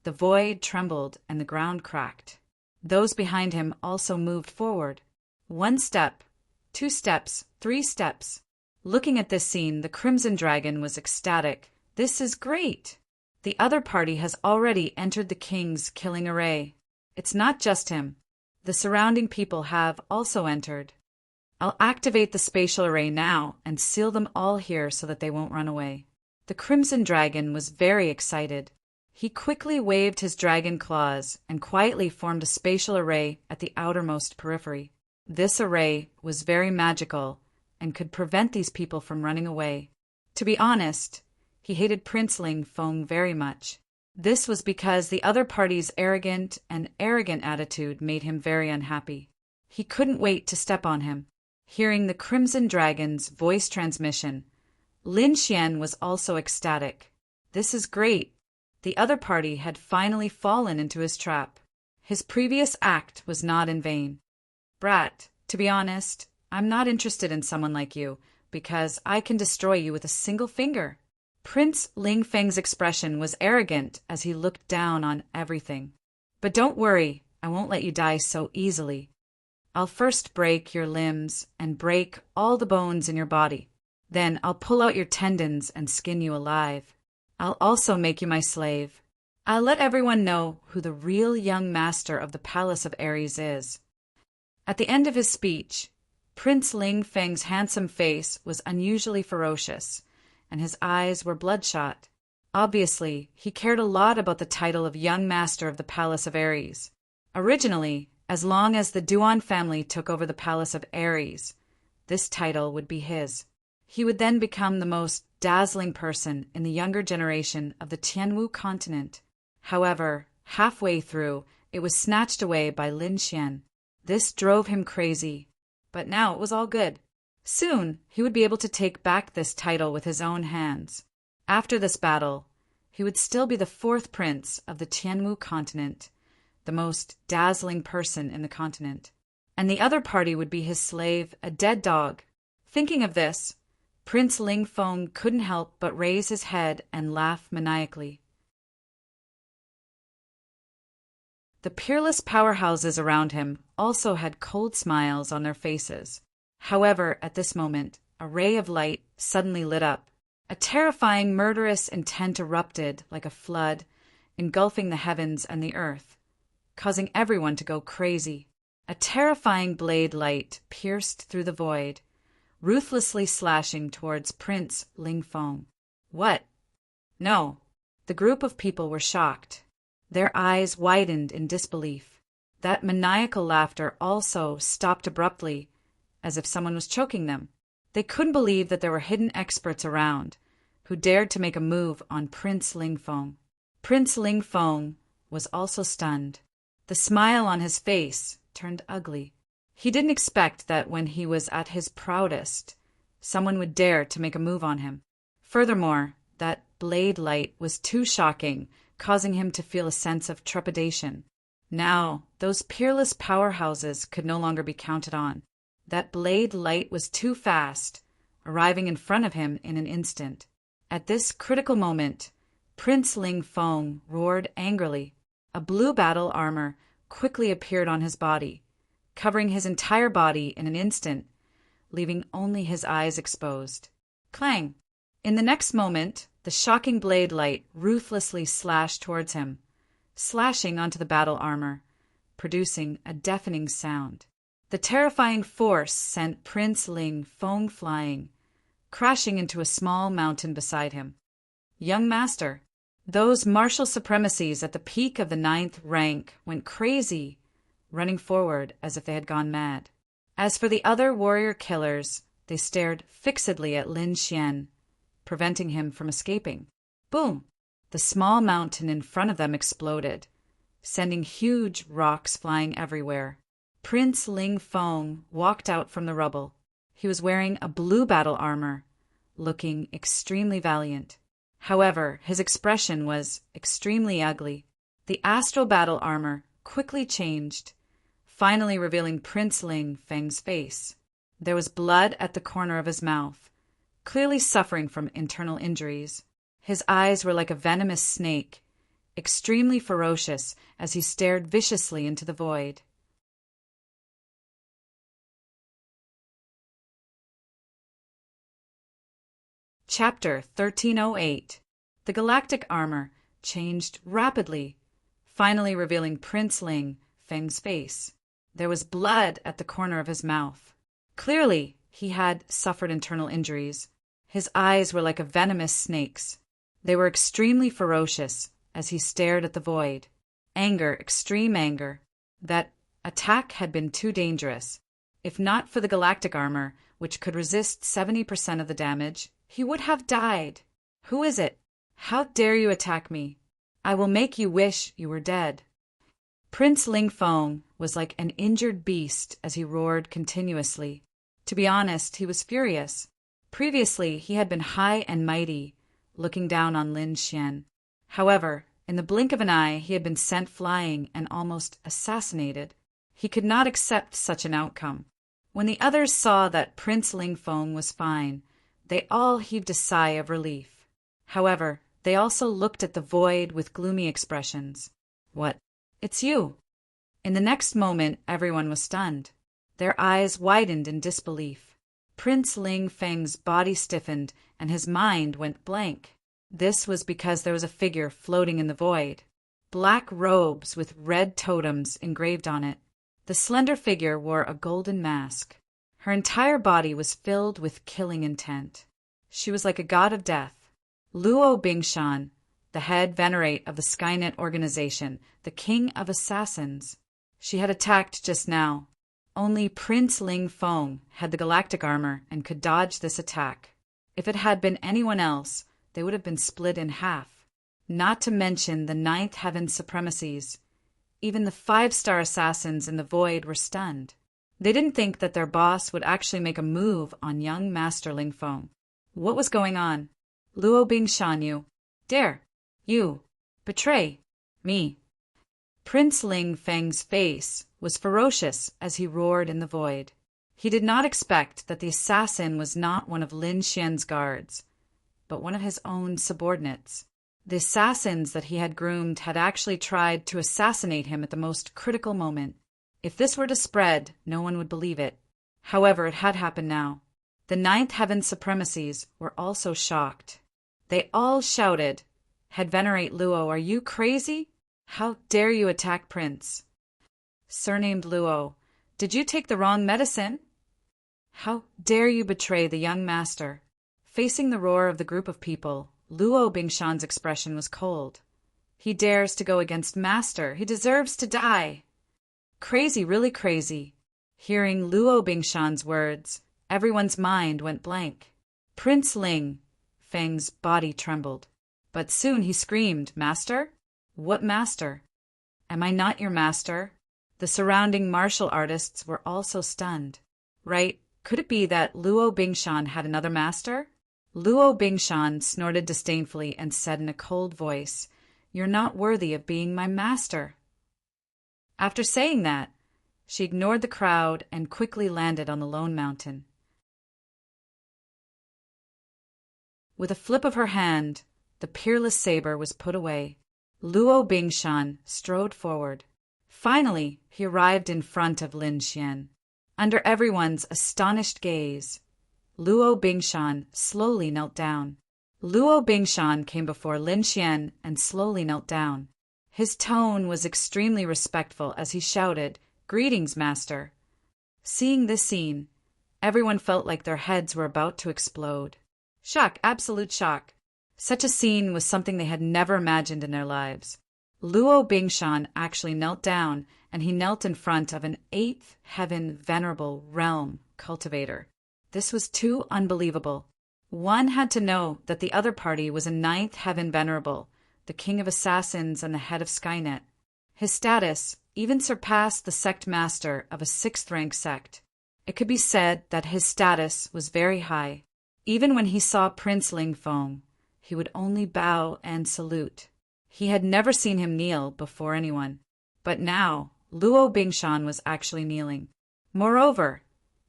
the void trembled and the ground cracked. Those behind him also moved forward. 1 step, 2 steps, 3 steps. Looking at this scene, the Crimson Dragon was ecstatic. This is great! The other party has already entered the king's killing array. It's not just him. The surrounding people have also entered. I'll activate the spatial array now and seal them all here so that they won't run away. The Crimson Dragon was very excited. He quickly waved his dragon claws and quietly formed a spatial array at the outermost periphery. This array was very magical and could prevent these people from running away. To be honest, he hated Prince Ling Feng very much. This was because the other party's arrogant attitude made him very unhappy. He couldn't wait to step on him. Hearing the Crimson Dragon's voice transmission, Lin Xian was also ecstatic. This is great. The other party had finally fallen into his trap. His previous act was not in vain. Brat, to be honest, I'm not interested in someone like you, because I can destroy you with a single finger. Prince Ling Feng's expression was arrogant as he looked down on everything. But don't worry, I won't let you die so easily. I'll first break your limbs and break all the bones in your body. Then I'll pull out your tendons and skin you alive. I'll also make you my slave. I'll let everyone know who the real young master of the Palace of Ares is. At the end of his speech, Prince Ling Feng's handsome face was unusually ferocious, and his eyes were bloodshot. Obviously, he cared a lot about the title of Young Master of the Palace of Ares. Originally, as long as the Duan family took over the Palace of Ares, this title would be his. He would then become the most dazzling person in the younger generation of the Tianwu continent. However, halfway through, it was snatched away by Lin Xian. This drove him crazy, but now it was all good. Soon, he would be able to take back this title with his own hands. After this battle, he would still be the fourth prince of the Tianwu continent, the most dazzling person in the continent. And the other party would be his slave, a dead dog. Thinking of this, Prince Ling Feng couldn't help but raise his head and laugh maniacally. The peerless powerhouses around him also had cold smiles on their faces. However, at this moment, a ray of light suddenly lit up. A terrifying, murderous intent erupted like a flood, engulfing the heavens and the earth, causing everyone to go crazy. A terrifying blade light pierced through the void, ruthlessly slashing towards Prince Ling Feng. What? No. The group of people were shocked. Their eyes widened in disbelief. That maniacal laughter also stopped abruptly, as if someone was choking them. They couldn't believe that there were hidden experts around who dared to make a move on Prince Ling Feng. Prince Ling Feng was also stunned. The smile on his face turned ugly. He didn't expect that when he was at his proudest, someone would dare to make a move on him. Furthermore, that blade light was too shocking, causing him to feel a sense of trepidation. Now, those peerless powerhouses could no longer be counted on. That blade light was too fast, arriving in front of him in an instant. At this critical moment, Prince Ling Feng roared angrily. A blue battle armor quickly appeared on his body, covering his entire body in an instant, leaving only his eyes exposed. Clang! In the next moment, the shocking blade light ruthlessly slashed towards him, slashing onto the battle armor, producing a deafening sound. The terrifying force sent Prince Ling Feng flying, crashing into a small mountain beside him. Young Master, those martial supremacies at the peak of the 9th rank went crazy, running forward as if they had gone mad. As for the other warrior killers, they stared fixedly at Lin Xian, preventing him from escaping. Boom! The small mountain in front of them exploded, sending huge rocks flying everywhere. Prince Ling Feng walked out from the rubble. He was wearing a blue battle armor, looking extremely valiant. However, his expression was extremely ugly. The astral battle armor quickly changed, finally revealing Prince Ling Feng's face. There was blood at the corner of his mouth, clearly suffering from internal injuries. His eyes were like a venomous snake, extremely ferocious as he stared viciously into the void. Chapter 1308. The galactic armor changed rapidly, finally revealing Prince Ling Feng's face. There was blood at the corner of his mouth. Clearly, he had suffered internal injuries. His eyes were like a venomous snake's. They were extremely ferocious as he stared at the void. Anger, extreme anger. That attack had been too dangerous. If not for the galactic armor, which could resist 70% of the damage, he would have died. Who is it? How dare you attack me? I will make you wish you were dead. Prince Ling Feng was like an injured beast as he roared continuously. To be honest, he was furious. Previously, he had been high and mighty, looking down on Lin Xian. However, In the blink of an eye, he had been sent flying and almost assassinated. He could not accept such an outcome. When the others saw that Prince Lingfeng was fine, they all heaved a sigh of relief. However, they also looked at the void with gloomy expressions. What? It's you! In the next moment, everyone was stunned. Their eyes widened in disbelief. Prince Ling Feng's body stiffened and his mind went blank. This was because there was a figure floating in the void. Black robes with red totems engraved on it. The slender figure wore a golden mask. Her entire body was filled with killing intent. She was like a god of death. Luo Bingshan, the head venerate of the Skynet organization, the king of assassins. She had attacked just now. Only Prince Ling Feng had the galactic armor and could dodge this attack. If it had been anyone else, they would have been split in half. Not to mention the ninth heaven supremacies. Even the 5-star assassins in the void were stunned. They didn't think that their boss would actually make a move on young Master Ling Feng. What was going on? Luo Bingshan, you dare, you betray me. Prince Ling Feng's face was ferocious as he roared in the void. He did not expect that the assassin was not one of Lin Xian's guards, but one of his own subordinates. The assassins that he had groomed had actually tried to assassinate him at the most critical moment. If this were to spread, no one would believe it. However, it had happened now. The ninth heaven supremacies were also shocked. They all shouted, "Head Venerate Luo, are you crazy? How dare you attack Prince? Surnamed Luo, did you take the wrong medicine? How dare you betray the young master?" Facing the roar of the group of people, Luo Bingshan's expression was cold. He dares to go against Master. He deserves to die. Crazy, really crazy. Hearing Luo Bingshan's words, everyone's mind went blank. Prince Ling Feng's body trembled. But soon he screamed, "Master? What master? Am I not your master?" The surrounding martial artists were also stunned. Right? Could it be that Luo Bingshan had another master? Luo Bingshan snorted disdainfully and said in a cold voice, "You're not worthy of being my master." After saying that, she ignored the crowd and quickly landed on the lone mountain. With a flip of her hand, the peerless saber was put away. Luo Bingshan strode forward. Finally, he arrived in front of Lin Xian. Under everyone's astonished gaze, Luo Bingshan slowly knelt down. Luo Bingshan came before Lin Xian and slowly knelt down. His tone was extremely respectful as he shouted, "Greetings, Master." Seeing this scene, everyone felt like their heads were about to explode. Shock, absolute shock. Such a scene was something they had never imagined in their lives. Luo Bingshan actually knelt down, and he knelt in front of an 8th heaven venerable realm cultivator. This was too unbelievable. One had to know that the other party was a 9th heaven venerable, the king of assassins and the head of Skynet. His status even surpassed the sect master of a 6th rank sect. It could be said that his status was very high. Even when he saw Prince Ling Feng, he would only bow and salute. He had never seen him kneel before anyone. But now, Luo Bingshan was actually kneeling. Moreover,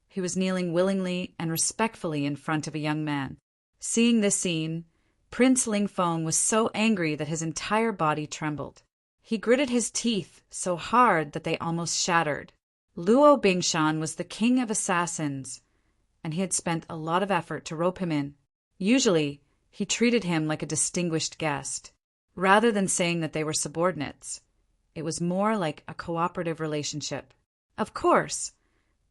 he was kneeling willingly and respectfully in front of a young man. Seeing this scene, Prince Ling Feng was so angry that his entire body trembled. He gritted his teeth so hard that they almost shattered. Luo Bingshan was the king of assassins, and he had spent a lot of effort to rope him in. Usually, he treated him like a distinguished guest, rather than saying that they were subordinates. It was more like a cooperative relationship. Of course,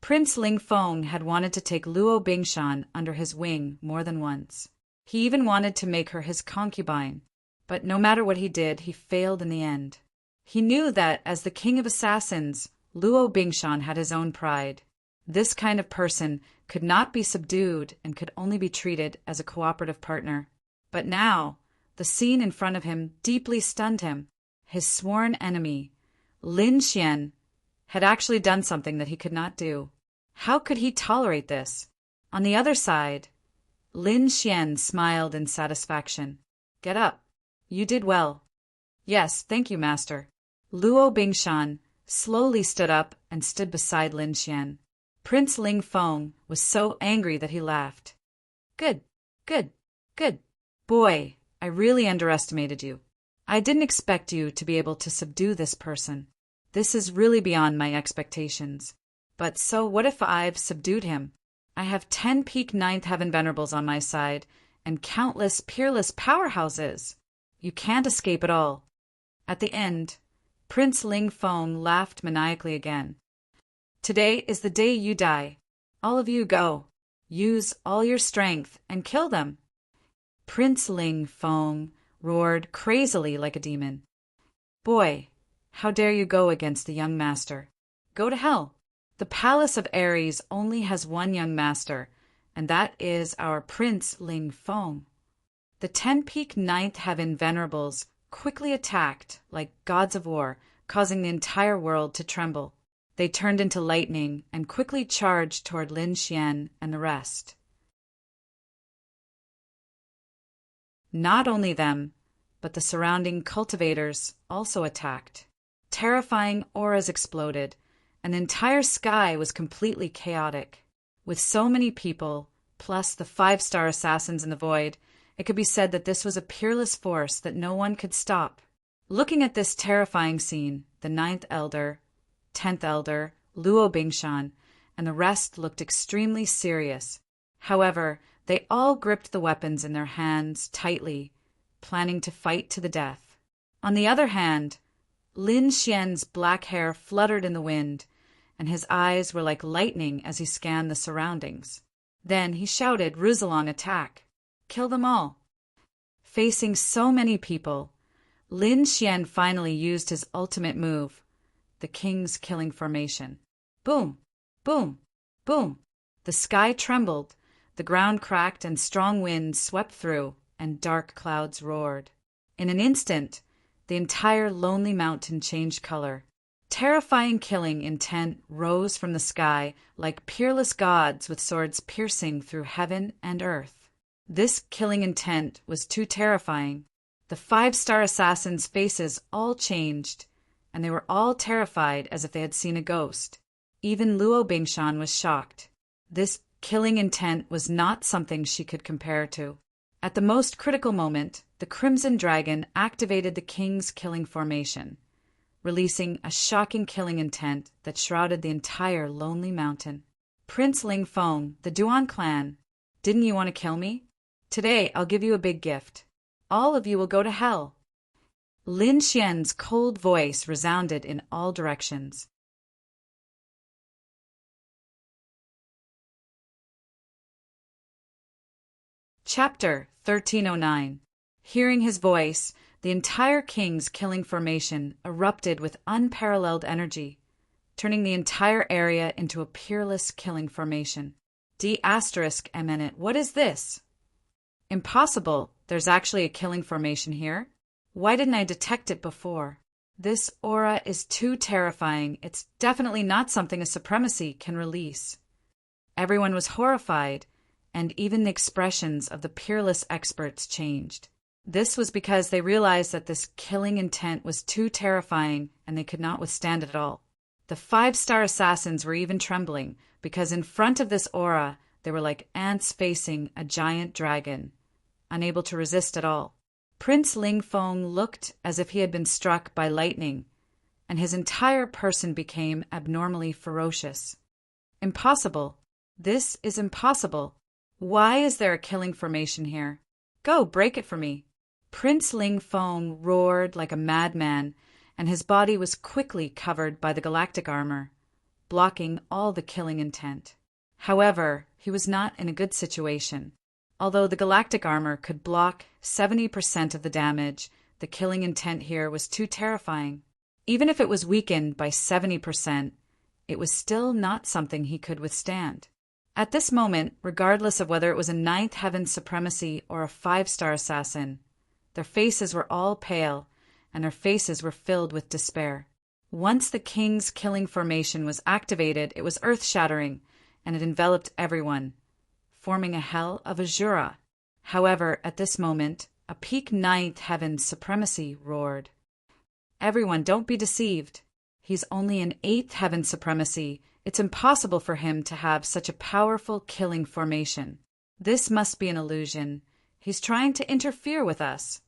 Prince Ling Feng had wanted to take Luo Bingshan under his wing more than once. He even wanted to make her his concubine, but no matter what he did, he failed in the end. He knew that as the king of assassins, Luo Bingshan had his own pride. This kind of person could not be subdued and could only be treated as a cooperative partner. But now, the scene in front of him deeply stunned him. His sworn enemy, Lin Xian, had actually done something that he could not do. How could he tolerate this? On the other side, Lin Xian smiled in satisfaction. "Get up. You did well. Yes, thank you, master. Luo Bingshan slowly stood up and stood beside Lin Xian. Prince Ling Feng was so angry that he laughed. Good, good, good. Boy, I really underestimated you. I didn't expect you to be able to subdue this person. This is really beyond my expectations. But so what if I've subdued him? I have 10 peak ninth heaven venerables on my side and countless peerless powerhouses. You can't escape it all. At the end, Prince Ling Feng laughed maniacally again. Today is the day you die. All of you go. Use all your strength and kill them. Prince Ling Feng roared crazily like a demon. Boy, how dare you go against the young master? Go to hell. The palace of Ares only has one young master, and that is our Prince Ling Feng. The 10 peak ninth heaven venerables quickly attacked like gods of war, causing the entire world to tremble. They turned into lightning and quickly charged toward Lin Xian and the rest. Not only them, but the surrounding cultivators also attacked. Terrifying auras exploded, and the entire sky was completely chaotic. With so many people, plus the 5-star assassins in the void, it could be said that this was a peerless force that no one could stop. Looking at this terrifying scene, the 9th Elder, 10th Elder, Luo Bingshan, and the rest looked extremely serious. However, they all gripped the weapons in their hands tightly, planning to fight to the death. On the other hand, Lin Xian's black hair fluttered in the wind, and his eyes were like lightning as he scanned the surroundings. Then he shouted, "Rizalong, attack! Kill them all!" Facing so many people, Lin Xian finally used his ultimate move, the King's Killing Formation. Boom! Boom! Boom! The sky trembled, the ground cracked, and strong winds swept through, and dark clouds roared. In an instant, the entire lonely mountain changed color. Terrifying killing intent rose from the sky like peerless gods with swords piercing through heaven and earth. This killing intent was too terrifying. The 5-star assassins' faces all changed, and they were all terrified as if they had seen a ghost. Even Luo Bingshan was shocked. This killing intent was not something she could compare to. At the most critical moment, the Crimson Dragon activated the King's Killing Formation, releasing a shocking killing intent that shrouded the entire lonely mountain. Prince Ling Feng, the Duan clan, didn't you want to kill me? Today I'll give you a big gift. All of you will go to hell. Lin Xian's cold voice resounded in all directions. Chapter 1309. Hearing his voice, the entire King's Killing Formation erupted with unparalleled energy, turning the entire area into a peerless killing formation. D***, what is this? Impossible, there's actually a killing formation here. Why didn't I detect it before? This aura is too terrifying. It's definitely not something a supremacy can release. Everyone was horrified, and even the expressions of the peerless experts changed. This was because they realized that this killing intent was too terrifying and they could not withstand it at all. The 5-star assassins were even trembling because in front of this aura they were like ants facing a giant dragon, unable to resist at all. Prince Ling Feng looked as if he had been struck by lightning, and his entire person became abnormally ferocious. Impossible. This is impossible. Why is there a killing formation here? Go, break it for me. Prince Ling Feng roared like a madman, and his body was quickly covered by the galactic armor, blocking all the killing intent. However, he was not in a good situation. Although the galactic armor could block 70% of the damage, the killing intent here was too terrifying. Even if it was weakened by 70%, it was still not something he could withstand. At this moment, regardless of whether it was a 9th heaven supremacy or a 5-star assassin, their faces were all pale, and their faces were filled with despair. Once the King's Killing Formation was activated, it was earth-shattering, and it enveloped everyone, forming a hell of Azura. However, at this moment, a peak 9th heaven supremacy roared. Everyone, don't be deceived. He's only an 8th heaven supremacy. It's impossible for him to have such a powerful killing formation. This must be an illusion. He's trying to interfere with us.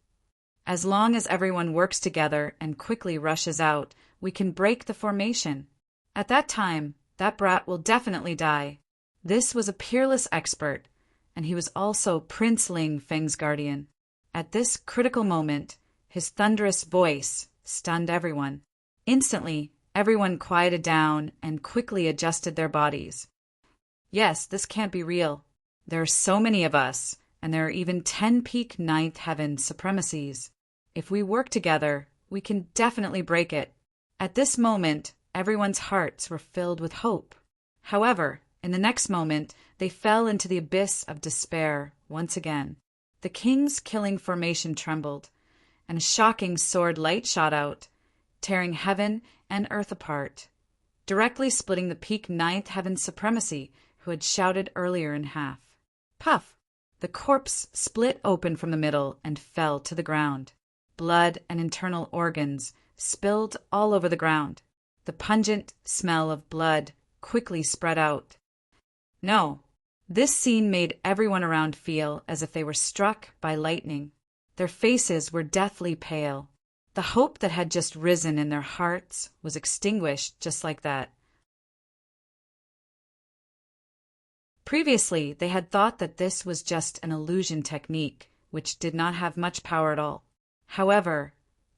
As long as everyone works together and quickly rushes out, we can break the formation. At that time, that brat will definitely die. This was a peerless expert, and he was also Prince Ling Feng's guardian. At this critical moment, his thunderous voice stunned everyone. Instantly, everyone quieted down and quickly adjusted their bodies. Yes, this can't be real. There are so many of us, and there are even 10 peak 9th heaven supremacies. If we work together, we can definitely break it. At this moment, everyone's hearts were filled with hope. However, in the next moment, they fell into the abyss of despair once again. The king's killing formation trembled, and a shocking sword light shot out, tearing heaven and earth apart, directly splitting the peak 9th heaven supremacy who had shouted earlier in half. Puff! The corpse split open from the middle and fell to the ground. Blood and internal organs spilled all over the ground. The pungent smell of blood quickly spread out. No, this scene made everyone around feel as if they were struck by lightning. Their faces were deathly pale. The hope that had just risen in their hearts was extinguished just like that. Previously, they had thought that this was just an illusion technique, which did not have much power at all. However,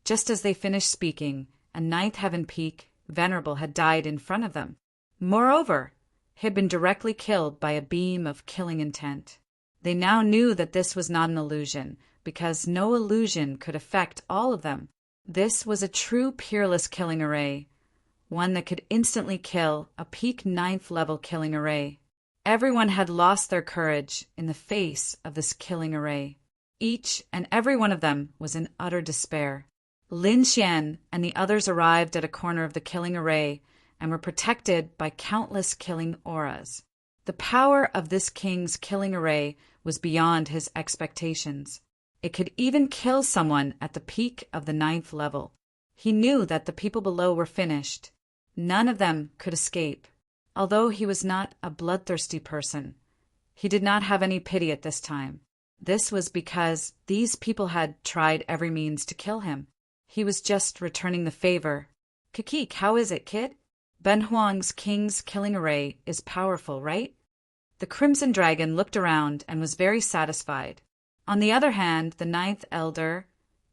just as they finished speaking, a 9th heaven peak, Venerable, had died in front of them. Moreover, he had been directly killed by a beam of killing intent. They now knew that this was not an illusion, because no illusion could affect all of them. This was a true peerless killing array, one that could instantly kill a peak 9th level killing array. Everyone had lost their courage in the face of this killing array. Each and every one of them was in utter despair. Lin Xian and the others arrived at a corner of the killing array and were protected by countless killing auras. The power of this king's killing array was beyond his expectations. It could even kill someone at the peak of the 9th level. He knew that the people below were finished. None of them could escape. Although he was not a bloodthirsty person, he did not have any pity at this time. This was because these people had tried every means to kill him. He was just returning the favor. Kikik, how is it, kid? Ben Huang's king's killing array is powerful, right? The Crimson Dragon looked around and was very satisfied. On the other hand, the 9th Elder,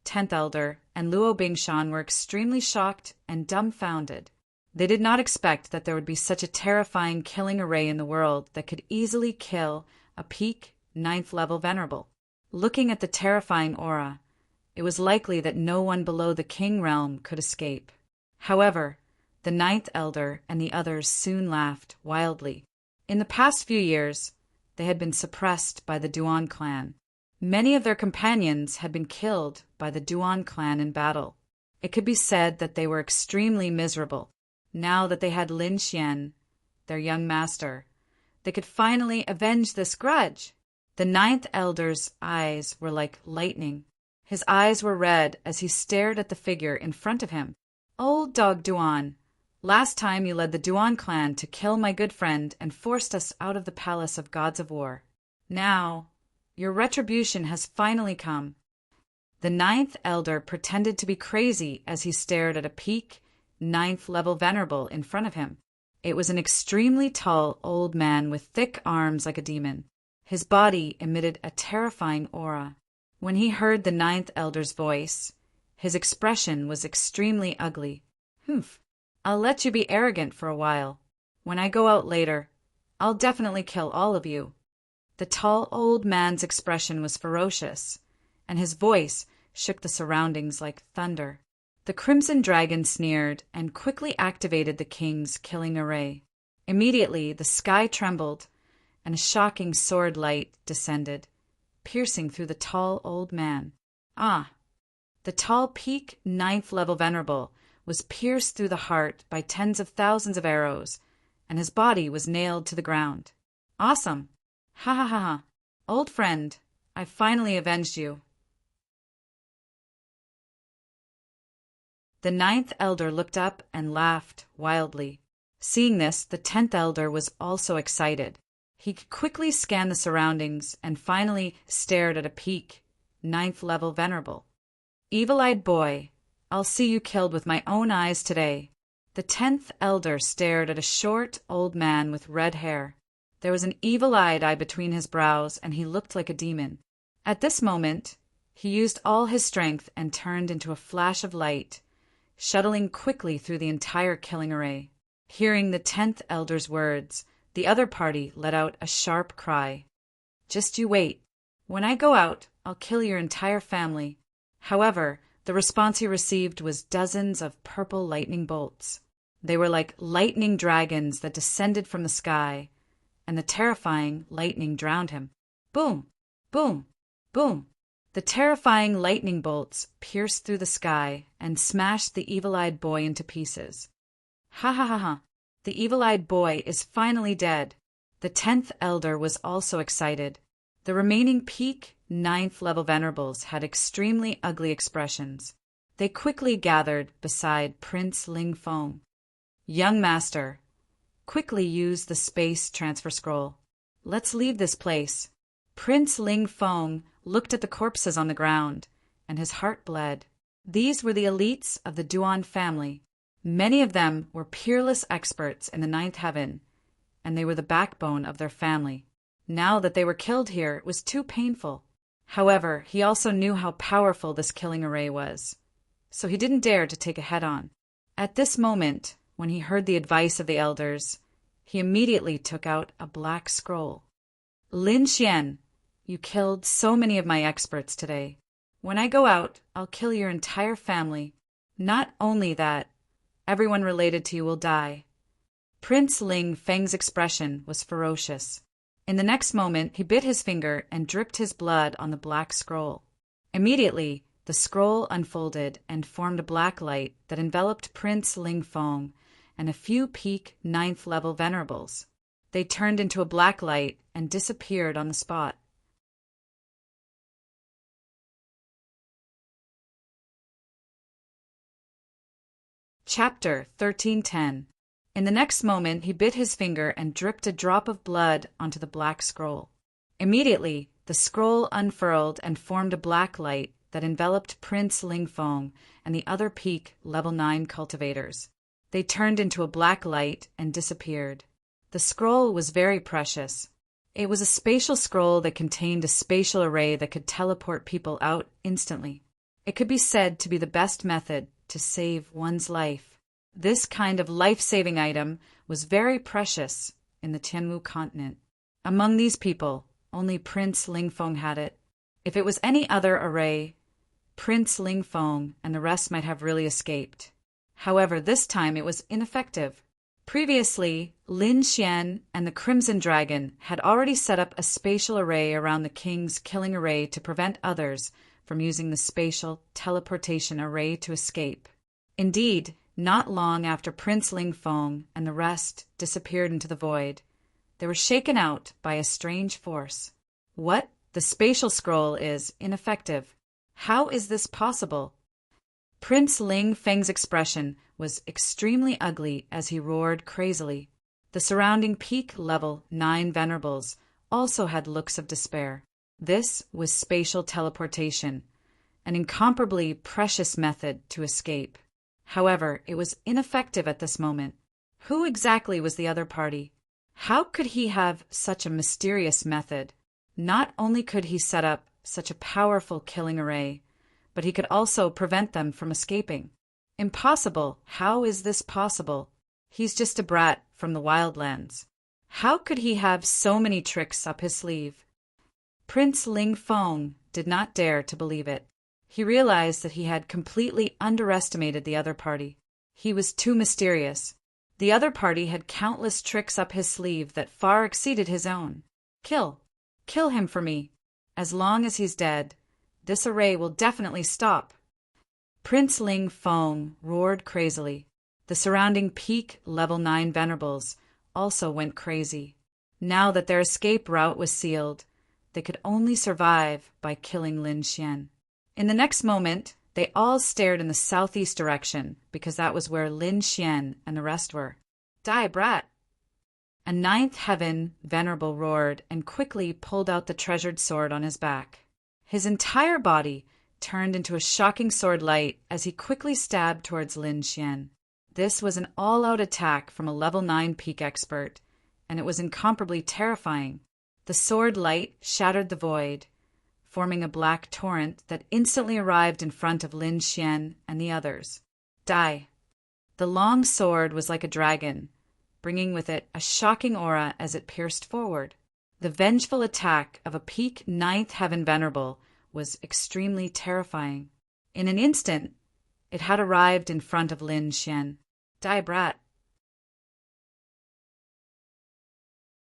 10th Elder, and Luo Bingshan were extremely shocked and dumbfounded. They did not expect that there would be such a terrifying killing array in the world that could easily kill a peak 9th level Venerable. Looking at the terrifying aura, it was likely that no one below the King realm could escape. However, the 9th Elder and the others soon laughed wildly. In the past few years, they had been suppressed by the Duan clan. Many of their companions had been killed by the Duan clan in battle. It could be said that they were extremely miserable. Now that they had Lin Xian, their young master, they could finally avenge this grudge. The 9th Elder's eyes were like lightning. His eyes were red as he stared at the figure in front of him. Old dog Duan, last time you led the Duan clan to kill my good friend and forced us out of the palace of gods of war. Now, your retribution has finally come. The 9th Elder pretended to be crazy as he stared at a peak 9th level Venerable in front of him. It was an extremely tall old man with thick arms like a demon. His body emitted a terrifying aura. When he heard the 9th Elder's voice, his expression was extremely ugly. Humph, I'll let you be arrogant for a while. When I go out later, I'll definitely kill all of you. The tall old man's expression was ferocious, and his voice shook the surroundings like thunder. The Crimson Dragon sneered and quickly activated the king's killing array. Immediately, the sky trembled, and a shocking sword light descended, piercing through the tall old man. Ah! The tall peak 9th level Venerable was pierced through the heart by tens of thousands of arrows, and his body was nailed to the ground. Awesome! Ha ha ha ha! Old friend, I've finally avenged you. The 9th elder looked up and laughed wildly. Seeing this, the 10th elder was also excited. He quickly scanned the surroundings and finally stared at a peak, 9th level venerable. Evil-eyed boy, I'll see you killed with my own eyes today. The 10th elder stared at a short, old man with red hair. There was an evil-eyed eye between his brows, and he looked like a demon. At this moment, he used all his strength and turned into a flash of light, shuttling quickly through the entire killing array. Hearing the 10th elder's words, the other party let out a sharp cry. Just you wait. When I go out, I'll kill your entire family. However, the response he received was dozens of purple lightning bolts. They were like lightning dragons that descended from the sky, and the terrifying lightning drowned him. Boom! Boom! Boom! The terrifying lightning bolts pierced through the sky and smashed the evil-eyed boy into pieces. Ha ha ha ha! The evil-eyed boy is finally dead. The 10th elder was also excited. The remaining peak 9th level venerables had extremely ugly expressions. They quickly gathered beside Prince Ling Feng. Young master, quickly use the space transfer scroll. Let's leave this place. Prince Ling Feng looked at the corpses on the ground, and his heart bled. These were the elites of the Duan family. Many of them were peerless experts in the 9th heaven, and they were the backbone of their family. Now that they were killed here, it was too painful. However, he also knew how powerful this killing array was, so he didn't dare to take a head-on. At this moment, when he heard the advice of the elders, he immediately took out a black scroll. Lin Xian, you killed so many of my experts today. When I go out, I'll kill your entire family. Not only that, everyone related to you will die. Prince Ling Feng's expression was ferocious. In the next moment, he bit his finger and dripped his blood on the black scroll. Immediately, the scroll unfolded and formed a black light that enveloped Prince Ling Feng and a few peak 9th level venerables. They turned into a black light and disappeared on the spot. Chapter 1310. In the next moment, he bit his finger and dripped a drop of blood onto the black scroll. Immediately, the scroll unfurled and formed a black light that enveloped Prince Ling Feng and the other peak level 9 cultivators. They turned into a black light and disappeared. The scroll was very precious. It was a spatial scroll that contained a spatial array that could teleport people out instantly. It could be said to be the best method to save one's life. This kind of life-saving item was very precious in the Tianwu continent. Among these people, only Prince Ling Feng had it. If it was any other array, Prince Ling Feng and the rest might have really escaped. However, this time it was ineffective. Previously, Lin Xian and the Crimson Dragon had already set up a spatial array around the king's killing array to prevent others from using the spatial teleportation array to escape. Indeed, not long after Prince Ling Feng and the rest disappeared into the void, they were shaken out by a strange force. What? The spatial scroll is ineffective. How is this possible? Prince Ling Feng's expression was extremely ugly as he roared crazily. The surrounding peak level 9 venerables also had looks of despair. This was spatial teleportation, an incomparably precious method to escape. However, it was ineffective at this moment. Who exactly was the other party? How could he have such a mysterious method? Not only could he set up such a powerful killing array, but he could also prevent them from escaping. Impossible. How is this possible? He's just a brat from the wildlands. How could he have so many tricks up his sleeve? Prince Ling Feng did not dare to believe it. He realized that he had completely underestimated the other party. He was too mysterious. The other party had countless tricks up his sleeve that far exceeded his own. Kill him for me. As long as he's dead, this array will definitely stop. Prince Ling Feng roared crazily. The surrounding peak level 9 venerables also went crazy. Now that their escape route was sealed, they could only survive by killing Lin Xian. In the next moment, They all stared in the southeast direction, because that was where Lin Xian and the rest were. "Die, brat!" A ninth heaven venerable roared and quickly pulled out the treasured sword on his back. His entire body turned into a shocking sword light as he quickly stabbed towards Lin Xian. This was an all-out attack from a level 9 peak expert, and it was incomparably terrifying. The sword light shattered the void, forming a black torrent that instantly arrived in front of Lin Xian and the others. Die. The long sword was like a dragon, bringing with it a shocking aura as it pierced forward. The vengeful attack of a peak 9th heaven venerable was extremely terrifying. In an instant, it had arrived in front of Lin Xian. "Die, brat."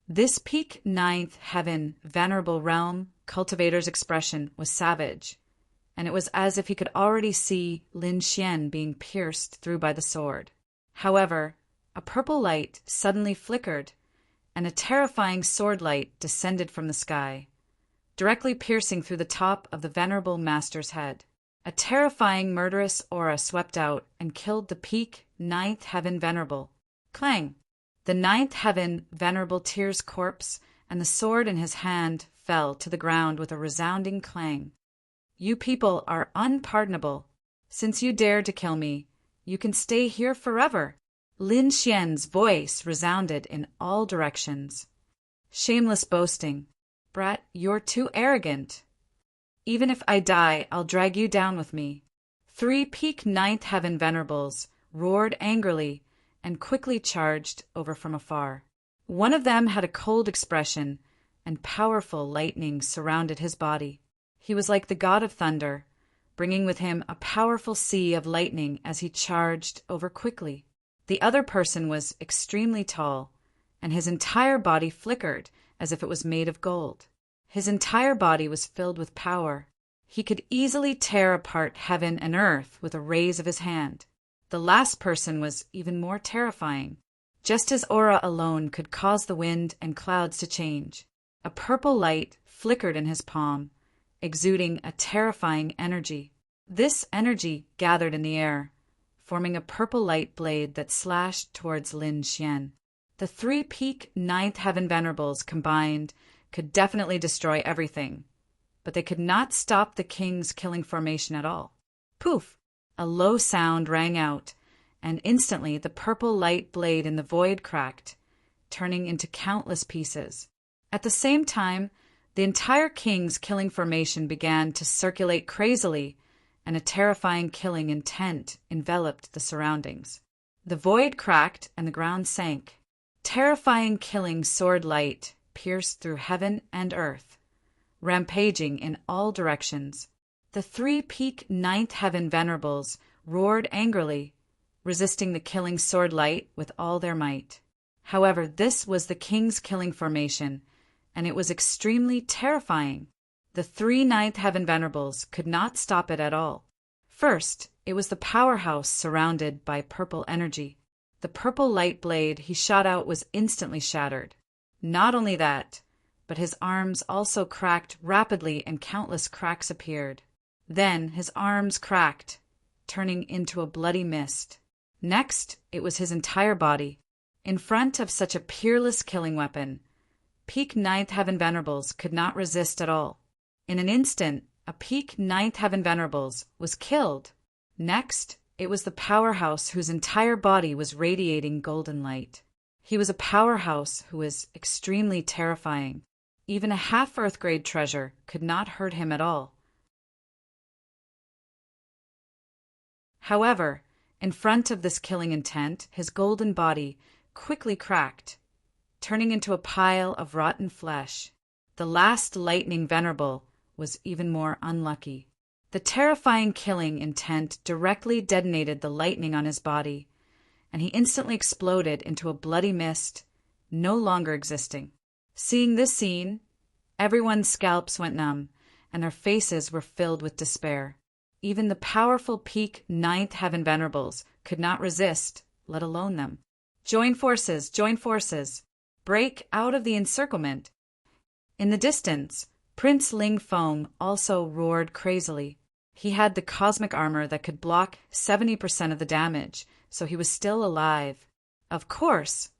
This peak 9th heaven venerable realm cultivator's expression was savage, and it was as if he could already see Lin Xian being pierced through by the sword. However, a purple light suddenly flickered, and a terrifying sword light descended from the sky, directly piercing through the top of the venerable master's head. A terrifying murderous aura swept out and killed the peak 9th heaven venerable. Clang! The 9th heaven venerable Tyr's corpse and the sword in his hand fell to the ground with a resounding clang. "You people are unpardonable. Since you dared to kill me, you can stay here forever." Lin Xian's voice resounded in all directions. "Shameless boasting. Brat, you're too arrogant. Even if I die, I'll drag you down with me." 3 peak 9th heaven venerables roared angrily and quickly charged over from afar. One of them had a cold expression, and powerful lightning surrounded his body. He was like the god of thunder, bringing with him a powerful sea of lightning as he charged over quickly. The other person was extremely tall, and his entire body flickered as if it was made of gold. His entire body was filled with power. He could easily tear apart heaven and earth with a raise of his hand. The last person was even more terrifying. Just his aura alone could cause the wind and clouds to change. A purple light flickered in his palm, exuding a terrifying energy. This energy gathered in the air, forming a purple light blade that slashed towards Lin Xian. The 3 peak 9th heaven venerables combined could definitely destroy everything, but they could not stop the king's killing formation at all. Poof! A low sound rang out, and instantly the purple light blade in the void cracked, turning into countless pieces. At the same time, the entire king's killing formation began to circulate crazily, and a terrifying killing intent enveloped the surroundings. The void cracked and the ground sank. Terrifying killing sword light pierced through heaven and earth, rampaging in all directions. The 3 peak 9th heaven venerables roared angrily, resisting the killing sword light with all their might. However, this was the king's killing formation, and it was extremely terrifying. The 3 9th heaven venerables could not stop it at all. First, it was the powerhouse surrounded by purple energy. The purple light blade he shot out was instantly shattered. Not only that, but his arms also cracked rapidly and countless cracks appeared. Then his arms cracked, turning into a bloody mist. Next, it was his entire body. In front of such a peerless killing weapon, peak 9th heaven venerables could not resist at all. In an instant, a peak 9th heaven venerables was killed. Next, it was the powerhouse whose entire body was radiating golden light. He was a powerhouse who was extremely terrifying. Even a half Earth grade treasure could not hurt him at all. However, in front of this killing intent, his golden body quickly cracked, turning into a pile of rotten flesh. The last lightning venerable was even more unlucky. The terrifying killing intent directly detonated the lightning on his body, and he instantly exploded into a bloody mist, no longer existing. Seeing this scene, everyone's scalps went numb, and their faces were filled with despair. Even the powerful peak 9th heaven venerables could not resist, let alone them. Join forces, join forces. Break out of the encirclement. In the distance, Prince Ling Feng also roared crazily. He had the cosmic armor that could block 70% of the damage, so he was still alive. Of course,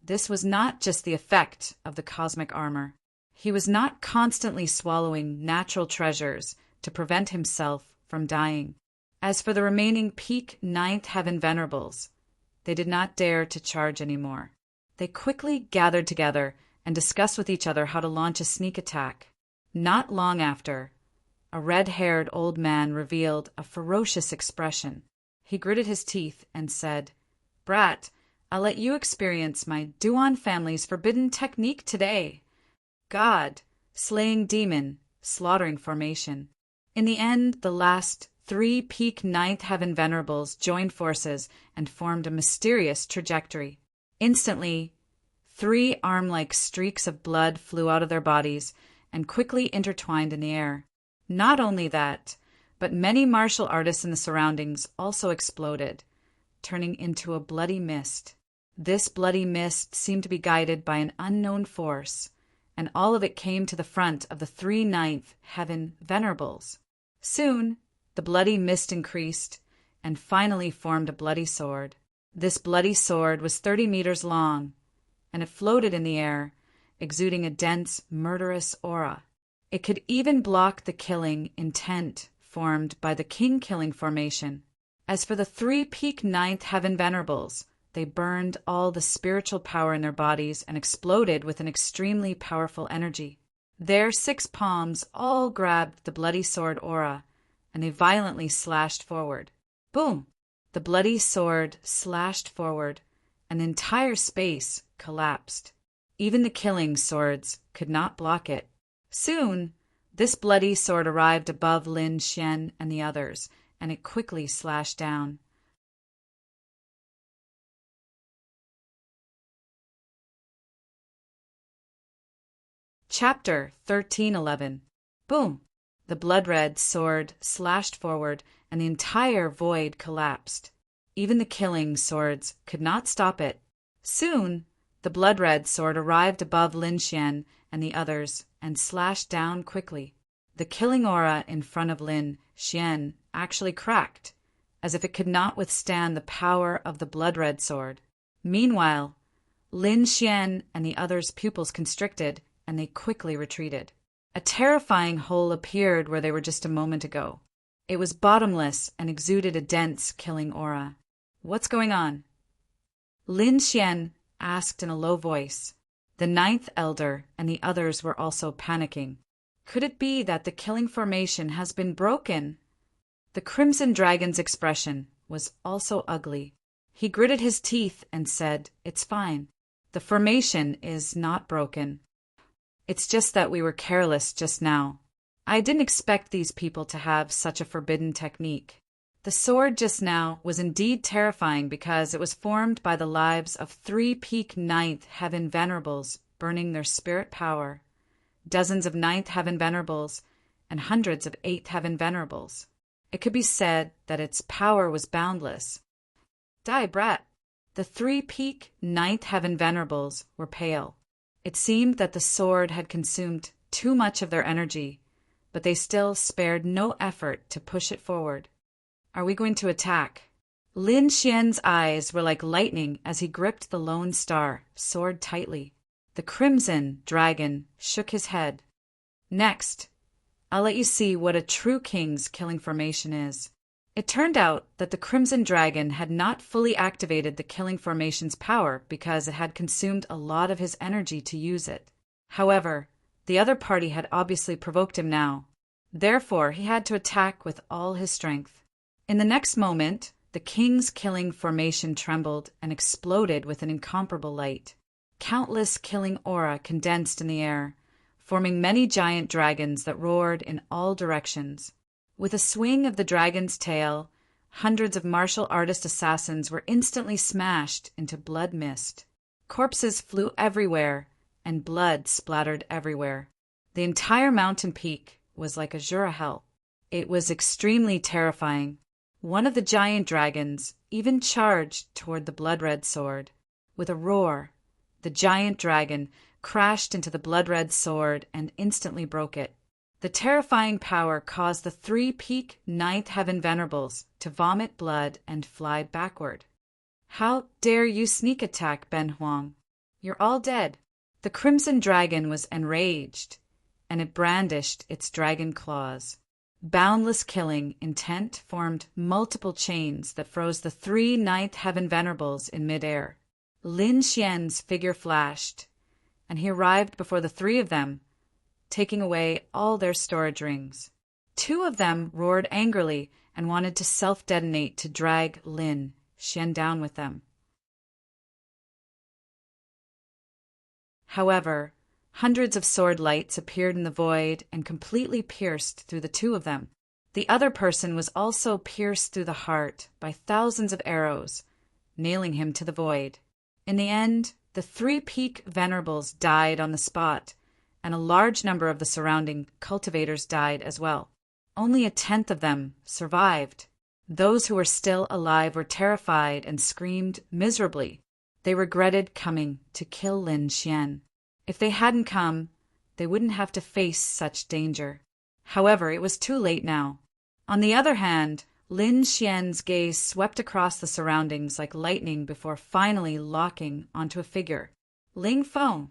this was not just the effect of the cosmic armor. He was not constantly swallowing natural treasures to prevent himself from dying. As for the remaining peak ninth heaven venerables, they did not dare to charge anymore. They quickly gathered together and discussed with each other how to launch a sneak attack. Not long after, a red-haired old man revealed a ferocious expression. He gritted his teeth and said, "Brat, I'll let you experience my Duan family's forbidden technique today. God, slaying demon, slaughtering formation." In the end, the last 3 peak ninth heaven venerables joined forces and formed a mysterious trajectory. Instantly, 3 arm-like streaks of blood flew out of their bodies and quickly intertwined in the air. Not only that, but many martial artists in the surroundings also exploded, turning into a bloody mist. This bloody mist seemed to be guided by an unknown force, and all of it came to the front of the 3 ninth heaven venerables. Soon, the bloody mist increased and finally formed a bloody sword. This bloody sword was 30 meters long, and it floated in the air, exuding a dense, murderous aura. It could even block the killing intent formed by the king-killing formation. As for the 3 peak ninth heaven venerables, they burned all the spiritual power in their bodies and exploded with an extremely powerful energy. Their 6 palms all grabbed the bloody sword aura, and they violently slashed forward. Boom! The bloody sword slashed forward, and the entire space collapsed. Even the killing swords could not block it. Soon, this bloody sword arrived above Lin Xian and the others, and it quickly slashed down. Chapter 13:11. Boom! The blood-red sword slashed forward, and the entire void collapsed. Even the killing swords could not stop it. Soon, the blood-red sword arrived above Lin Xian and the others and slashed down quickly. The killing aura in front of Lin Xian actually cracked, as if it could not withstand the power of the blood-red sword. Meanwhile, Lin Xian and the others' pupils constricted, and they quickly retreated. A terrifying hole appeared where they were just a moment ago. It was bottomless and exuded a dense, killing aura. "What's going on?" Lin Xian asked in a low voice. The 9th elder and the others were also panicking. Could it be that the killing formation has been broken? The Crimson Dragon's expression was also ugly. He gritted his teeth and said, "It's fine. The formation is not broken. It's just that we were careless just now. I didn't expect these people to have such a forbidden technique." The sword just now was indeed terrifying because it was formed by the lives of 3 peak 9th heaven venerables burning their spirit power, dozens of 9th heaven venerables, and hundreds of 8th heaven venerables. It could be said that its power was boundless. Die, brat! The 3 peak 9th heaven venerables were pale. It seemed that the sword had consumed too much of their energy, but they still spared no effort to push it forward. "Are we going to attack?" Lin Xian's eyes were like lightning as he gripped the lone star, sword tightly. The Crimson Dragon shook his head. "Next, I'll let you see what a true king's killing formation is." It turned out that the Crimson Dragon had not fully activated the killing formation's power because it had consumed a lot of his energy to use it. However, the other party had obviously provoked him now. Therefore, he had to attack with all his strength. In the next moment, the king's killing formation trembled and exploded with an incomparable light. Countless killing aura condensed in the air, forming many giant dragons that roared in all directions. With a swing of the dragon's tail, hundreds of martial artist assassins were instantly smashed into blood mist. Corpses flew everywhere, and blood splattered everywhere. The entire mountain peak was like a Jura hell. It was extremely terrifying. One of the giant dragons even charged toward the blood-red sword. With a roar, the giant dragon crashed into the blood-red sword and instantly broke it. The terrifying power caused the three-peak ninth heaven venerables to vomit blood and fly backward. How dare you sneak attack, Ben Huang? You're all dead. The crimson dragon was enraged, and it brandished its dragon claws. Boundless killing intent formed multiple chains that froze the three ninth heaven venerables in midair. Lin Xian's figure flashed, and he arrived before the three of them, taking away all their storage rings. Two of them roared angrily and wanted to self-detonate to drag Lin Xian down with them. However, hundreds of sword lights appeared in the void and completely pierced through the two of them. The other person was also pierced through the heart by thousands of arrows, nailing him to the void. In the end, the three-peak venerables died on the spot, and a large number of the surrounding cultivators died as well. Only a tenth of them survived. Those who were still alive were terrified and screamed miserably. They regretted coming to kill Lin Xian. If they hadn't come, they wouldn't have to face such danger. However, it was too late now. On the other hand, Lin Xian's gaze swept across the surroundings like lightning before finally locking onto a figure. Ling Feng.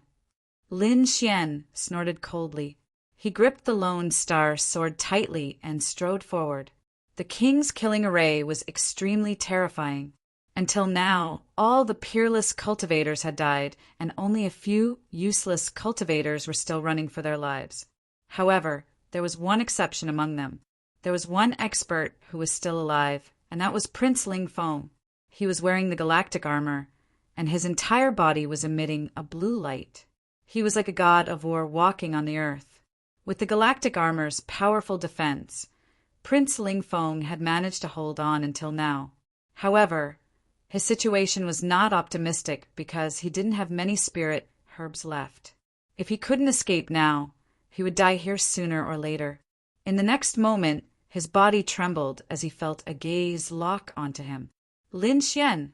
Lin Xian snorted coldly. He gripped the Lone Star sword tightly and strode forward. The king's killing array was extremely terrifying. Until now, all the peerless cultivators had died, and only a few useless cultivators were still running for their lives. However, there was one exception among them. There was one expert who was still alive, and that was Prince Ling Feng. He was wearing the galactic armor, and his entire body was emitting a blue light. He was like a god of war walking on the earth. With the galactic armor's powerful defense, Prince Ling Feng had managed to hold on until now. However, his situation was not optimistic because he didn't have many spirit herbs left. If he couldn't escape now, he would die here sooner or later. In the next moment, his body trembled as he felt a gaze lock onto him. Lin Xian.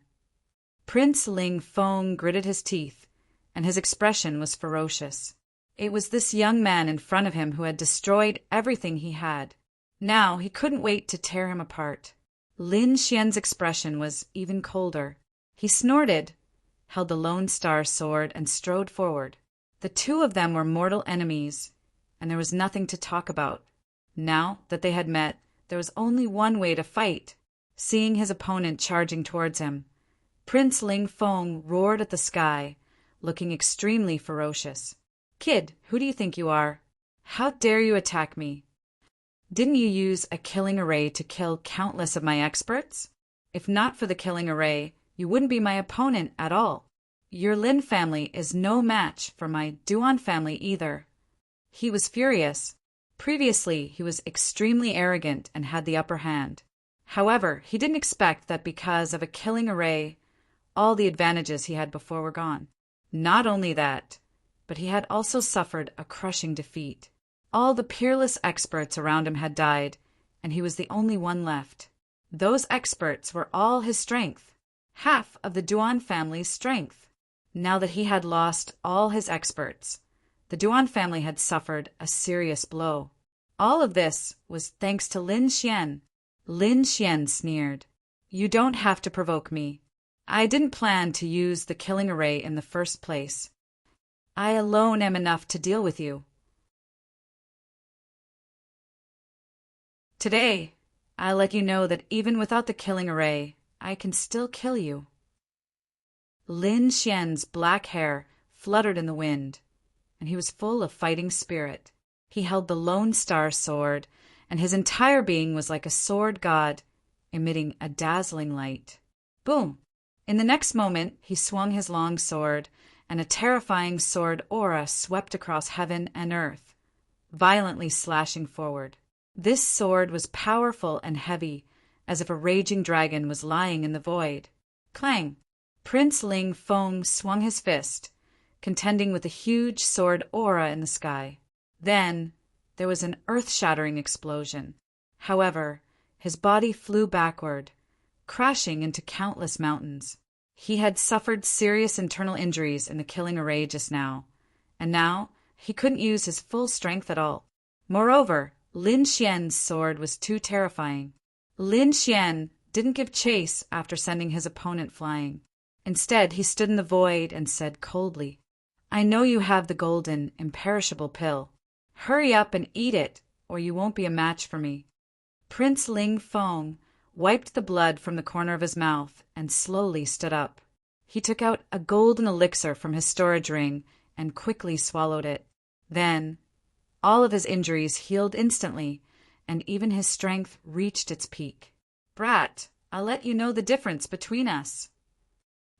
Prince Ling Feng gritted his teeth, and his expression was ferocious. It was this young man in front of him who had destroyed everything he had. Now he couldn't wait to tear him apart. Lin Xian's expression was even colder. He snorted, held the Lone Star sword, and strode forward. The two of them were mortal enemies, and there was nothing to talk about. Now that they had met, there was only one way to fight. Seeing his opponent charging towards him, Prince Ling Feng roared at the sky, looking extremely ferocious. "Kid, who do you think you are? How dare you attack me? Didn't you use a killing array to kill countless of my experts? If not for the killing array, you wouldn't be my opponent at all. Your Lin family is no match for my Duan family either." He was furious. Previously, he was extremely arrogant and had the upper hand. However, he didn't expect that because of a killing array, all the advantages he had before were gone. Not only that, but he had also suffered a crushing defeat. All the peerless experts around him had died, and he was the only one left. Those experts were all his strength, half of the Duan family's strength. Now that he had lost all his experts, the Duan family had suffered a serious blow. All of this was thanks to Lin Xian. Lin Xian sneered. "You don't have to provoke me. I didn't plan to use the killing array in the first place. I alone am enough to deal with you. Today, I'll let you know that even without the killing array, I can still kill you." Lin Xian's black hair fluttered in the wind, and he was full of fighting spirit. He held the Lone Star sword, and his entire being was like a sword god, emitting a dazzling light. Boom! In the next moment, he swung his long sword, and a terrifying sword aura swept across heaven and earth, violently slashing forward. This sword was powerful and heavy, as if a raging dragon was lying in the void. Clang! Prince Ling Feng swung his fist, contending with a huge sword aura in the sky. Then there was an earth-shattering explosion. However, his body flew backward, crashing into countless mountains. He had suffered serious internal injuries in the killing array just now, and now he couldn't use his full strength at all. Moreover, Lin Xian's sword was too terrifying. Lin Xian didn't give chase after sending his opponent flying. Instead, he stood in the void and said coldly, "I know you have the golden, imperishable pill. Hurry up and eat it, or you won't be a match for me." Prince Ling Feng wiped the blood from the corner of his mouth and slowly stood up. He took out a golden elixir from his storage ring and quickly swallowed it. Then, all of his injuries healed instantly, and even his strength reached its peak. "Brat, I'll let you know the difference between us.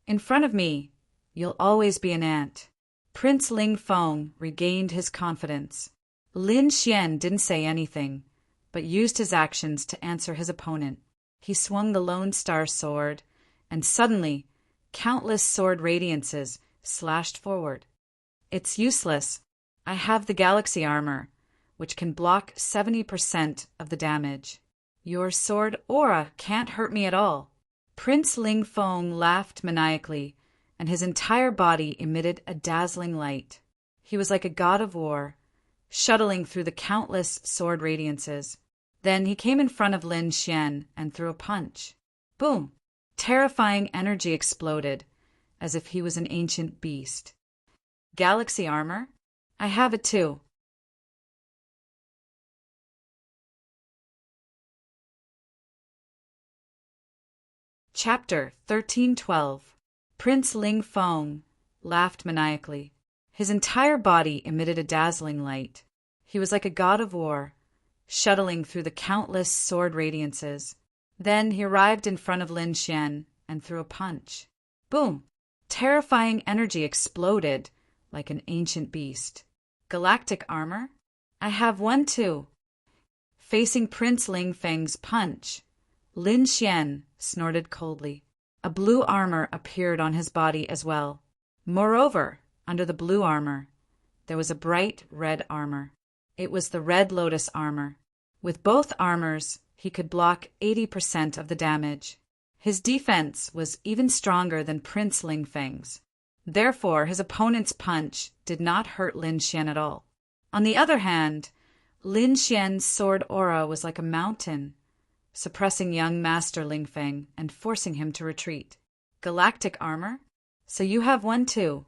In front of me, you'll always be an ant." Prince Ling Feng regained his confidence. Lin Xian didn't say anything, but used his actions to answer his opponent. He swung the Lone Star sword, and suddenly, countless sword radiances slashed forward. "It's useless. I have the galaxy armor, which can block 70% of the damage. Your sword aura can't hurt me at all." Prince Ling Feng laughed maniacally, and his entire body emitted a dazzling light. He was like a god of war, shuttling through the countless sword radiances. Then he came in front of Lin Xian and threw a punch. Boom! Terrifying energy exploded, as if he was an ancient beast. "Galaxy armor? I have it too." Chapter 1312. Prince Ling Feng laughed maniacally. His entire body emitted a dazzling light. He was like a god of war, shuttling through the countless sword radiances. Then he arrived in front of Lin Xian and threw a punch. Boom! Terrifying energy exploded like an ancient beast. "Galactic armor? I have one too." Facing Prince Ling Feng's punch, Lin Xian snorted coldly. A blue armor appeared on his body as well. Moreover, under the blue armor, there was a bright red armor. It was the Red Lotus armor. With both armors, he could block 80% of the damage. His defense was even stronger than Prince Ling Feng's. Therefore, his opponent's punch did not hurt Lin Xian at all. On the other hand, Lin Xian's sword aura was like a mountain, suppressing young Master Ling Feng and forcing him to retreat. "Galactic armor? So you have one too.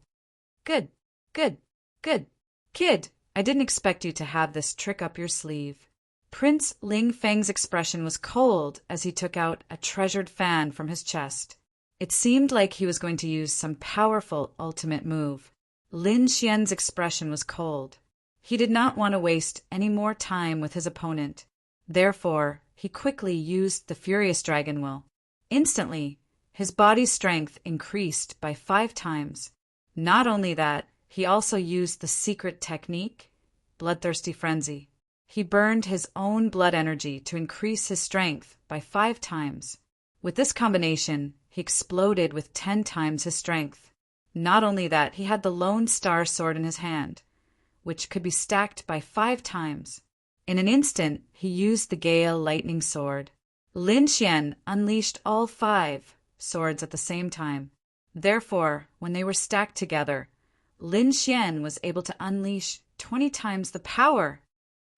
Good, good, good. Kid, I didn't expect you to have this trick up your sleeve." Prince Ling Feng's expression was cold as he took out a treasured fan from his chest. It seemed like he was going to use some powerful ultimate move. Lin Xian's expression was cold. He did not want to waste any more time with his opponent. Therefore, he quickly used the Furious Dragon Will. Instantly, his body's strength increased by 5 times. Not only that, he also used the secret technique, Bloodthirsty Frenzy. He burned his own blood energy to increase his strength by 5 times. With this combination, he exploded with 10 times his strength. Not only that, he had the Lone Star sword in his hand, which could be stacked by 5 times. In an instant, he used the Gale Lightning Sword. Lin Xian unleashed all 5 swords at the same time. Therefore, when they were stacked together, Lin Xian was able to unleash 20 times the power.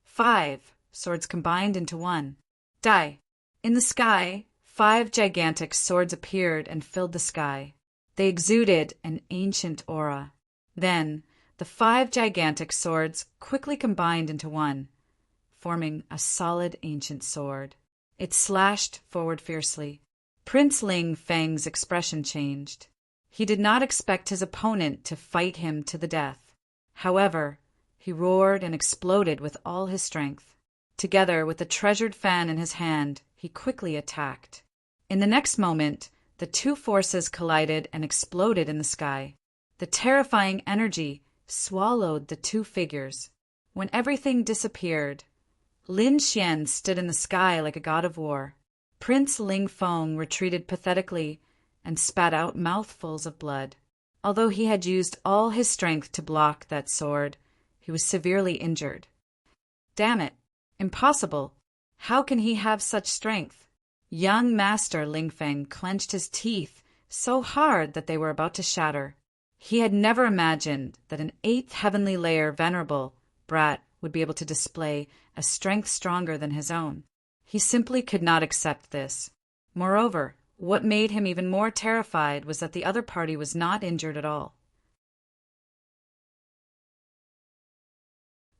5 swords combined into one. Die! In the sky, 5 gigantic swords appeared and filled the sky. They exuded an ancient aura. Then, the 5 gigantic swords quickly combined into one, forming a solid ancient sword. It slashed forward fiercely. Prince Ling Feng's expression changed. He did not expect his opponent to fight him to the death. However, he roared and exploded with all his strength. Together with the treasured fan in his hand, he quickly attacked. In the next moment, the 2 forces collided and exploded in the sky. The terrifying energy swallowed the 2 figures. When everything disappeared, Lin Xian stood in the sky like a god of war. Prince Ling Feng retreated pathetically and spat out mouthfuls of blood. Although he had used all his strength to block that sword, he was severely injured. Damn it! Impossible! How can he have such strength? Young Master Ling Feng clenched his teeth so hard that they were about to shatter. He had never imagined that an 8th heavenly layer venerable brat would be able to display a strength stronger than his own. He simply could not accept this. Moreover, what made him even more terrified was that the other party was not injured at all.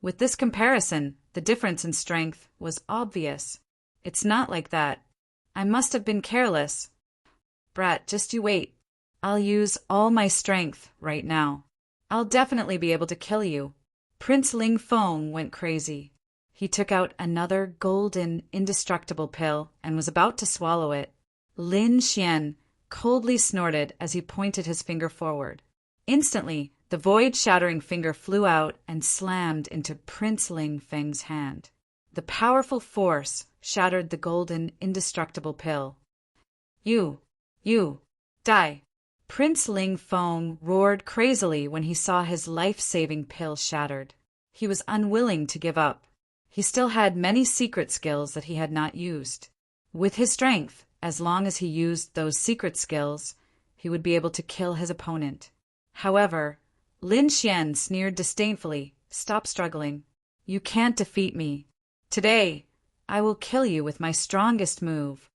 With this comparison, the difference in strength was obvious. It's not like that. I must have been careless. Brat, just you wait. I'll use all my strength right now. I'll definitely be able to kill you. Prince Ling Feng went crazy. He took out another golden, indestructible pill and was about to swallow it. Lin Xian coldly snorted as he pointed his finger forward. Instantly, the void-shattering finger flew out and slammed into Prince Ling Feng's hand. The powerful force shattered the golden, indestructible pill. You, die! Prince Ling Feng roared crazily when he saw his life-saving pill shattered. He was unwilling to give up. He still had many secret skills that he had not used. With his strength, as long as he used those secret skills, he would be able to kill his opponent. However, Lin Xian sneered disdainfully. Stop struggling. You can't defeat me. Today, I will kill you with my strongest move.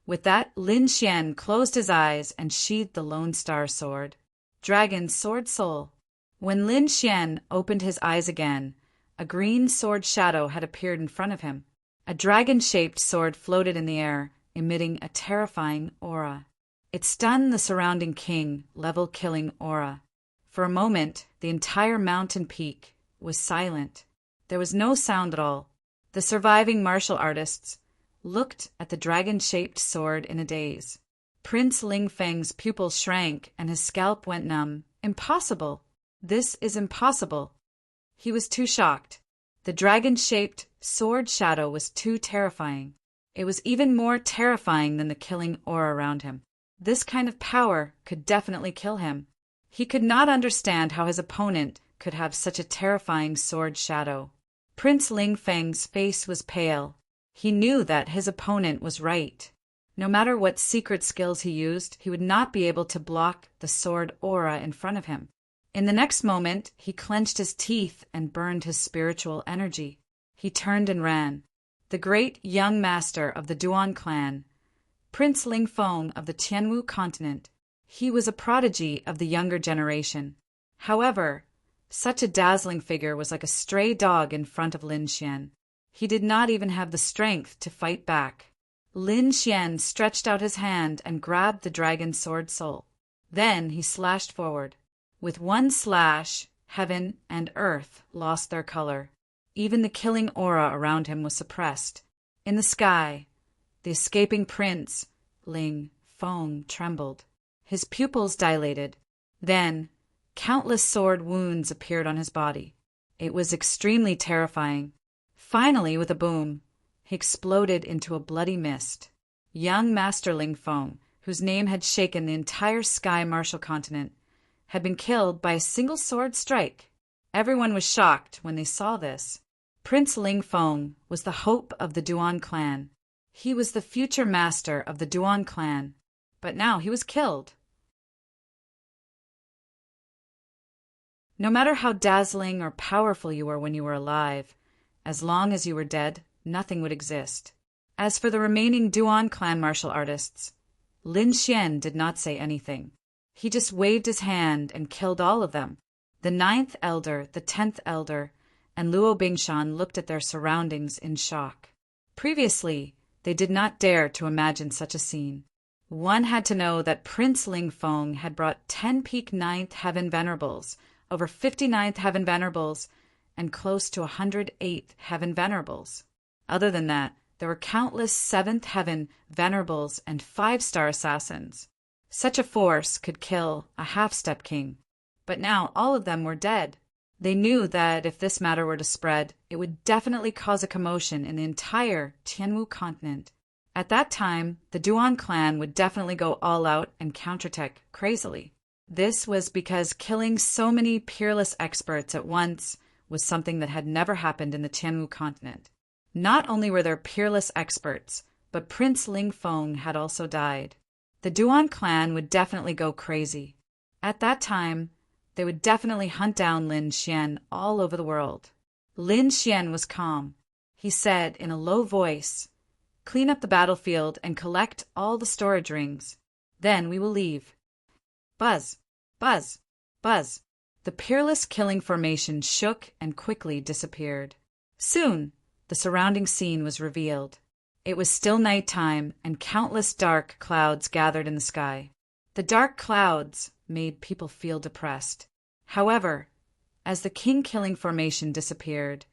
With that, Lin Xian closed his eyes and sheathed the Lone Star Sword. Dragon Sword Soul. When Lin Xian opened his eyes again, a green sword shadow had appeared in front of him. A dragon-shaped sword floated in the air, emitting a terrifying aura. It stunned the surrounding king, level-killing aura. For a moment, the entire mountain peak was silent. There was no sound at all. The surviving martial artists looked at the dragon-shaped sword in a daze. Prince Ling Feng's pupils shrank and his scalp went numb. Impossible! This is impossible! He was too shocked. The dragon-shaped sword shadow was too terrifying. It was even more terrifying than the killing aura around him. This kind of power could definitely kill him. He could not understand how his opponent could have such a terrifying sword shadow. Prince Ling Feng's face was pale. He knew that his opponent was right. No matter what secret skills he used, he would not be able to block the sword aura in front of him. In the next moment, he clenched his teeth and burned his spiritual energy. He turned and ran. The great young master of the Duan clan, Prince Ling Feng of the Tianwu continent. He was a prodigy of the younger generation. However, such a dazzling figure was like a stray dog in front of Lin Xian. He did not even have the strength to fight back. Lin Xian stretched out his hand and grabbed the dragon sword soul. Then he slashed forward. With one slash, heaven and earth lost their color. Even the killing aura around him was suppressed. In the sky, the escaping prince, Ling Feng, trembled. His pupils dilated. Then, countless sword wounds appeared on his body. It was extremely terrifying. Finally, with a boom, he exploded into a bloody mist. Young Master Ling Feng, whose name had shaken the entire Sky Martial continent, had been killed by a single sword strike. Everyone was shocked when they saw this. Prince Ling Feng was the hope of the Duan clan. He was the future master of the Duan clan, but now he was killed. No matter how dazzling or powerful you were when you were alive, as long as you were dead, nothing would exist. As for the remaining Duan clan martial artists, Lin Xian did not say anything. He just waved his hand and killed all of them. The 9th elder, the 10th elder, and Luo Bingshan looked at their surroundings in shock. Previously, they did not dare to imagine such a scene. One had to know that Prince Ling Feng had brought 10 peak 9th heaven venerables, over 59th heaven venerables, and close to 108th heaven venerables. Other than that, there were countless 7th heaven venerables and 5-star assassins. Such a force could kill a half-step king. But now all of them were dead. They knew that if this matter were to spread, it would definitely cause a commotion in the entire Tianwu continent. At that time, the Duan clan would definitely go all out and counterattack crazily. This was because killing so many peerless experts at once was something that had never happened in the Tianwu continent. Not only were there peerless experts, but Prince Ling Feng had also died. The Duan clan would definitely go crazy. At that time, they would definitely hunt down Lin Xian all over the world. Lin Xian was calm. He said in a low voice, "Clean up the battlefield and collect all the storage rings. Then we will leave." Buzz, buzz, buzz. The peerless killing formation shook and quickly disappeared. Soon, the surrounding scene was revealed. It was still nighttime, and countless dark clouds gathered in the sky. The dark clouds made people feel depressed. However, as the king-killing formation disappeared,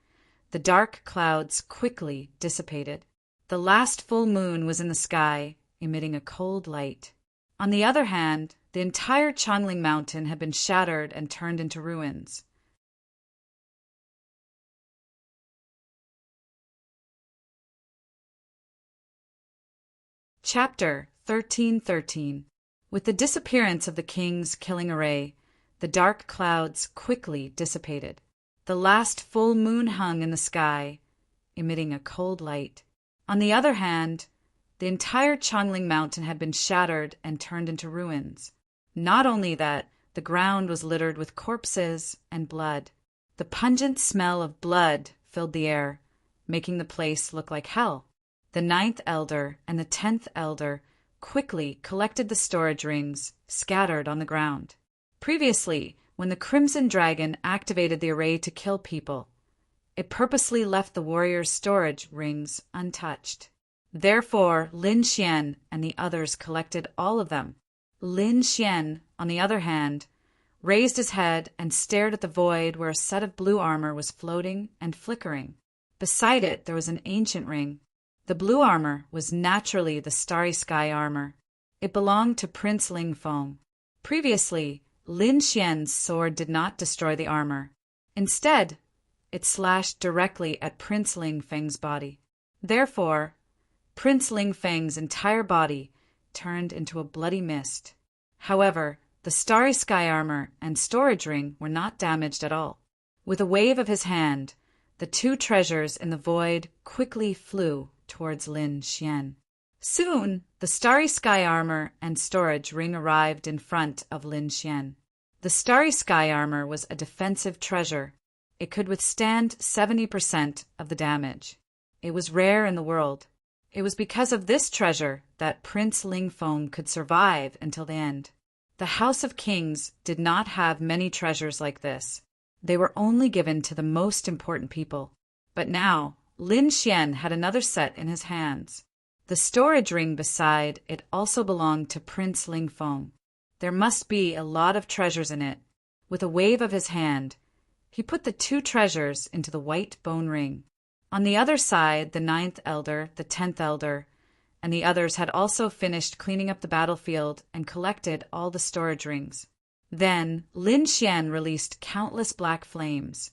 the dark clouds quickly dissipated. The last full moon was in the sky, emitting a cold light. On the other hand, the entire Changling Mountain had been shattered and turned into ruins. Chapter 1313. With the disappearance of the king's killing array, the dark clouds quickly dissipated. The last full moon hung in the sky, emitting a cold light. On the other hand, the entire Changling Mountain had been shattered and turned into ruins. Not only that, the ground was littered with corpses and blood. The pungent smell of blood filled the air, making the place look like hell. The 9th elder and the 10th elder quickly collected the storage rings scattered on the ground. Previously, when the Crimson Dragon activated the array to kill people, it purposely left the warriors' storage rings untouched. Therefore, Lin Xian and the others collected all of them. Lin Xian, on the other hand, raised his head and stared at the void where a set of blue armor was floating and flickering. Beside it, there was an ancient ring. The blue armor was naturally the Starry Sky armor. It belonged to Prince Ling Feng. Previously, Lin Xian's sword did not destroy the armor. Instead, it slashed directly at Prince Ling Feng's body. Therefore, Prince Ling Feng's entire body turned into a bloody mist. However, the Starry Sky armor and storage ring were not damaged at all. With a wave of his hand, the two treasures in the void quickly flew towards Lin Xian. Soon, the Starry Sky armor and storage ring arrived in front of Lin Xian. The Starry Sky armor was a defensive treasure. It could withstand 70% of the damage. It was rare in the world. It was because of this treasure that Prince Ling Feng could survive until the end. The House of Kings did not have many treasures like this. They were only given to the most important people. But now, Lin Xian had another set in his hands. The storage ring beside it also belonged to Prince Ling Feng. There must be a lot of treasures in it. With a wave of his hand, he put the two treasures into the white bone ring. On the other side, the 9th elder, the 10th elder, and the others had also finished cleaning up the battlefield and collected all the storage rings. Then Lin Xian released countless black flames,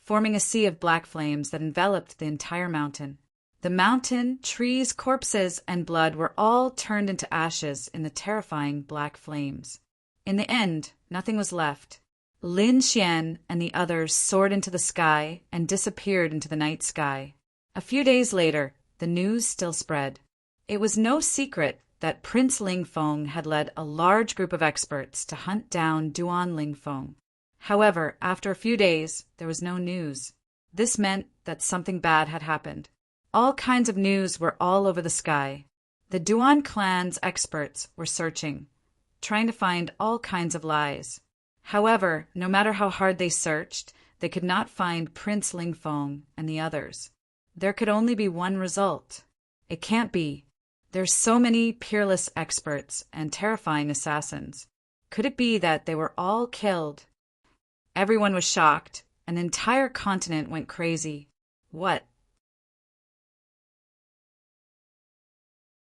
forming a sea of black flames that enveloped the entire mountain. The mountain, trees, corpses, and blood were all turned into ashes in the terrifying black flames. In the end, nothing was left. Lin Xian and the others soared into the sky and disappeared into the night sky. A few days later, the news still spread. It was no secret that Prince Ling Feng had led a large group of experts to hunt down Duan Ling Feng. However, after a few days, there was no news. This meant that something bad had happened. All kinds of news were all over the sky. The Duan clan's experts were searching, trying to find all kinds of lies. However, no matter how hard they searched, they could not find Prince Ling Feng and the others. There could only be one result. It can't be. There's so many peerless experts and terrifying assassins. Could it be that they were all killed? Everyone was shocked. An entire continent went crazy. What?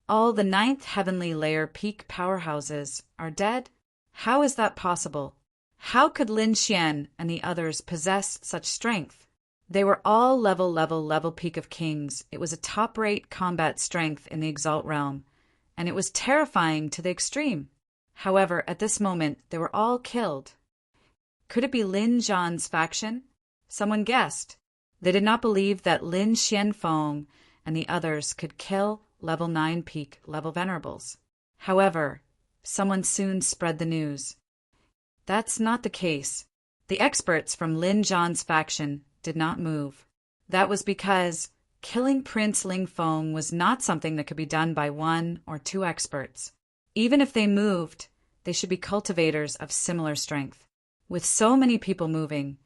All the 9th heavenly layer peak powerhouses are dead? How is that possible? How could Lin Xian and the others possess such strength? They were all level peak of kings. It was a top-rate combat strength in the Exalt realm, and it was terrifying to the extreme. However, at this moment, they were all killed. Could it be Lin Zhan's faction? Someone guessed. They did not believe that Lin Xianfeng and the others could kill level 9 peak level venerables. However, someone soon spread the news. That's not the case. The experts from Lin Zhan's faction did not move. That was because killing Prince Ling Feng was not something that could be done by one or two experts. Even if they moved, they should be cultivators of similar strength. With so many people moving,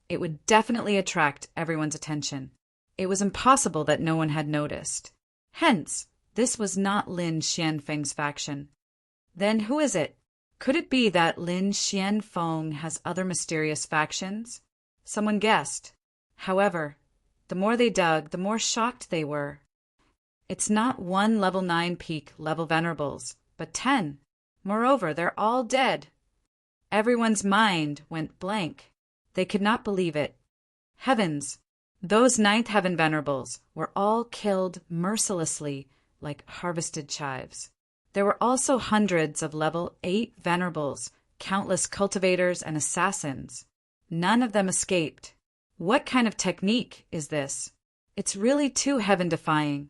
it would definitely attract everyone's attention. It was impossible that no one had noticed. Hence, this was not Lin Xianfeng's faction. Then who is it? Could it be that Lin Xianfeng has other mysterious factions? Someone guessed. However, the more they dug, the more shocked they were. It's not one level 9 peak level venerables, but 10. Moreover, they're all dead. Everyone's mind went blank. They could not believe it. Heavens! Those 9th heaven venerables were all killed mercilessly like harvested chives. There were also hundreds of level 8 venerables, countless cultivators and assassins. None of them escaped. What kind of technique is this? It's really too heaven-defying.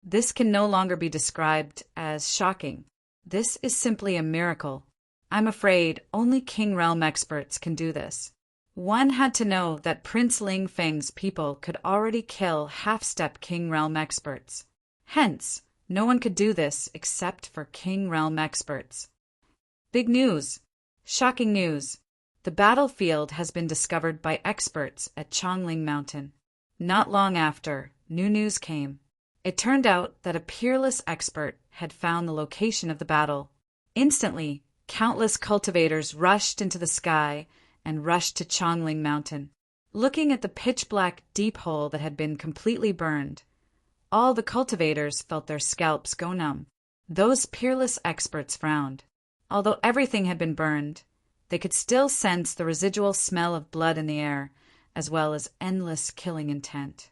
This can no longer be described as shocking. This is simply a miracle. I'm afraid only King Realm experts can do this. One had to know that Prince Ling Feng's people could already kill half-step King Realm experts. Hence, no one could do this except for King Realm experts. Big news! Shocking news! The battlefield has been discovered by experts at Chongling Mountain. Not long after, new news came. It turned out that a peerless expert had found the location of the battle. Instantly, countless cultivators rushed into the sky and rushed to Chongling Mountain. Looking at the pitch-black deep hole that had been completely burned, all the cultivators felt their scalps go numb. Those peerless experts frowned. Although everything had been burned, they could still sense the residual smell of blood in the air, as well as endless killing intent.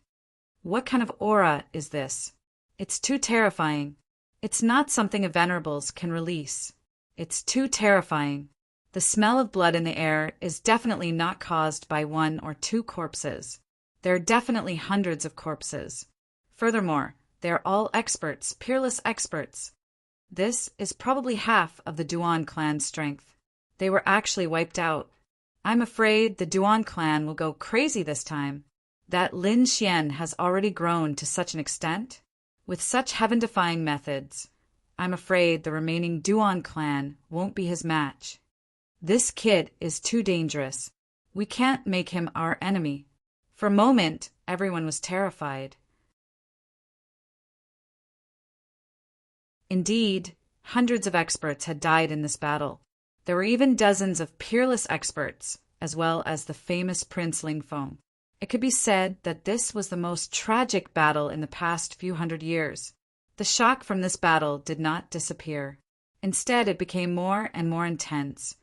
What kind of aura is this? It's too terrifying. It's not something a venerables can release. It's too terrifying. The smell of blood in the air is definitely not caused by one or two corpses. There are definitely hundreds of corpses. Furthermore, they are all experts, peerless experts. This is probably half of the Duan clan's strength. They were actually wiped out. I'm afraid the Duan clan will go crazy this time. That Lin Xian has already grown to such an extent. With such heaven-defying methods, I'm afraid the remaining Duan clan won't be his match. This kid is too dangerous. We can't make him our enemy. For a moment, everyone was terrified. Indeed, hundreds of experts had died in this battle. There were even dozens of peerless experts, as well as the famous Prince Ling Feng. It could be said that this was the most tragic battle in the past few hundred years. The shock from this battle did not disappear. Instead, it became more and more intense,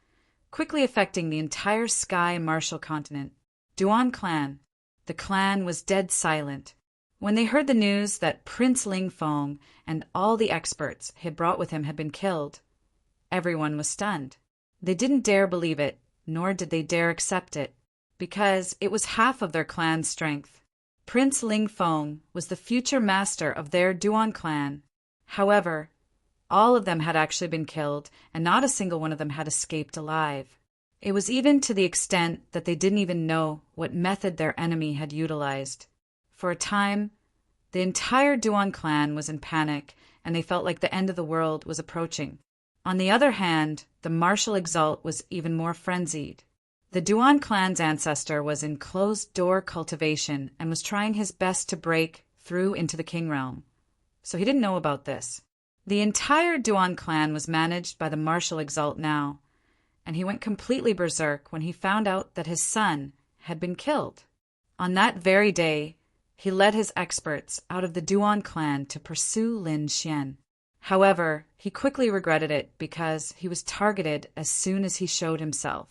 quickly affecting the entire Sky Martial continent. Duan clan. The clan was dead silent. When they heard the news that Prince Ling Feng and all the experts he had brought with him had been killed, everyone was stunned. They didn't dare believe it, nor did they dare accept it, because it was half of their clan's strength. Prince Ling Feng was the future master of their Duan clan. However, all of them had actually been killed, and not a single one of them had escaped alive. It was even to the extent that they didn't even know what method their enemy had utilized. For a time, the entire Duan clan was in panic, and they felt like the end of the world was approaching. On the other hand, the martial exalt was even more frenzied. The Duan clan's ancestor was in closed-door cultivation and was trying his best to break through into the King Realm. So he didn't know about this. The entire Duan clan was managed by the martial exalt now, and he went completely berserk when he found out that his son had been killed. On that very day, he led his experts out of the Duan clan to pursue Lin Xian. However, he quickly regretted it because he was targeted as soon as he showed himself.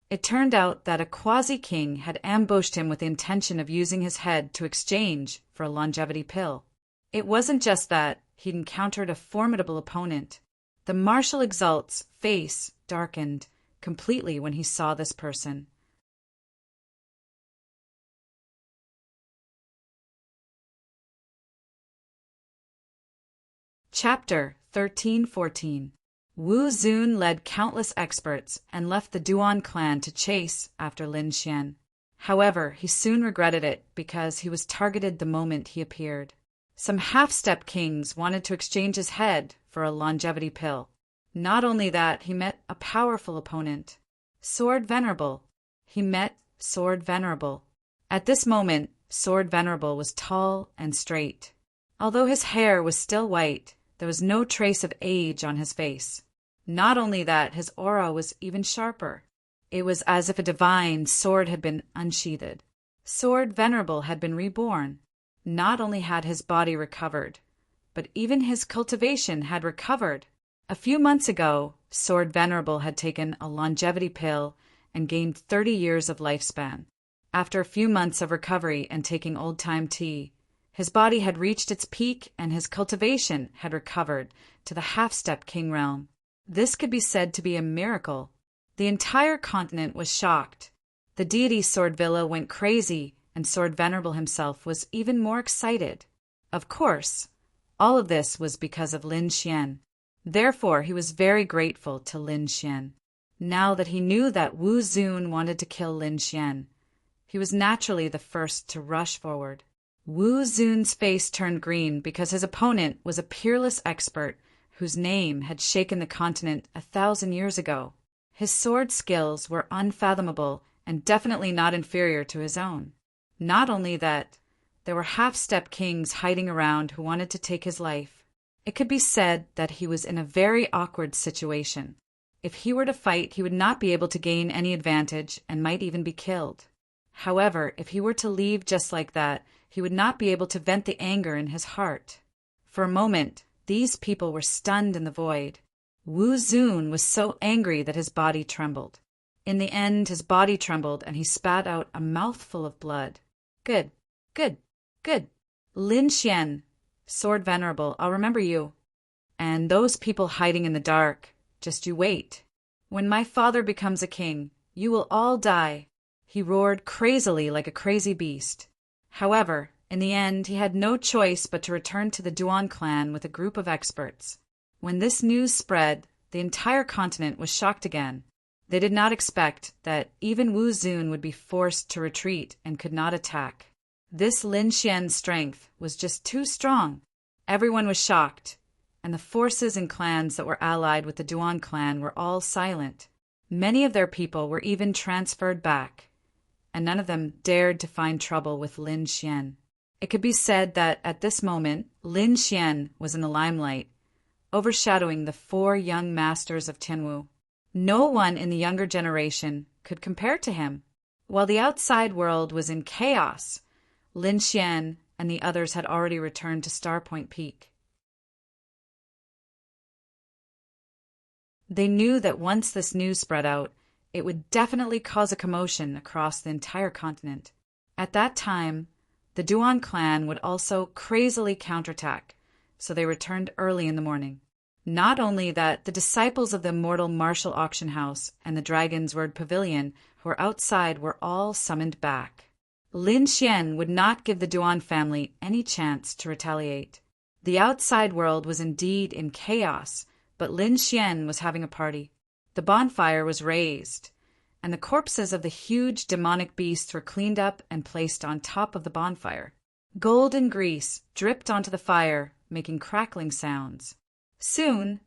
It turned out that a quasi-king had ambushed him with the intention of using his head to exchange for a longevity pill. It wasn't just that he'd encountered a formidable opponent. The martial exalt's face darkened completely when he saw this person. Chapter 13-14. Wu Zun led countless experts and left the Duan clan to chase after Lin Xian. However, he soon regretted it because he was targeted the moment he appeared. Some half-step kings wanted to exchange his head for a longevity pill. Not only that, he met a powerful opponent. Sword Venerable. He met Sword Venerable. At this moment, Sword Venerable was tall and straight. Although his hair was still white, there was no trace of age on his face. Not only that, his aura was even sharper. It was as if a divine sword had been unsheathed. Sword Venerable had been reborn. Not only had his body recovered, but even his cultivation had recovered. A few months ago, Sword Venerable had taken a longevity pill and gained 30 years of lifespan. After a few months of recovery and taking old-time tea, his body had reached its peak and his cultivation had recovered to the half-step king realm. This could be said to be a miracle. The entire continent was shocked. The deity Sword Villa went crazy, and Sword Venerable himself was even more excited. Of course, all of this was because of Lin Xian. Therefore, he was very grateful to Lin Xian. Now that he knew that Wu Zun wanted to kill Lin Xian, he was naturally the first to rush forward. Wu Zun's face turned green because his opponent was a peerless expert whose name had shaken the continent 1,000 years ago. His sword skills were unfathomable and definitely not inferior to his own. Not only that, there were half-step kings hiding around who wanted to take his life. It could be said that he was in a very awkward situation. If he were to fight, he would not be able to gain any advantage and might even be killed. However, if he were to leave just like that, he would not be able to vent the anger in his heart. For a moment, these people were stunned in the void. Wu Zun was so angry that his body trembled. In the end, his body trembled and he spat out a mouthful of blood. Good, good, good. Lin Xian, Sword Venerable, I'll remember you. And those people hiding in the dark, just you wait. When my father becomes a king, you will all die. He roared crazily like a crazy beast. However, in the end, he had no choice but to return to the Duan clan with a group of experts. When this news spread, the entire continent was shocked again. They did not expect that even Wu Zun would be forced to retreat and could not attack. This Lin Xian's strength was just too strong. Everyone was shocked, and the forces and clans that were allied with the Duan clan were all silent. Many of their people were even transferred back, and none of them dared to find trouble with Lin Xian. It could be said that at this moment, Lin Xian was in the limelight, overshadowing the 4 young masters of Tianwu. No one in the younger generation could compare to him. While the outside world was in chaos, Lin Xian and the others had already returned to Starpoint Peak. They knew that once this news spread out, it would definitely cause a commotion across the entire continent. At that time, the Duan clan would also crazily counterattack, so they returned early in the morning. Not only that, the disciples of the immortal Martial Auction House and the Dragon's Word Pavilion who were outside were all summoned back. Lin Xian would not give the Duan family any chance to retaliate. The outside world was indeed in chaos, but Lin Xian was having a party. The bonfire was raised, and the corpses of the huge demonic beasts were cleaned up and placed on top of the bonfire. Golden grease dripped onto the fire, making crackling sounds. Soon,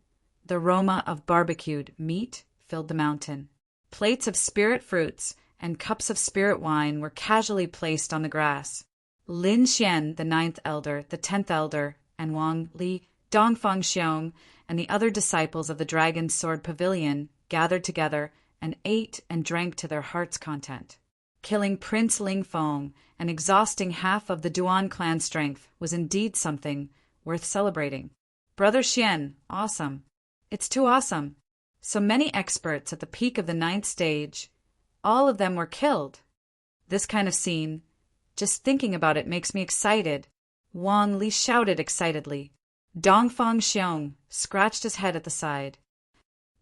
the aroma of barbecued meat filled the mountain. Plates of spirit fruits and cups of spirit wine were casually placed on the grass. Lin Xian, the 9th elder, the 10th elder, and Wang Li, Dongfang Xiong, and the other disciples of the Dragon's Sword Pavilion gathered together and ate and drank to their heart's content. Killing Prince Ling Feng and exhausting half of the Duan clan strength was indeed something worth celebrating. Brother Xian, awesome. It's too awesome. So many experts at the peak of the 9th stage, all of them were killed. This kind of scene, just thinking about it makes me excited. Wang Li shouted excitedly. Dongfang Xiong scratched his head at the side.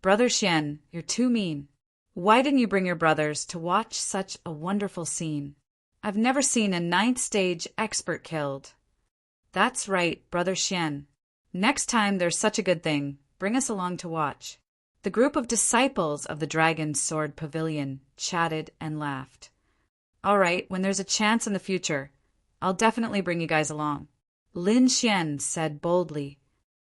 Brother Xian, you're too mean. Why didn't you bring your brothers to watch such a wonderful scene? I've never seen a 9th stage expert killed. That's right, Brother Xian. Next time there's such a good thing, bring us along to watch. The group of disciples of the Dragon's Sword Pavilion chatted and laughed. All right, when there's a chance in the future, I'll definitely bring you guys along. Lin Xian said boldly.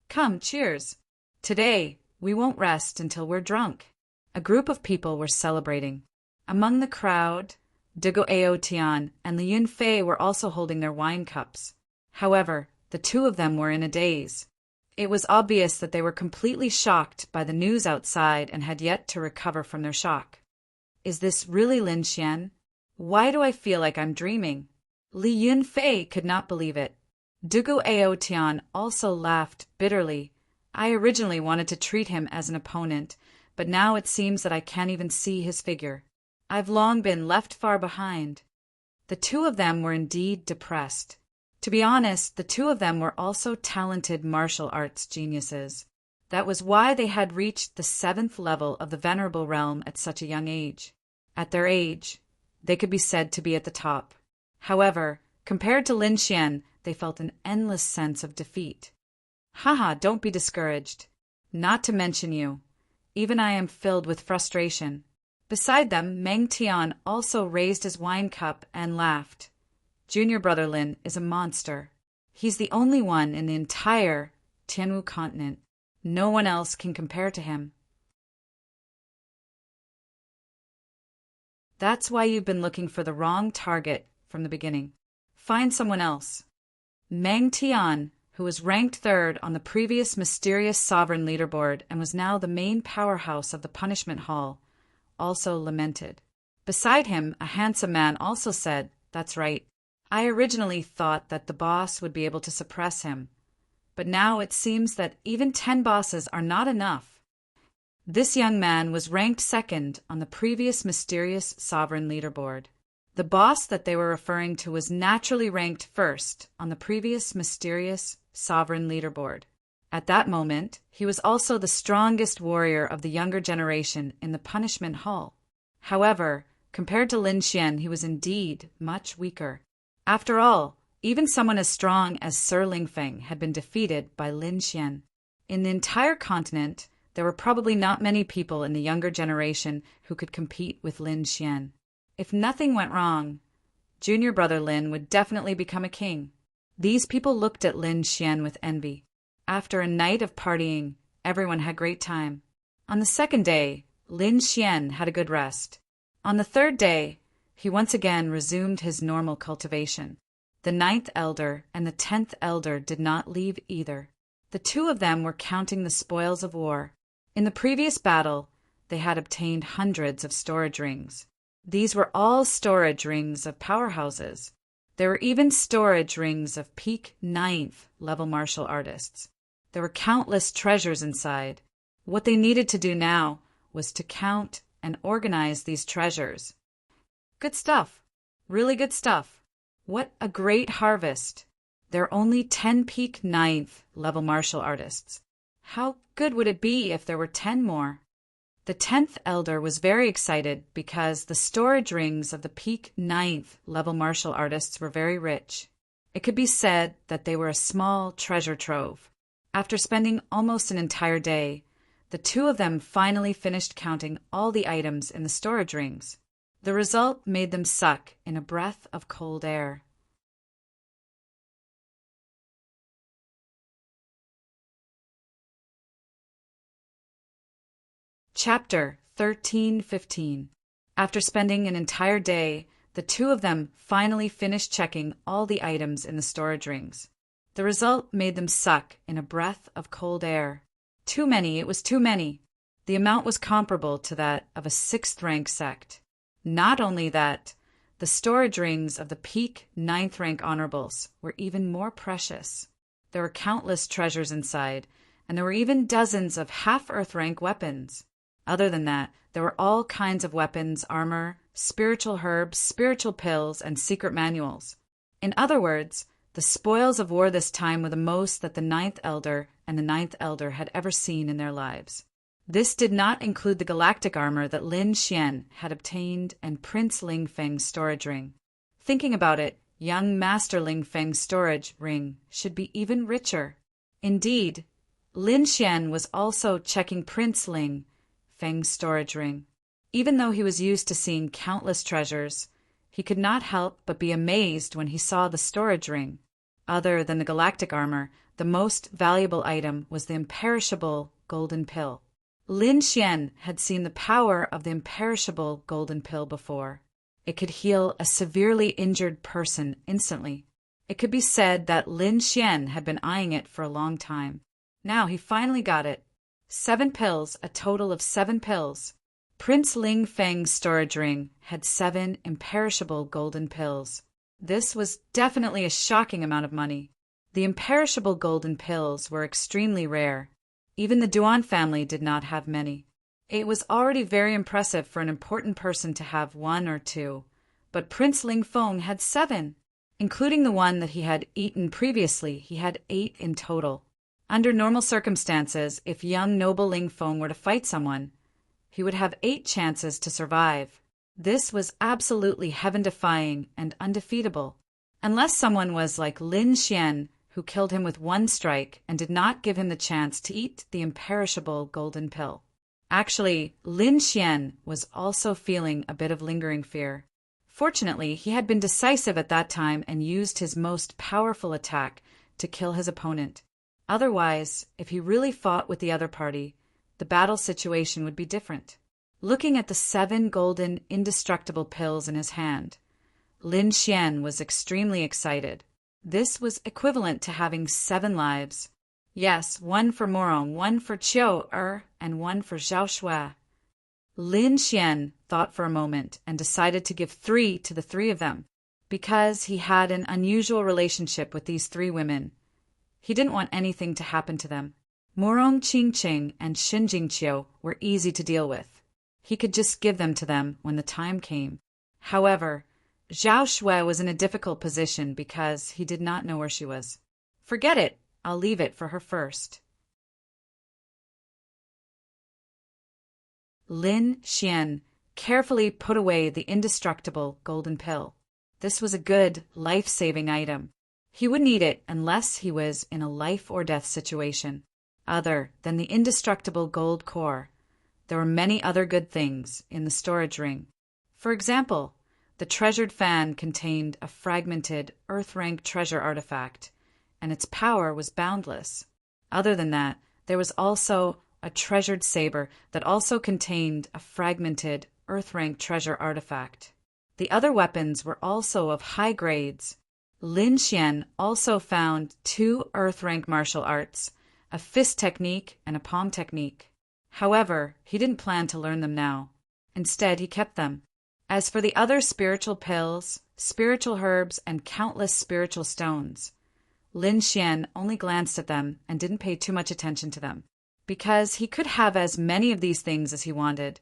Come, cheers. Today, we won't rest until we're drunk. A group of people were celebrating. Among the crowd, Digo Ao Tian and Li Yunfei were also holding their wine cups. However, the two of them were in a daze. It was obvious that they were completely shocked by the news outside and had yet to recover from their shock. Is this really Lin Xian? Why do I feel like I'm dreaming? Li Yunfei could not believe it. Digo Ao Tian also laughed bitterly. I originally wanted to treat him as an opponent, but now it seems that I can't even see his figure. I've long been left far behind. The two of them were indeed depressed. To be honest, the two of them were also talented martial arts geniuses. That was why they had reached the 7th level of the Venerable Realm at such a young age. At their age, they could be said to be at the top. However, compared to Lin Xian, they felt an endless sense of defeat. Haha, don't be discouraged. Not to mention you. Even I am filled with frustration. Beside them, Meng Tian also raised his wine cup and laughed. Junior brother Lin is a monster. He's the only one in the entire Tianwu continent. No one else can compare to him. That's why you've been looking for the wrong target from the beginning. Find someone else. Meng Tian, who was ranked 3rd on the previous mysterious sovereign leaderboard and was now the main powerhouse of the punishment hall, also lamented. Beside him, a handsome man also said, That's right. I originally thought that the boss would be able to suppress him, but now it seems that even 10 bosses are not enough. This young man was ranked 2nd on the previous mysterious sovereign leaderboard. The boss that they were referring to was naturally ranked 1st on the previous mysterious sovereign leaderboard. At that moment, he was also the strongest warrior of the younger generation in the punishment hall. However, compared to Lin Xian, he was indeed much weaker. After all, even someone as strong as Sir Lingfeng had been defeated by Lin Xian. In the entire continent, there were probably not many people in the younger generation who could compete with Lin Xian. If nothing went wrong, junior brother Lin would definitely become a king. These people looked at Lin Xian with envy. After a night of partying, everyone had great time. On the 2nd day, Lin Xian had a good rest. On the 3rd day, he once again resumed his normal cultivation. The 9th elder and the 10th elder did not leave either. The two of them were counting the spoils of war. In the previous battle, they had obtained hundreds of storage rings. These were all storage rings of powerhouses. There were even storage rings of peak 9th level martial artists. There were countless treasures inside. What they needed to do now was to count and organize these treasures. Good stuff. Really good stuff. What a great harvest. There are only 10 peak 9th level martial artists. How good would it be if there were 10 more? The 10th elder was very excited because the storage rings of the peak 9th level martial artists were very rich. It could be said that they were a small treasure trove. After spending almost an entire day, the two of them finally finished counting all the items in the storage rings. The result made them suck in a breath of cold air. Chapter 13:15. After spending an entire day, the two of them finally finished checking all the items in the storage rings. The result made them suck in a breath of cold air. Too many, it was too many. The amount was comparable to that of a 6th rank sect. Not only that, the storage rings of the peak 9th rank honorables were even more precious. There were countless treasures inside, and there were even dozens of half-Earth rank weapons. Other than that, there were all kinds of weapons, armor, spiritual herbs, spiritual pills, and secret manuals. In other words, the spoils of war this time were the most that the 9th elder and the 9th elder had ever seen in their lives. This did not include the galactic armor that Lin Xian had obtained and Prince Lingfeng's storage ring. Thinking about it, young Master Lingfeng's storage ring should be even richer. Indeed, Lin Xian was also checking Prince Lingfeng's storage ring. Even though he was used to seeing countless treasures, He could not help but be amazed when he saw the storage ring. Other than the galactic armor, the most valuable item was the imperishable golden pill. Lin Xian had seen the power of the imperishable golden pill before. It could heal a severely injured person instantly. It could be said that Lin Xian had been eyeing it for a long time. Now he finally got it. 7 pills, a total of 7 pills. Prince Ling Feng's storage ring had 7 imperishable golden pills. This was definitely a shocking amount of money. The imperishable golden pills were extremely rare. Even the Duan family did not have many. It was already very impressive for an important person to have 1 or 2, but Prince Ling Feng had 7. Including the one that he had eaten previously, he had 8 in total. Under normal circumstances, if young noble Ling Feng were to fight someone, he would have 8 chances to survive. This was absolutely heaven-defying and undefeatable. Unless someone was like Lin Xian, who killed him with 1 strike and did not give him the chance to eat the imperishable golden pill. Actually, Lin Xian was also feeling a bit of lingering fear. Fortunately, he had been decisive at that time and used his most powerful attack to kill his opponent. Otherwise, if he really fought with the other party, the battle situation would be different. Looking at the 7 golden, indestructible pills in his hand, Lin Xian was extremely excited. This was equivalent to having 7 lives. Yes, 1 for Morong, 1 for Qiu Er, and 1 for Zhao Shui. Lin Xian thought for a moment and decided to give 3 to the 3 of them. Because he had an unusual relationship with these 3 women, he didn't want anything to happen to them. Morong Qingqing and Shin Jingqiu were easy to deal with. He could just give them to them when the time came. However, Zhao Shui was in a difficult position because he did not know where she was. Forget it, I'll leave it for her first. Lin Xian carefully put away the indestructible golden pill. This was a good, life-saving item. He would need it unless he was in a life-or-death situation. Other than the indestructible gold core, there were many other good things in the storage ring. For example, the treasured fan contained a fragmented Earth-rank treasure artifact, and its power was boundless. Other than that, there was also a treasured saber that also contained a fragmented Earth-rank treasure artifact. The other weapons were also of high grades. Lin Xian also found 2 Earth-rank martial arts, a fist technique and a palm technique. However, he didn't plan to learn them now. Instead, he kept them. As for the other spiritual pills, spiritual herbs, and countless spiritual stones, Lin Xian only glanced at them and didn't pay too much attention to them. Because he could have as many of these things as he wanted,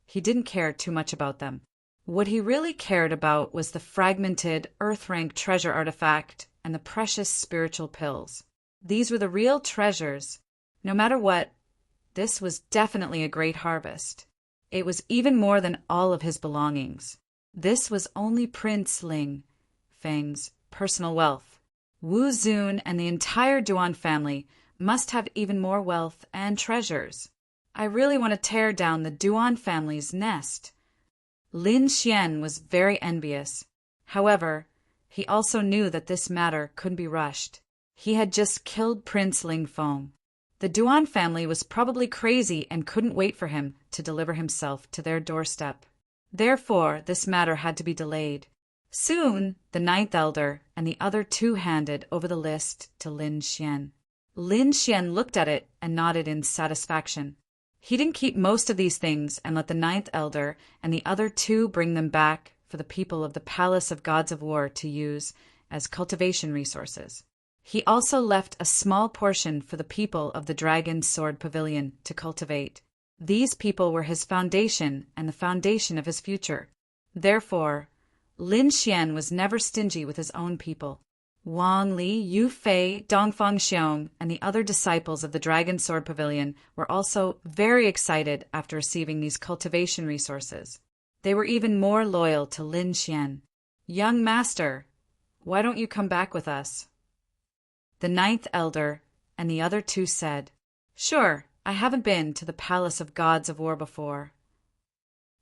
he didn't care too much about them. What he really cared about was the fragmented Earth-rank treasure artifact and the precious spiritual pills. These were the real treasures. No matter what, this was definitely a great harvest. It was even more than all of his belongings. This was only Prince Ling Feng's personal wealth. Wu Zun and the entire Duan family must have even more wealth and treasures. I really want to tear down the Duan family's nest. Lin Xian was very envious. However, he also knew that this matter couldn't be rushed. He had just killed Prince Ling Feng. The Duan family was probably crazy and couldn't wait for him to deliver himself to their doorstep. Therefore, this matter had to be delayed. Soon, the 9th elder and the other 2 handed over the list to Lin Xian. Lin Xian looked at it and nodded in satisfaction. He didn't keep most of these things and let the 9th elder and the other 2 bring them back for the people of the Palace of Gods of War to use as cultivation resources. He also left a small portion for the people of the Dragon's Sword Pavilion to cultivate. These people were his foundation and the foundation of his future. Therefore, Lin Xian was never stingy with his own people. Wang Li, Yu Fei, Dongfang Xiong, and the other disciples of the Dragon Sword Pavilion were also very excited after receiving these cultivation resources. They were even more loyal to Lin Xian. "Young master, why don't you come back with us?" The 9th elder and the other 2 said, "Sure, I haven't been to the Palace of Gods of War before."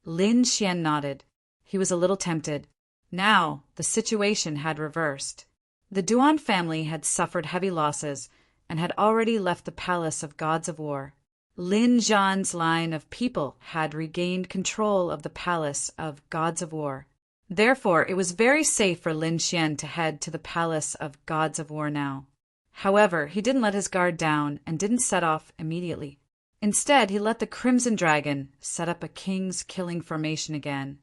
Lin Xian nodded. He was a little tempted. Now, the situation had reversed. The Duan family had suffered heavy losses and had already left the palace of gods of war. Lin Zhan's line of people had regained control of the palace of gods of war. Therefore, it was very safe for Lin Xian to head to the palace of gods of war now. However, he didn't let his guard down and didn't set off immediately. Instead, he let the Crimson Dragon set up a king's killing formation again.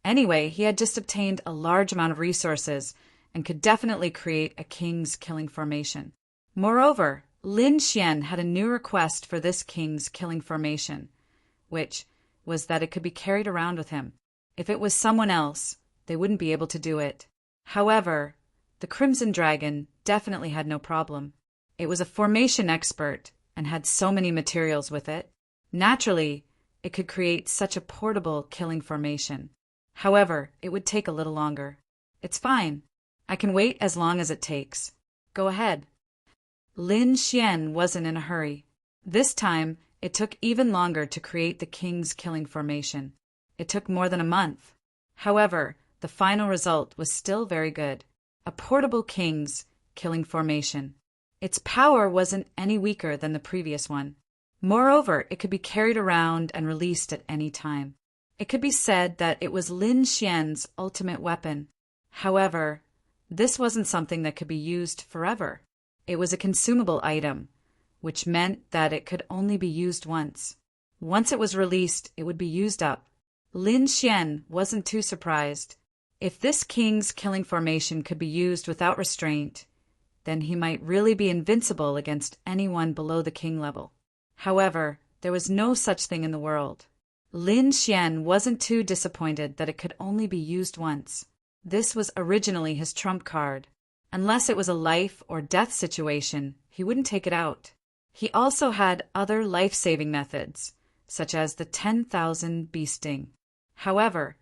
Anyway, he had just obtained a large amount of resources and could definitely create a king's killing formation. Moreover, Lin Xian had a new request for this king's killing formation, which was that it could be carried around with him. If it was someone else, they wouldn't be able to do it. However, the Crimson Dragon definitely had no problem. It was a formation expert and had so many materials with it. Naturally, it could create such a portable killing formation. However, it would take a little longer. It's fine. I can wait as long as it takes. Go ahead. Lin Xian wasn't in a hurry. This time, it took even longer to create the king's killing formation. It took more than a month. However, the final result was still very good. A portable king's killing formation. Its power wasn't any weaker than the previous one. Moreover, it could be carried around and released at any time. It could be said that it was Lin Xian's ultimate weapon. However, this wasn't something that could be used forever. It was a consumable item, which meant that it could only be used once. Once it was released, it would be used up. Lin Xian wasn't too surprised. If this king's killing formation could be used without restraint, then he might really be invincible against anyone below the king level. However, there was no such thing in the world. Lin Xian wasn't too disappointed that it could only be used once. This was originally his trump card. Unless it was a life or death situation, he wouldn't take it out. He also had other life-saving methods, such as the 10,000 bee sting. However,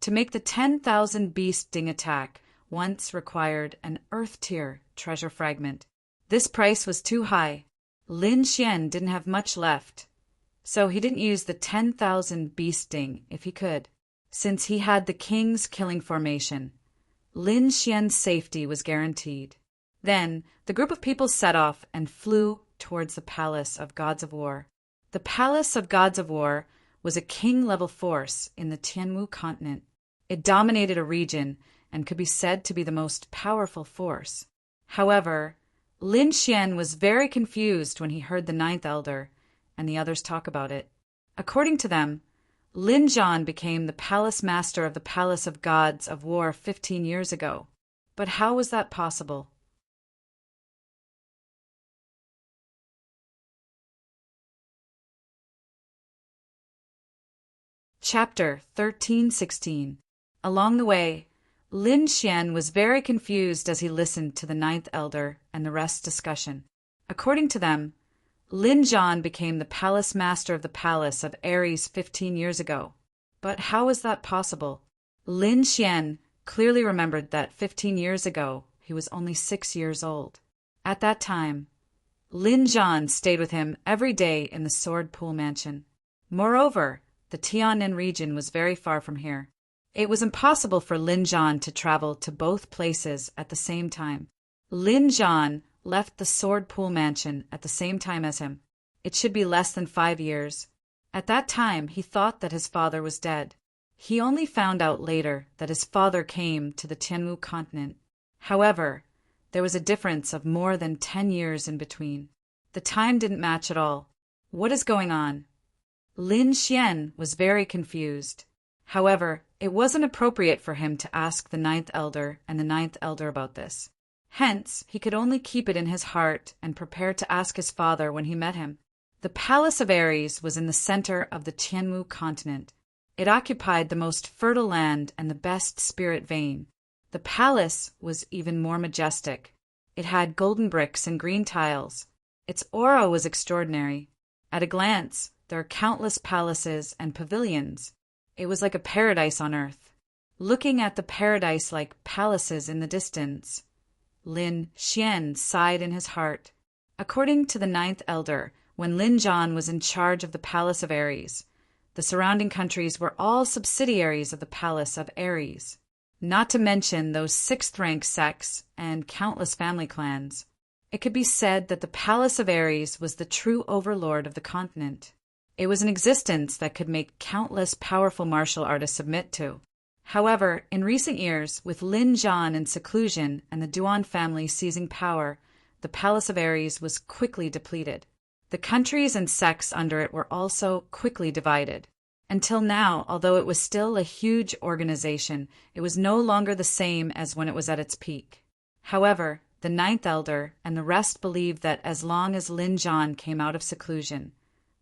to make the 10,000 bee sting attack once required an earth tier treasure fragment. This price was too high. Lin Xian didn't have much left, so he didn't use the 10,000 bee sting if he could. Since he had the king's killing formation, Lin Xian's safety was guaranteed. Then the group of people set off and flew towards the palace of gods of war. The palace of gods of war was a king-level force in the Tianwu continent. It dominated a region and could be said to be the most powerful force. However, Lin Xian was very confused when he heard the Ninth Elder and the others talk about it. According to them, Lin Zhan became the palace master of the Palace of Gods of War 15 years ago. But how was that possible? Chapter 13:16. Along the way, Lin Xian was very confused as he listened to the Ninth Elder and the rest's discussion. According to them, Lin Zhan became the palace master of the Palace of Ares 15 years ago. But how was that possible? Lin Xian clearly remembered that 15 years ago he was only 6 years old. At that time, Lin Zhan stayed with him every day in the Sword Pool Mansion. Moreover, the Tianan region was very far from here. It was impossible for Lin Zhan to travel to both places at the same time. Lin Zhan left the Sword Pool Mansion at the same time as him. It should be less than 5 years. At that time, he thought that his father was dead. He only found out later that his father came to the Tianwu continent. However, there was a difference of more than 10 years in between. The time didn't match at all. What is going on? Lin Xian was very confused. However, it wasn't appropriate for him to ask the Ninth Elder and the Ninth Elder about this. Hence, he could only keep it in his heart and prepare to ask his father when he met him. The Palace of Ares was in the center of the Tianwu continent. It occupied the most fertile land and the best spirit vein. The palace was even more majestic. It had golden bricks and green tiles. Its aura was extraordinary. At a glance, there are countless palaces and pavilions. It was like a paradise on earth. Looking at the paradise-like palaces in the distance, Lin Xian sighed in his heart. According to the Ninth Elder, when Lin Zhan was in charge of the Palace of Ares, The surrounding countries were all subsidiaries of the Palace of Ares, not to mention those sixth-rank sects and countless family clans. It could be said that the Palace of Ares was the true overlord of the continent. It was an existence that could make countless powerful martial artists submit to. However, in recent years, with Lin Zhan in seclusion and the Duan family seizing power, the Palace of Ares was quickly depleted. The countries and sects under it were also quickly divided. Until now, although it was still a huge organization, it was no longer the same as when it was at its peak. However, the Ninth Elder and the rest believed that as long as Lin Zhan came out of seclusion,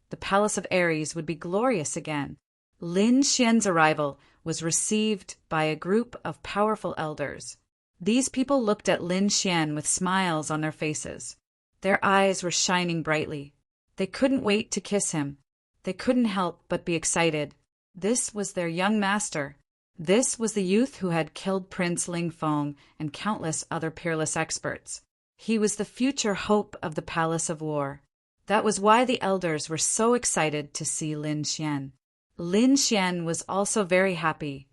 the Palace of Ares would be glorious again. Lin Xian's arrival was received by a group of powerful elders. These people looked at Lin Xian with smiles on their faces. Their eyes were shining brightly. They couldn't wait to kiss him. They couldn't help but be excited. This was their young master. This was the youth who had killed Prince Ling Feng and countless other peerless experts. He was the future hope of the Palace of War. That was why the elders were so excited to see Lin Xian. Lin Xian was also very happy,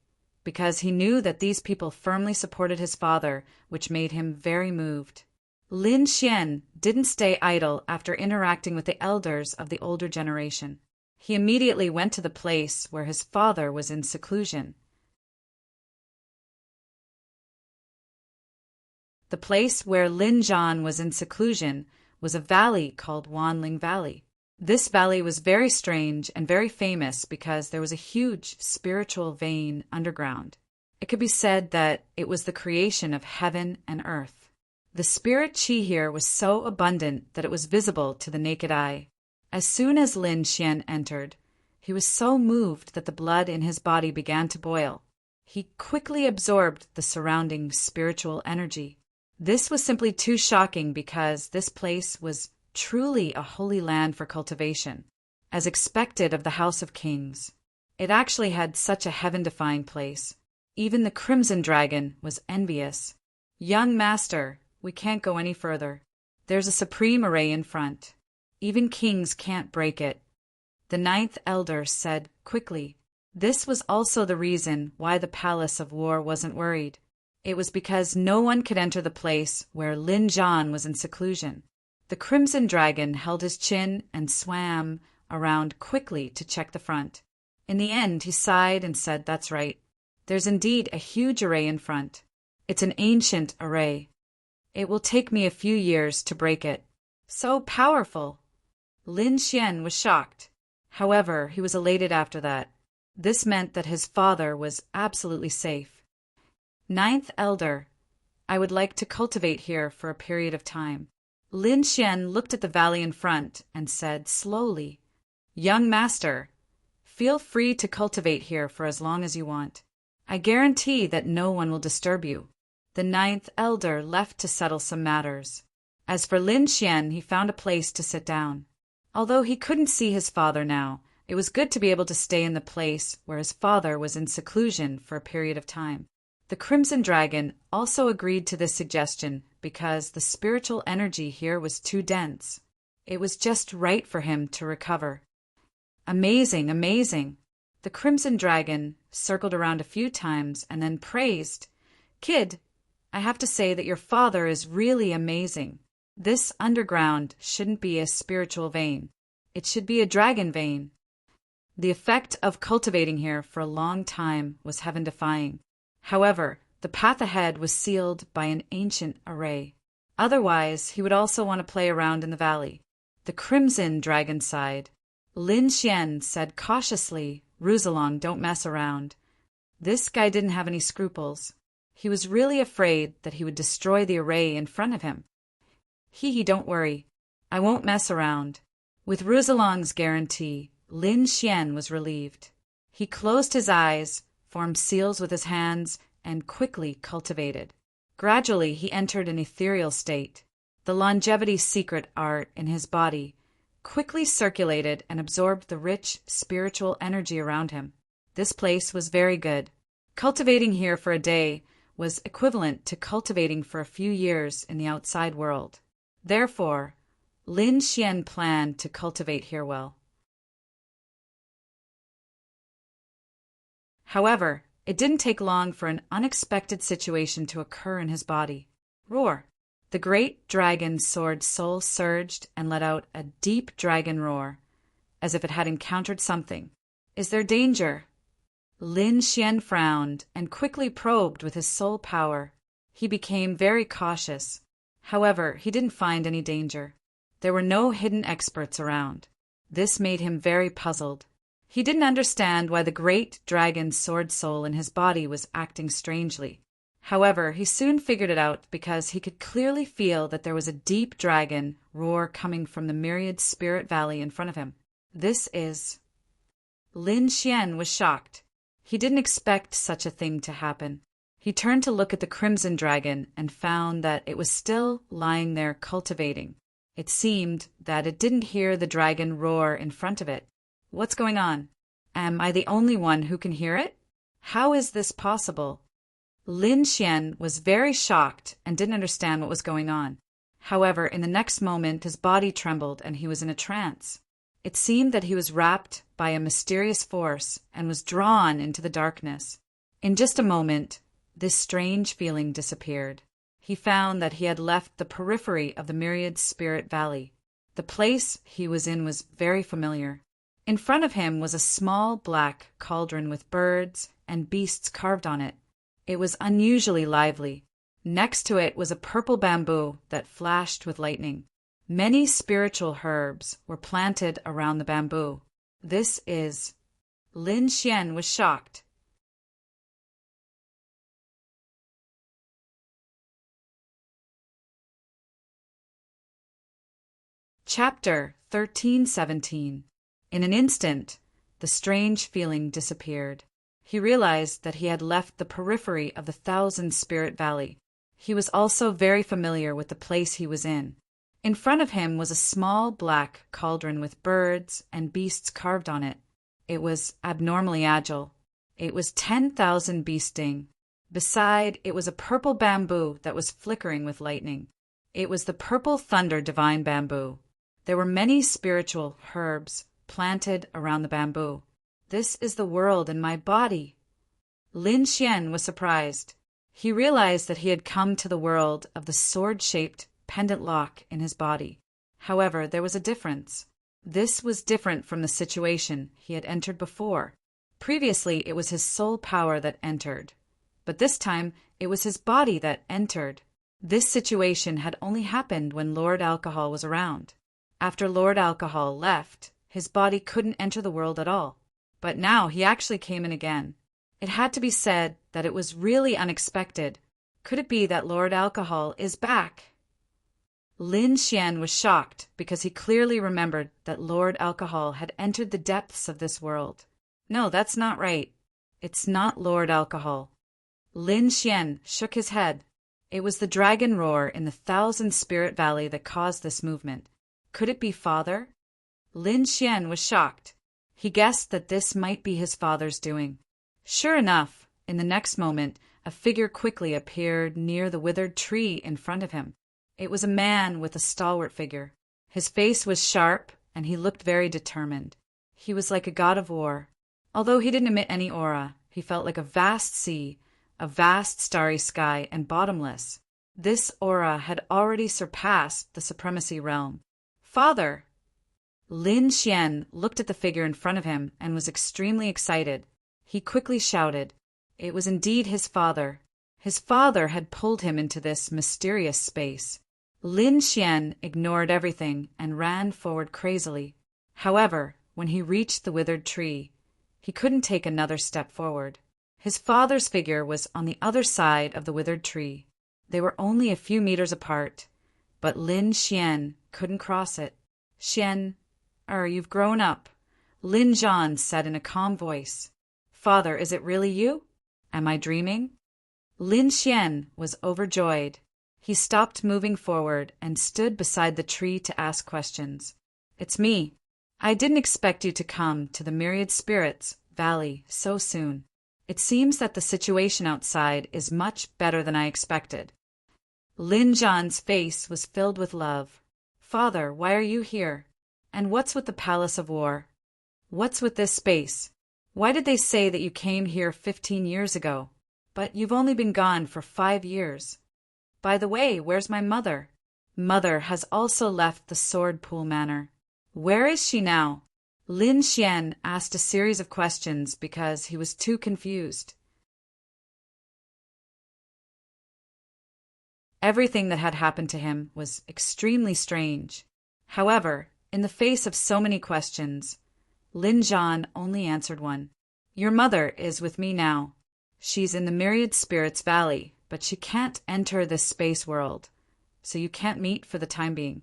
because he knew that these people firmly supported his father, which made him very moved. Lin Xian didn't stay idle after interacting with the elders of the older generation. He immediately went to the place where his father was in seclusion. The place where Lin Zhan was in seclusion was a valley called Wanling Valley. This valley was very strange and very famous because there was a huge spiritual vein underground. It could be said that it was the creation of heaven and earth. The spirit qi here was so abundant that it was visible to the naked eye. As soon as Lin Xian entered, he was so moved that the blood in his body began to boil. He quickly absorbed the surrounding spiritual energy. This was simply too shocking because this place was truly a holy land for cultivation, as expected of the House of Kings. It actually had such a heaven-defying place. Even the Crimson Dragon was envious. "Young master, we can't go any further. There's a supreme array in front. Even kings can't break it," the Ninth Elder said quickly. This was also the reason why the Palace of War wasn't worried. It was because no one could enter the place where Lin Zhan was in seclusion. The Crimson Dragon held his chin and swam around quickly to check the front. In the end, he sighed and said, "That's right. There's indeed a huge array in front. It's an ancient array. It will take me a few years to break it." So powerful! Lin Xian was shocked. However, he was elated after that. This meant that his father was absolutely safe. "Ninth Elder, I would like to cultivate here for a period of time." Lin Xian looked at the valley in front and said slowly, "Young master, feel free to cultivate here for as long as you want. I guarantee that no one will disturb you." The Ninth Elder left to settle some matters. As for Lin Xian, he found a place to sit down. Although he couldn't see his father now, it was good to be able to stay in the place where his father was in seclusion for a period of time. The Crimson Dragon also agreed to this suggestion because the spiritual energy here was too dense. It was just right for him to recover. "Amazing, amazing!" The Crimson Dragon circled around a few times and then praised, "Kid, I have to say that your father is really amazing. This underground shouldn't be a spiritual vein. It should be a dragon vein." The effect of cultivating here for a long time was heaven-defying. However, the path ahead was sealed by an ancient array. Otherwise, he would also want to play around in the valley. The Crimson Dragon sighed. Lin Xian said cautiously, "Ruzelong, don't mess around." This guy didn't have any scruples. He was really afraid that he would destroy the array in front of him. Don't worry. I won't mess around." With Ruzelong's guarantee, Lin Xian was relieved. He closed his eyes, formed seals with his hands, and quickly cultivated. Gradually, he entered an ethereal state. The longevity secret art in his body quickly circulated and absorbed the rich spiritual energy around him. This place was very good. Cultivating here for a day was equivalent to cultivating for a few years in the outside world. Therefore, Lin Xian planned to cultivate here well. However, it didn't take long for an unexpected situation to occur in his body. Roar! The great dragon's sword soul surged and let out a deep dragon roar, as if it had encountered something. Is there danger? Lin Xian frowned and quickly probed with his soul power. He became very cautious. However, he didn't find any danger. There were no hidden experts around. This made him very puzzled. He didn't understand why the great dragon's sword soul in his body was acting strangely. However, he soon figured it out because he could clearly feel that there was a deep dragon roar coming from the myriad spirit valley in front of him. This is... Lin Xian was shocked. He didn't expect such a thing to happen. He turned to look at the crimson dragon and found that it was still lying there cultivating. It seemed that it didn't hear the dragon roar in front of it. What's going on? Am I the only one who can hear it? How is this possible? Lin Xian was very shocked and didn't understand what was going on. However, in the next moment his body trembled and he was in a trance. It seemed that he was wrapped by a mysterious force and was drawn into the darkness. In just a moment, this strange feeling disappeared. He found that he had left the periphery of the myriad spirit valley. The place he was in was very familiar. In front of him was a small black cauldron with birds and beasts carved on it. It was unusually lively. Next to it was a purple bamboo that flashed with lightning. Many spiritual herbs were planted around the bamboo. This is... Lin Xian was shocked. Chapter 13:17. In an instant, the strange feeling disappeared. He realized that he had left the periphery of the Thousand Spirit Valley. He was also very familiar with the place he was in. In front of him was a small black cauldron with birds and beasts carved on it. It was abnormally agile. It was 10,000 beasting. Beside, it was a purple bamboo that was flickering with lightning. It was the purple thunder divine bamboo. There were many spiritual herbs planted around the bamboo. This is the world in my body. Lin Xian was surprised. He realized that he had come to the world of the sword-shaped pendant lock in his body. However, there was a difference. This was different from the situation he had entered before. Previously, it was his soul power that entered. But this time, it was his body that entered. This situation had only happened when Lord Alcohol was around. After Lord Alcohol left, his body couldn't enter the world at all. But now he actually came in again. It had to be said that it was really unexpected. Could it be that Lord Alcohol is back? Lin Xian was shocked because he clearly remembered that Lord Alcohol had entered the depths of this world. No, that's not right. It's not Lord Alcohol. Lin Xian shook his head. It was the dragon roar in the Thousand Spirit Valley that caused this movement. Could it be Father? Lin Xian was shocked. He guessed that this might be his father's doing. Sure enough, in the next moment, a figure quickly appeared near the withered tree in front of him. It was a man with a stalwart figure. His face was sharp, and he looked very determined. He was like a god of war. Although he didn't emit any aura, he felt like a vast sea, a vast starry sky, and bottomless. This aura had already surpassed the supremacy realm. Father! Lin Xian looked at the figure in front of him and was extremely excited. He quickly shouted. It was indeed his father. His father had pulled him into this mysterious space. Lin Xian ignored everything and ran forward crazily. However, when he reached the withered tree, he couldn't take another step forward. His father's figure was on the other side of the withered tree. They were only a few meters apart, but Lin Xian couldn't cross it. Xian, you've grown up, Lin Zhan said in a calm voice. Father, is it really you? Am I dreaming? Lin Xian was overjoyed. He stopped moving forward and stood beside the tree to ask questions. It's me. I didn't expect you to come to the Myriad Spirits Valley so soon. It seems that the situation outside is much better than I expected. Lin Zhan's face was filled with love. Father, why are you here? And what's with the Palace of War? What's with this space? Why did they say that you came here 15 years ago? But you've only been gone for 5 years. By the way, where's my mother? Mother has also left the Sword Pool Manor. Where is she now? Lin Xian asked a series of questions because he was too confused. Everything that had happened to him was extremely strange. However, in the face of so many questions, Lin Zhan only answered one. Your mother is with me now. She's in the Myriad Spirits Valley, but she can't enter this space world, so you can't meet for the time being.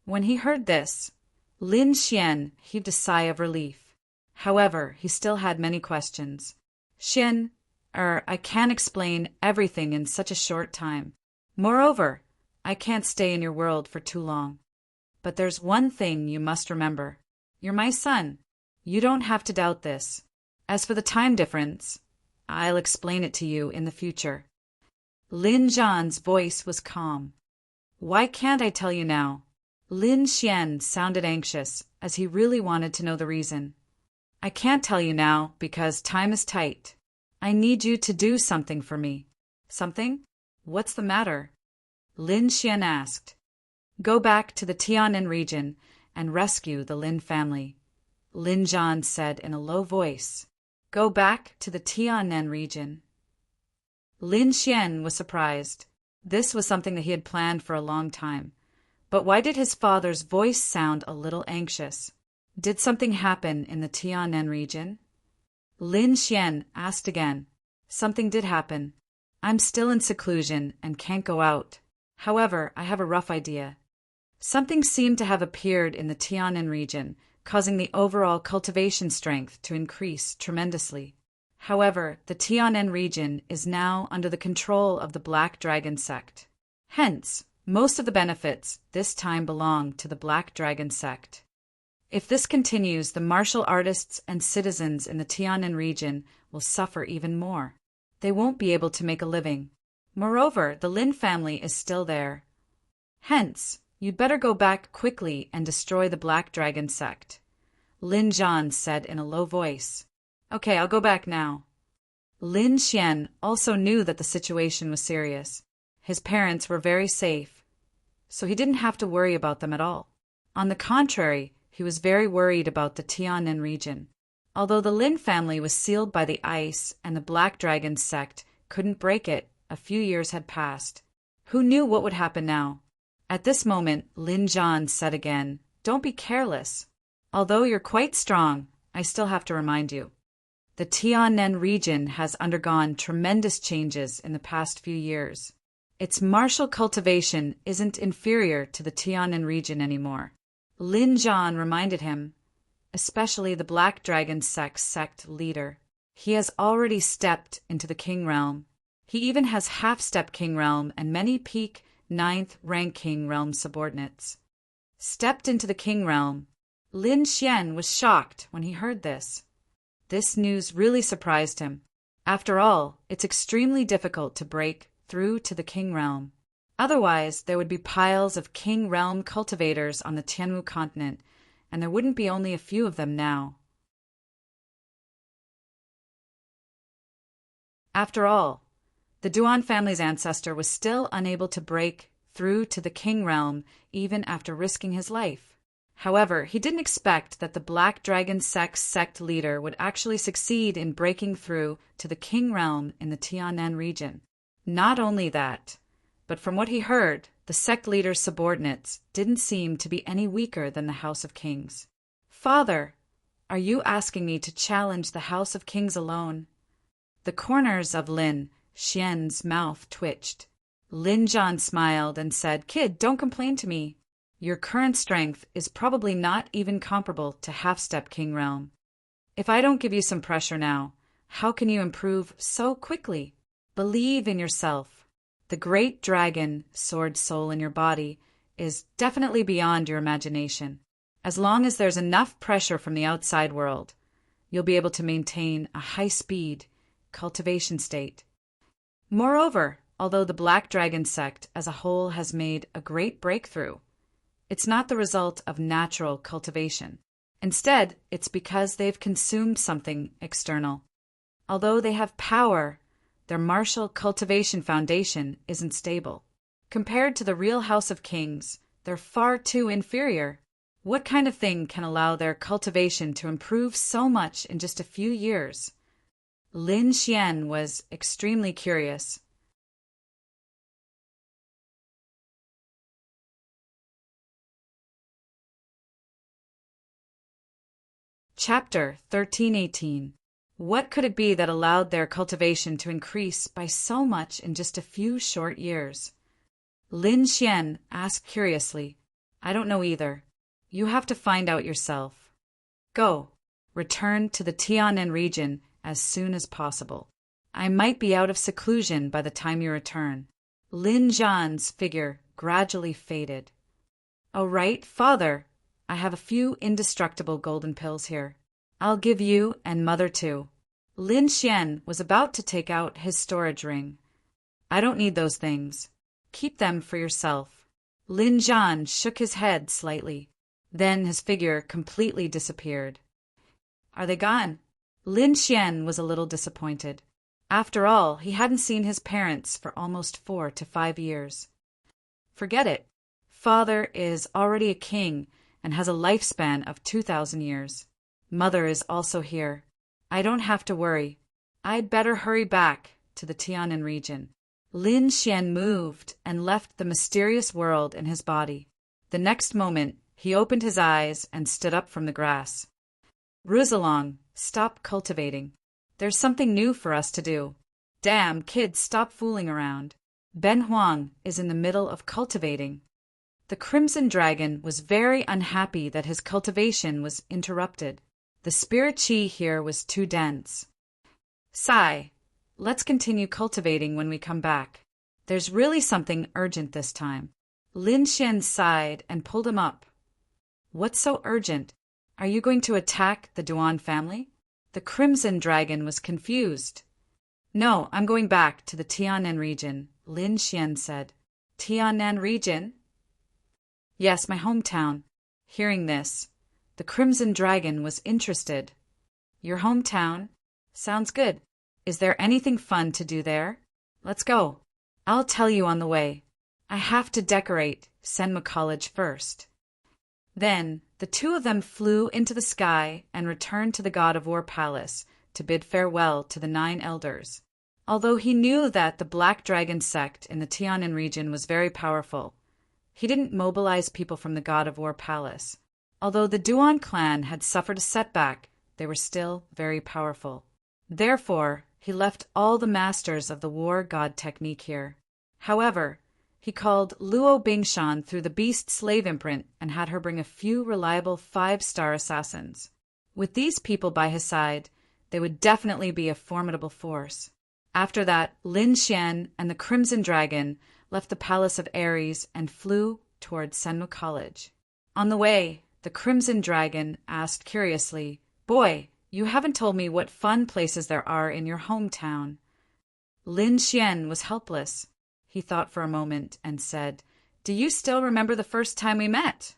When he heard this, Lin Xian heaved a sigh of relief. However, he still had many questions. I can't explain everything in such a short time. Moreover, I can't stay in your world for too long. But there's one thing you must remember. You're my son. You don't have to doubt this. As for the time difference, I'll explain it to you in the future. Lin Zhan's voice was calm. Why can't I tell you now? Lin Xian sounded anxious, as he really wanted to know the reason. I can't tell you now because time is tight. I need you to do something for me. Something? What's the matter? Lin Xian asked. Go back to the Tianan region and rescue the Lin family. Lin Zhan said in a low voice. Go back to the Tianan region. Lin Xian was surprised. This was something that he had planned for a long time. But why did his father's voice sound a little anxious? Did something happen in the Tianan region? Lin Xian asked again. Something did happen. I'm still in seclusion and can't go out. However, I have a rough idea. Something seemed to have appeared in the Tianan region, causing the overall cultivation strength to increase tremendously. However, the Tianan region is now under the control of the Black Dragon sect. Hence, most of the benefits this time belong to the Black Dragon sect. If this continues, the martial artists and citizens in the Tianan region will suffer even more. They won't be able to make a living. Moreover, the Lin family is still there. Hence, you'd better go back quickly and destroy the Black Dragon sect. Lin Zhan said in a low voice. Okay, I'll go back now. Lin Xian also knew that the situation was serious. His parents were very safe, so he didn't have to worry about them at all. On the contrary, he was very worried about the Tianan region. Although the Lin family was sealed by the ice and the Black Dragon sect couldn't break it, a few years had passed. Who knew what would happen now? At this moment, Lin Zhan said again, Don't be careless. Although you're quite strong, I still have to remind you. The Tianan region has undergone tremendous changes in the past few years. Its martial cultivation isn't inferior to the Tianan region anymore. Lin Zhan reminded him, especially the Black Dragon sect leader. He has already stepped into the King Realm. He even has half-step King Realm and many peak 9th rank King Realm subordinates. Stepped into the King Realm. Lin Xian was shocked when he heard this. This news really surprised him. After all, it's extremely difficult to break through to the King Realm. Otherwise, there would be piles of King Realm cultivators on the Tianwu continent, and there wouldn't be only a few of them now. After all, the Duan family's ancestor was still unable to break through to the King Realm even after risking his life. However, he didn't expect that the Black Dragon sect leader would actually succeed in breaking through to the King Realm in the Tianan region. Not only that, but from what he heard, the sect leader's subordinates didn't seem to be any weaker than the House of Kings. Father, are you asking me to challenge the House of Kings alone? The corners of Lin Xian's mouth twitched. Lin Zhan smiled and said, Kid, don't complain to me. Your current strength is probably not even comparable to half-step King Realm. If I don't give you some pressure now, how can you improve so quickly? Believe in yourself. The great dragon, sword soul in your body, is definitely beyond your imagination. As long as there's enough pressure from the outside world, you'll be able to maintain a high-speed cultivation state. Moreover, although the Black Dragon sect as a whole has made a great breakthrough, it's not the result of natural cultivation. Instead, it's because they've consumed something external. Although they have power, their martial cultivation foundation isn't stable. Compared to the real House of Kings, they're far too inferior. What kind of thing can allow their cultivation to improve so much in just a few years? Lin Xian was extremely curious. Chapter 1318. What could it be that allowed their cultivation to increase by so much in just a few short years? Lin Xian asked curiously. I don't know either. You have to find out yourself. Go. Return to the Tianan region as soon as possible. I might be out of seclusion by the time you return. Lin Zhan's figure gradually faded. Oh, right, father. I have a few indestructible golden pills here. I'll give you and mother too. Lin Xian was about to take out his storage ring. I don't need those things. Keep them for yourself. Lin Zhan shook his head slightly. Then his figure completely disappeared. Are they gone? Lin Xian was a little disappointed. After all, he hadn't seen his parents for almost 4 to 5 years. Forget it. Father is already a king and has a lifespan of 2,000 years. Mother is also here. I don't have to worry. I'd better hurry back to the Tianan region. Lin Xian moved and left the mysterious world in his body. The next moment, he opened his eyes and stood up from the grass. Ruzalong, stop cultivating. There's something new for us to do. Damn, kids, stop fooling around. Ben Huang is in the middle of cultivating. The Crimson Dragon was very unhappy that his cultivation was interrupted. The spirit chi here was too dense. Sigh. Let's continue cultivating when we come back. There's really something urgent this time. Lin Xian sighed and pulled him up. What's so urgent? Are you going to attack the Duan family? The Crimson Dragon was confused. No, I'm going back to the Tianan region, Lin Xian said. Tianan region? Yes, my hometown. Hearing this, the Crimson Dragon was interested. Your hometown? Sounds good. Is there anything fun to do there? Let's go. I'll tell you on the way. I have to decorate Senma College first. Then the two of them flew into the sky and returned to the God of War Palace to bid farewell to the 9 elders. Although he knew that the Black Dragon sect in the Tianan region was very powerful, he didn't mobilize people from the God of War Palace. Although the Duan clan had suffered a setback, they were still very powerful. Therefore, he left all the masters of the war god technique here. However, he called Luo Bingshan through the beast slave imprint and had her bring a few reliable 5-star assassins. With these people by his side, they would definitely be a formidable force. After that, Lin Xian and the Crimson Dragon left the Palace of Ares and flew toward Senmu College. On the way, the Crimson Dragon asked curiously, Boy, you haven't told me what fun places there are in your hometown. Lin Xian was helpless. He thought for a moment and said, Do you still remember the first time we met?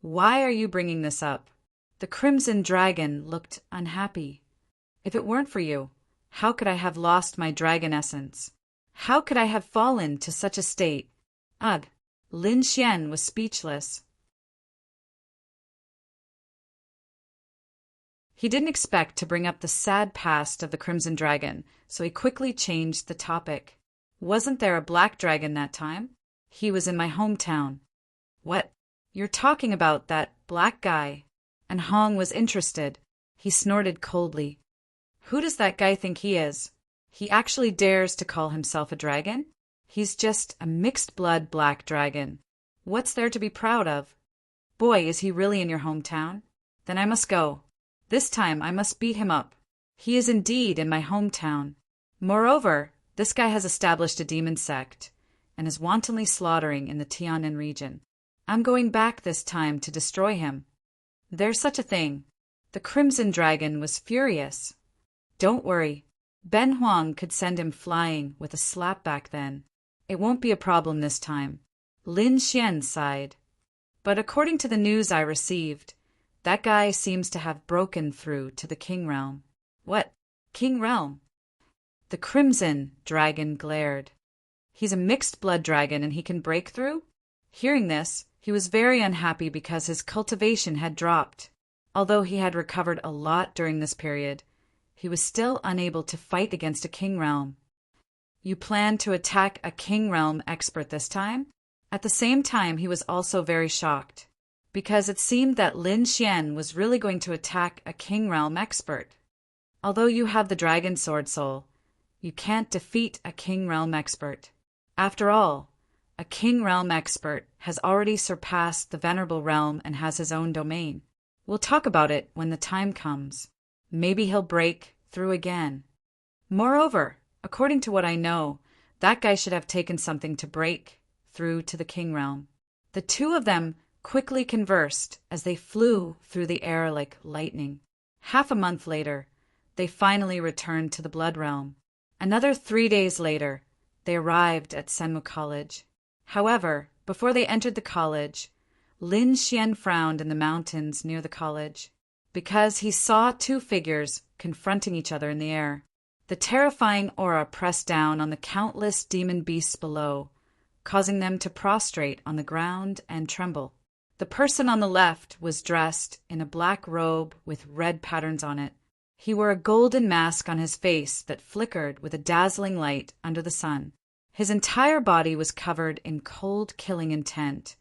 Why are you bringing this up? The Crimson Dragon looked unhappy. If it weren't for you, how could I have lost my dragon essence? How could I have fallen to such a state? Ugh! Lin Xian was speechless. He didn't expect to bring up the sad past of the Crimson Dragon, so he quickly changed the topic. Wasn't there a black dragon that time? He was in my hometown. What? You're talking about that black guy? And Hong was interested. He snorted coldly. Who does that guy think he is? He actually dares to call himself a dragon? He's just a mixed-blood black dragon. What's there to be proud of? Boy, is he really in your hometown? Then I must go. This time I must beat him up. He is indeed in my hometown. Moreover, this guy has established a demon sect and is wantonly slaughtering in the Tianan region. I'm going back this time to destroy him. There's such a thing. The Crimson Dragon was furious. Don't worry. Ben Huang could send him flying with a slap back then. It won't be a problem this time. Lin Xian sighed. But according to the news I received, That guy seems to have broken through to the king realm. What? King realm? The crimson dragon glared. He's a mixed blood dragon and he can break through? Hearing this, he was very unhappy because his cultivation had dropped. Although he had recovered a lot during this period, he was still unable to fight against a king realm. You plan to attack a king realm expert this time? At the same time, he was also very shocked, because it seemed that Lin Xian was really going to attack a king realm expert. Although you have the dragon sword soul, you can't defeat a king realm expert. After all, a king realm expert has already surpassed the venerable realm and has his own domain. We'll talk about it when the time comes. Maybe he'll break through again. Moreover, according to what I know, that guy should have taken something to break through to the king realm. The two of them quickly conversed as they flew through the air like lightning. Half a month later, they finally returned to the blood realm. Another 3 days later, they arrived at Senmu College. However, before they entered the college, Lin Xian frowned in the mountains near the college, because he saw two figures confronting each other in the air. The terrifying aura pressed down on the countless demon beasts below, causing them to prostrate on the ground and tremble. The person on the left was dressed in a black robe with red patterns on it. He wore a golden mask on his face that flickered with a dazzling light under the sun. His entire body was covered in cold killing intent,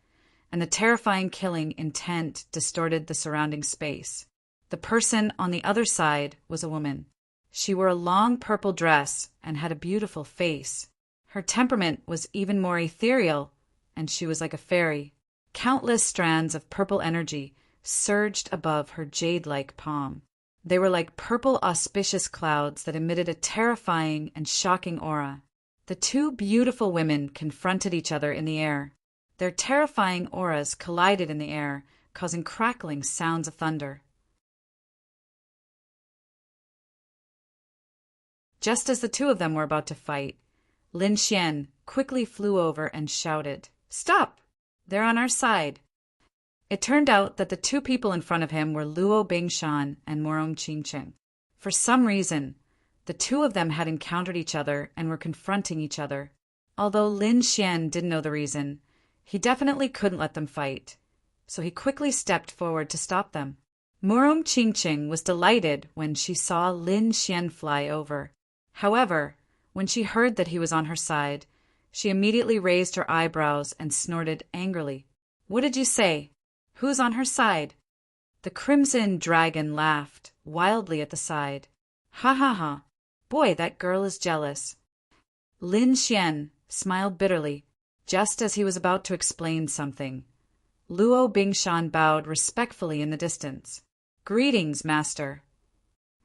and the terrifying killing intent distorted the surrounding space. The person on the other side was a woman. She wore a long purple dress and had a beautiful face. Her temperament was even more ethereal, and she was like a fairy. Countless strands of purple energy surged above her jade-like palm. They were like purple auspicious clouds that emitted a terrifying and shocking aura. The two beautiful women confronted each other in the air. Their terrifying auras collided in the air, causing crackling sounds of thunder. Just as the two of them were about to fight, Lin Xian quickly flew over and shouted, "Stop! They're on our side." It turned out that the two people in front of him were Luo Bingshan and Morong Qingqing. For some reason, the two of them had encountered each other and were confronting each other. Although Lin Xian didn't know the reason, he definitely couldn't let them fight, so he quickly stepped forward to stop them. Morong Qingqing was delighted when she saw Lin Xian fly over. However, when she heard that he was on her side, she immediately raised her eyebrows and snorted angrily. "What did you say? Who's on her side?" The crimson dragon laughed wildly at the side. "Ha ha ha! Boy, that girl is jealous." Lin Xian smiled bitterly, just as he was about to explain something. Luo Bingshan bowed respectfully in the distance. "Greetings, master."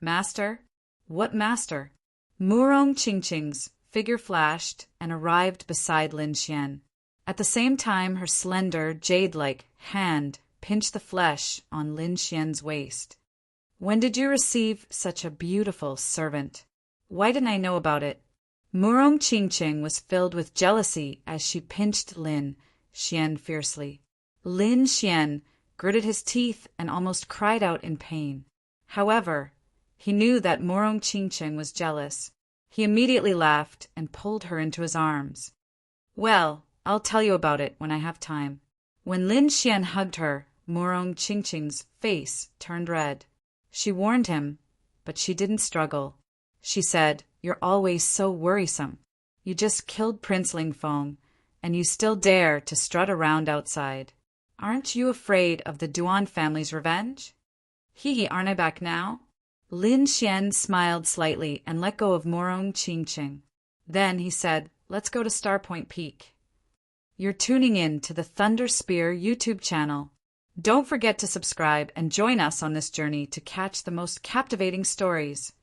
"Master? What master?" Morong Qingqing's figure flashed and arrived beside Lin Xian. At the same time, her slender, jade-like hand pinched the flesh on Lin Xian's waist. "When did you receive such a beautiful servant? Why didn't I know about it?" Morong Qingqing was filled with jealousy as she pinched Lin Xian fiercely. Lin Xian gritted his teeth and almost cried out in pain. However, he knew that Morong Qingqing was jealous. He immediately laughed and pulled her into his arms. "Well, I'll tell you about it when I have time." When Lin Xian hugged her, Morong Qingqing's face turned red. She warned him, but she didn't struggle. She said, "You're always so worrisome. You just killed Prince Lingfeng, and you still dare to strut around outside. Aren't you afraid of the Duan family's revenge?" "Hee, aren't I back now?" Lin Xian smiled slightly and let go of Morong Qingqing. Then he said, "Let's go to Starpoint Peak." You're tuning in to the Thunder Spear YouTube channel. Don't forget to subscribe and join us on this journey to catch the most captivating stories.